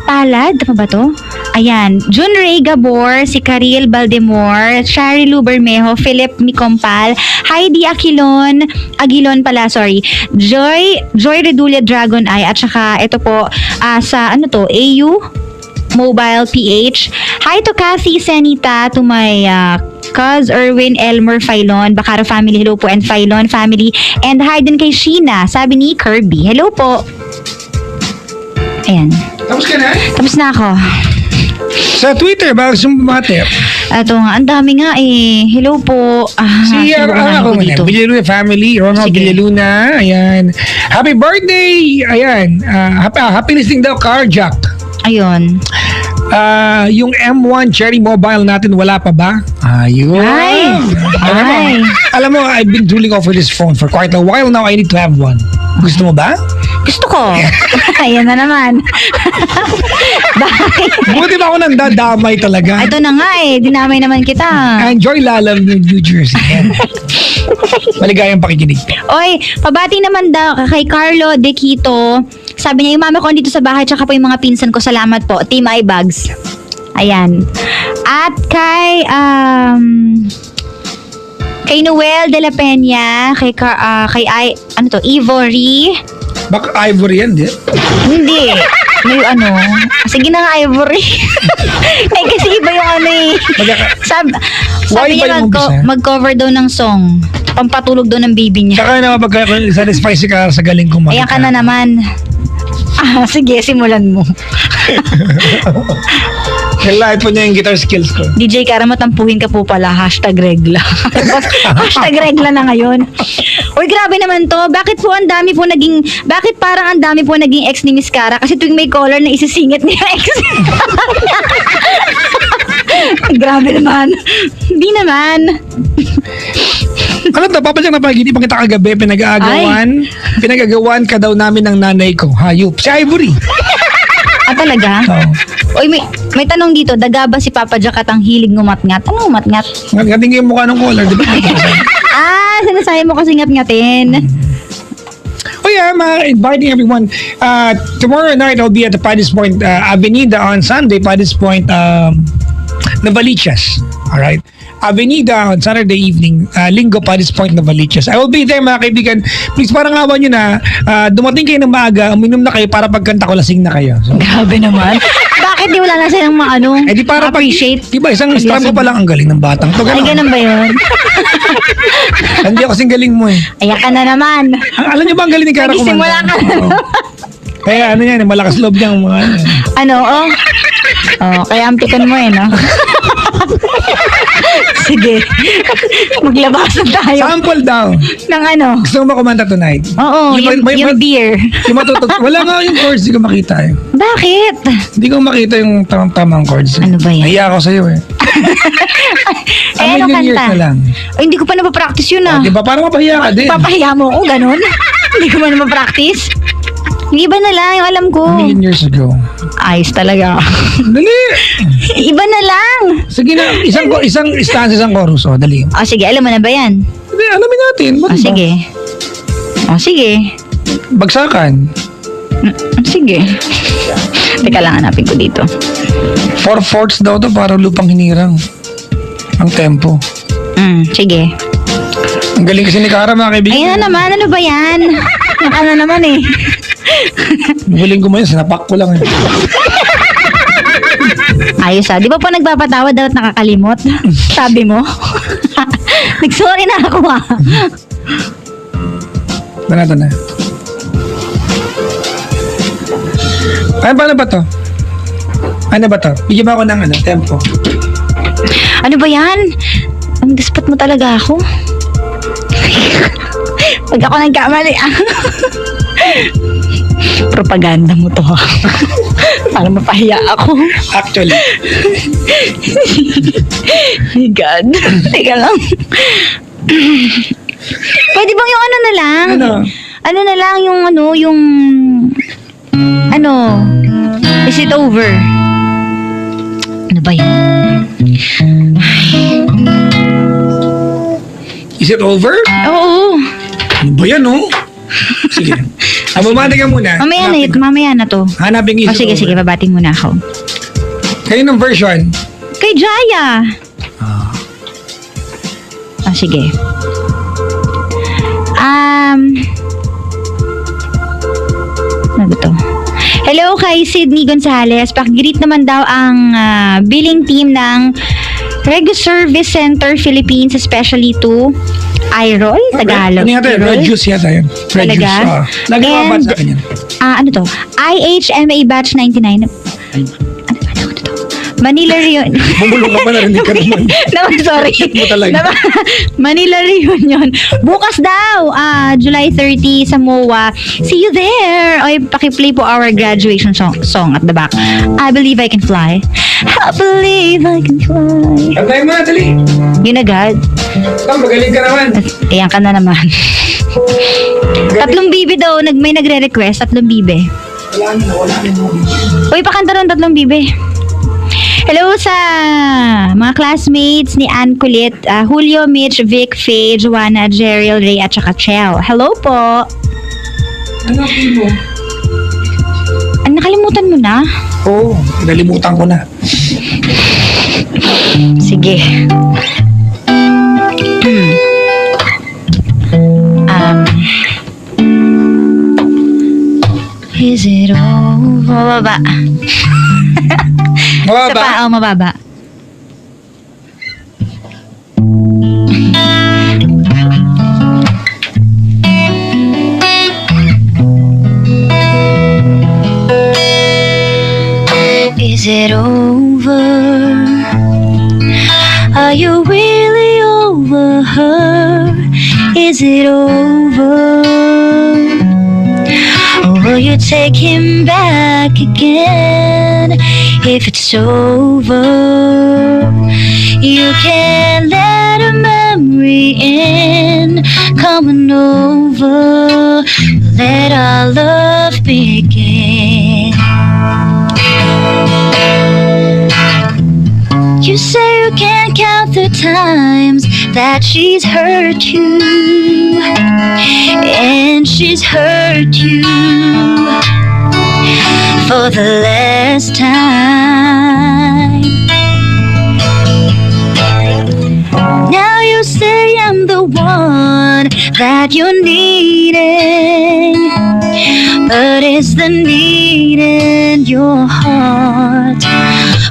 Palad, tama ba to? Ayan, Jun Ray Gabor, si Karil Baldemor, Shari Lu Bermejo, Philip Micompal, Heidi Aguilon Joy Redulia Dragon Eye, at saka ito po, sa AU Mobile PH. Hi to Kathy Senita, to my Cuz Erwin Elmer Filon, Bacaro family, hello po, and Filon family, and hi din kay Sheena, sabi ni Kirby, hello po. Ayan. Tapos ka na? Tapos na ako. Sa Twitter, bakit sumabate? Ito nga, ang dami nga eh. Hello po. Ako dito. Villaluna family, Ronald Sige. Villaluna, ayan. Happy birthday! Ayan, happy listening daw, Carjack. Ayun. Yung M1 Cherry Mobile natin, wala pa ba? Ayun. Ay. Ay. Alam mo, I've been drooling over this phone for quite a while now. I need to have one. Gusto mo ba? Gusto ko. Ayan na naman. Bakit? Buti ba ako nandadamay talaga? Ito na nga dinamay naman kita. Enjoy Lalam New Jersey. Maligayang pakikinig. Oy, pabati naman daw kay Carlo De Quito. Sabi niya, yung mama ko dito sa bahay, tsaka po yung mga pinsan ko. Salamat po. Team iBags. Ayan. At kay Noel de la Peña, ano to, Ivory. Baka Ivory yan, di? Hindi. May sige na nga, Ivory. Kasi iba yung sabi Why ba niya yung umpisa? mag-cover daw ng song. Pampatulog daw ng baby niya. Saka naman pagka-satisfy ka sa galing kumain. Ayan ka na naman. Sige, simulan mo. Kailangan po niya yung guitar skills ko. DJ Kara, matampuhin ka po pala. #regla. #regla na ngayon. Uy, grabe naman to. Bakit parang ang dami po naging ex ni Miss Kara? Kasi tuwing may caller na isisingit niya ex. Grabe naman. Hindi naman. Alam na, papadyang napaginipan kita kagabi, pinag-agawan ka daw namin ng nanay ko. Hayop. Si Ivory. Talaga? Oo. Uy, may tanong dito. Daga ba si Papa Jack at ang hilig ngumat-ngat? Ano ngumat-ngat? Ngating yung mukha ng caller, di ba? Sinasaya mo kasi ngat-ngatin. Oh yeah, I'm inviting everyone. Tomorrow night, I'll be at the Paddy's Point Avenida. On Sunday, Paddy's Point Navaliches. Alright? Avenida on Saturday evening, Linggo, Paddy's Point, Navaliches. I will be there, mga kaibigan. Please, parang awan nyo na, dumating kayo ng maaga, uminom na kayo para pagkanta ko, lasing na kayo. So, Grabe naman. Bakit di wala na silang di para appreciate? Diba, isang strap ko pa lang ang galing ng batang to. Ay, ganun ba yun? Hindi ako kasing galing mo eh. Ayan ka na naman. Alam nyo ba ang galing ni Kara kumanta? Nagsimula ka na. Oo. Kaya yan, malakas loob niyang mga kaya ampikan mo no? Sige. Maglabasan tayo. Sample daw. Ng Gusto mo ba kumanta tonight? Oo, yung beer. Yung wala nga yung chords, hindi ko makita eh. Bakit? Hindi ko makita yung tamang chords. Ano ba yan? Nahiya ako sa'yo eh. Ano years kanta? na lang. Ay, hindi ko pa napapractice yun Diba? Parang mapahiya ka din. Papahiya mo ako, ganun? Hindi ko pa napapractice. Yung iba na lang, yung alam ko. A million years ago. Ayos talaga. Dali! Iba na lang. Sige na, isang stanza, isang chorus. Dali. Sige, alam mo na ba yan? Hindi, alamin natin. Ba't ba? Sige. Sige. Bagsakan. Sige. Teka lang, hanapin ko dito. 4/4 daw to para lupang hinirang. Ang tempo. Sige. Ang galing kasi ni Kara, mga kaibigan. Ayun na naman, ano ba yan? Ano naman eh. Galing ko mo yun, sinapak ko lang eh. Ayos di ba po nagpapatawa daw at nakakalimot? Sabi mo? Nagsorry na ako Banato na. Paano ba to? Ano ba to? Bigyan mo ako ng tempo. Ano ba yan? Ang gaspat mo talaga ako. Pag ako nagkamali propaganda mo to para mapahiya ako. Actually. My God. Teka lang. Pwede bang yung na lang? Ano na lang yung is it over? Ano ba yun? Is it over? Oo. Ano ba yan, Sige. Bumati ka muna. Mamaya na to. Hanapin is it over. Sige, babating muna ako. Kaninong version? Kay Jaya. Sige. Ano ba to? Hello kay Sydney Gonzalez. Pakigreet naman daw ang billing team ng Regu Service Center Philippines, especially to iRoll, Tagalog. Ano yata yun? Red Juice yata yun. Red Talaga? Juice. Lagi mga batch sa akin yan. Ano to? IHMA Batch 99. Manila Reunion. Bumulong ka pa, narinig ka naman. Sorry. Mo talaga. Manila Reunion. Bukas daw, July 30 sa MOA. See you there. Oy, pakiplay po our graduation song at the back. I believe I can fly. I believe I can fly. Pagay mo na, dali. Yun agad. Magaling ka naman. Ayan ka na naman. Tatlong bibe daw, may nagre-request, tatlong bibe. Wala na. Uy, pakanta ron, tatlong bibe. Hello sa mga classmates ni Ann Kulit, Julio, Mitch, Vic, Faye, Joanna, Jeriel, Ray, at saka Chel. Hello po. Ano mo? Nakalimutan mo na? Oo, nalimutan ko na. Sige. Is it over? Mababa. Isa Mababa. pa, mababa. Is it over? Are you really over her? Is it over? Or will you take him back again? If it's over, you can let a memory in. Coming over, let our love begin. You say you can't count the times that she's hurt you, and she's hurt you for the last time. Now you say I'm the one that you're needing, but is the need in your heart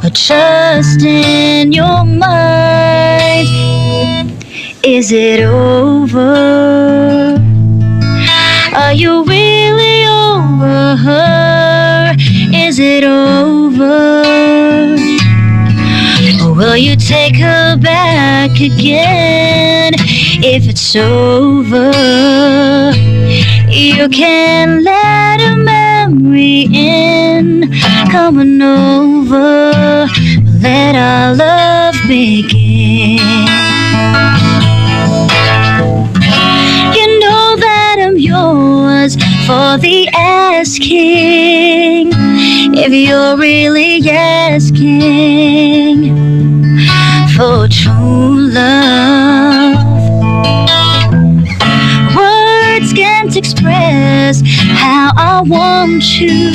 or just in your mind? Is it over? Are you really over her? Is it over? Or will you take her back again? If it's over, you can let a memory in. Coming over, let our love begin. You know that I'm yours for the asking. If you're really asking for true love, words can't express how I want you.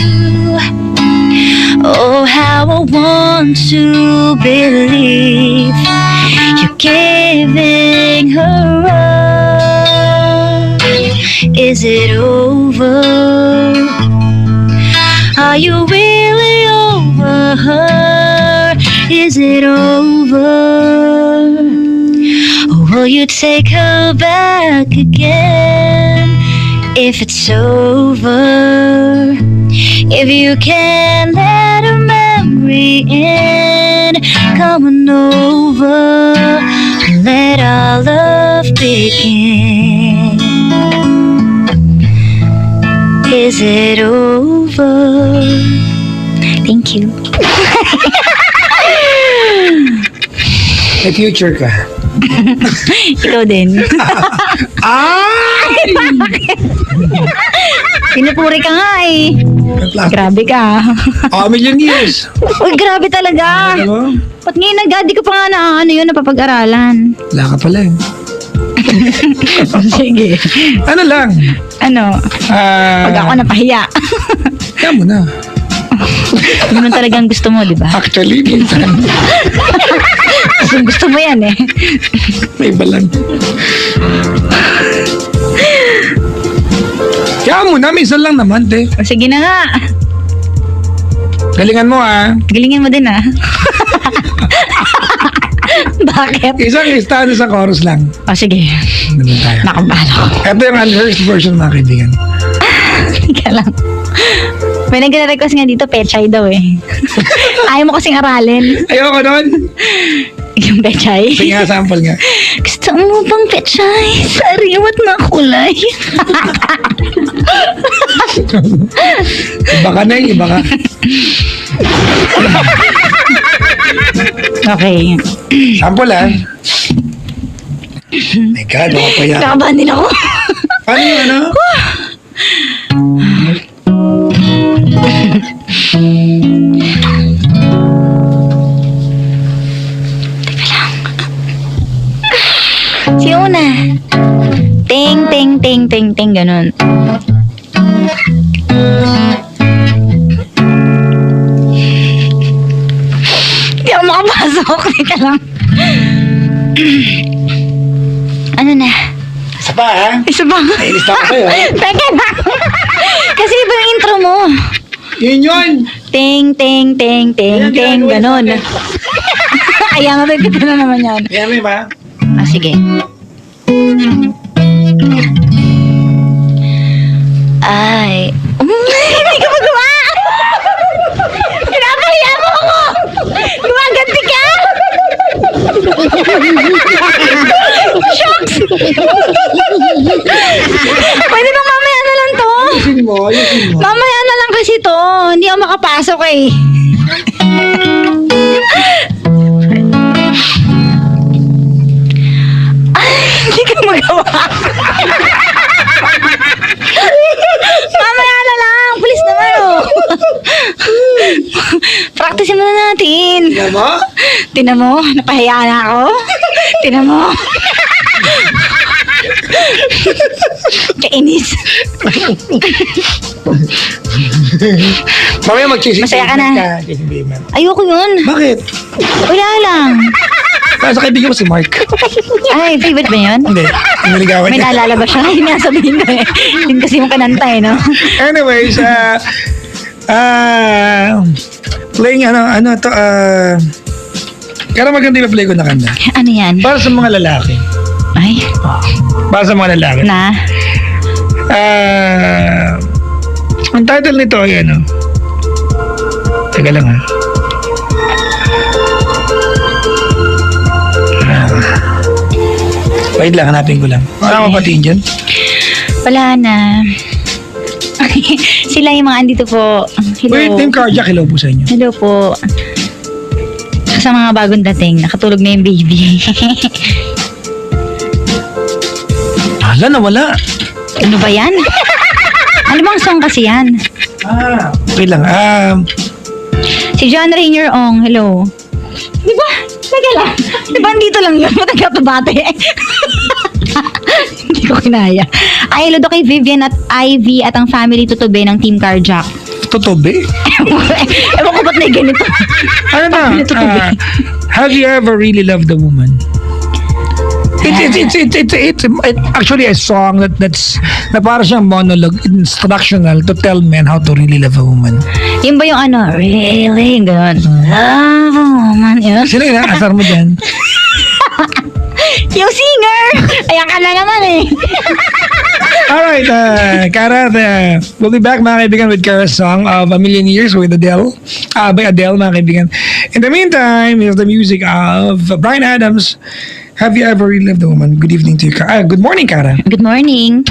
Oh, how I want to believe you're giving her up. Is it over? Are you really over her? Is it over? Or will you take her back again? If it's over, if you can let a memory in, coming over, let our love begin. Is it over? Thank you. May future ka. Ikaw din. Ay! Pinupuri ka nga eh. Grabe ka. A million years. Uy, grabe talaga. Ano? Ba't ngayon agad? Di ko pa nga na ano yun, napapag-aralan. Wala ka pala eh. Sige. Ano lang? Ano? Pag ako napahiya. Kaya mo na. Yun naman talagang gusto mo, di ba? Actually, minsan. Gusto mo yan eh. May balan. Kaya mo na, minsan lang naman, te. O, sige na nga. Galingan mo, ah. Galingin mo din ah. Bakit? Isang istado sa chorus lang. O, sige. Ganun tayo. Nakabalo ko. Ito yung unrehearsed version, mga kaibigan. Teka lang. May nagre-request nga dito, pechay daw eh. Ayaw mo kasing aralin. Ayoko nun. Yung pechay. Sige nga, sample nga. Gusto mo bang pechay? Sariwat na kulay. Iba ka na eh, iba ka. Okay. Sample ah. My God, baka pa yan. Nakabahan din ako. Paano yung ano? Si Una. Ting, ting, ting, ting, ting, ganun. Hindi ako makapasok. Teka lang. Ano na? Isa pa ha? Isa ba? Nailis na ako sa'yo ha? Teka lang. Kasi iba yung intro mo. Yun yun! Ting, ting, ting, ting, Yan, ting, ginagawa ganun. natin. Ayan, mapipit na naman yan. Yan may ba? Ah, sige. Ay. Hindi ka magawa! Pinapahiya mo ako! Gumaganti ka! Shucks! Pwede bang mamaya na lang to? Ayusin mo, ayusin mo. Mamaya na lang kasi to. Hindi ako makapasok eh. Ay, hindi ka magawa. Mamaya na lang. Please naman oh. Practice mo na natin. Tingnan mo? Tinan mo, napahiya na ako. Tinan mo. Kainis. Mamaya mag-chasing Masaya ka na. Chasing payment. Ayoko yun. Bakit? Wala lang. Sa kaibigan mo si Mark. Ay, favorite ba yun? Hindi. Niligawan May niya. naalala ba siya? Hindi nga sabihin ko eh. Yun kasi yung kananta eh, no? Anyways, playing kaya maganda yung play ko na kanta. Ano yan? Para sa mga lalaki. Ay, Para sa mga lalaki. na. Ang title nito ay ano? Teka lang ha. Wait lang, hanapin ko lang. Wala mo patiin dyan? Wala na. Sila yung mga andito po. Hello. Wait, name cardiac, hello po sa inyo. Hello po. Sa mga bagong dating, nakatulog na yung baby. Hala, nawala. Ano ba yan? Ano bang song kasi yan? Wait lang, Si John Rainier Ong, hello. Di ba? Teka lang. Di ba andito lang yun? Matagal pa bate. Hindi ko kinaya. Ay, hello daw kay Vivian at Ivy at ang family tutube ng Team Carjack. Totobe? Ewan ko ba't na ganito. Ano na? Totobe. Have you ever really loved a woman? It's actually a song that's na para siyang monologue instructional to tell men how to really love a woman. Yun ba yung ano? Really? Yung gano'n. Love a woman. Yun. Sino yung asar mo dyan? Yung singer! Ayan ka na naman eh. Alright, Kara, we'll be back mga kaibigan with Kara's song of A Million Years with Adele. By Adele mga kaibigan. In the meantime, here's the music of Bryan Adams. Have you ever really loved a woman? Good evening to you, Kara. Good morning, Kara. Good morning.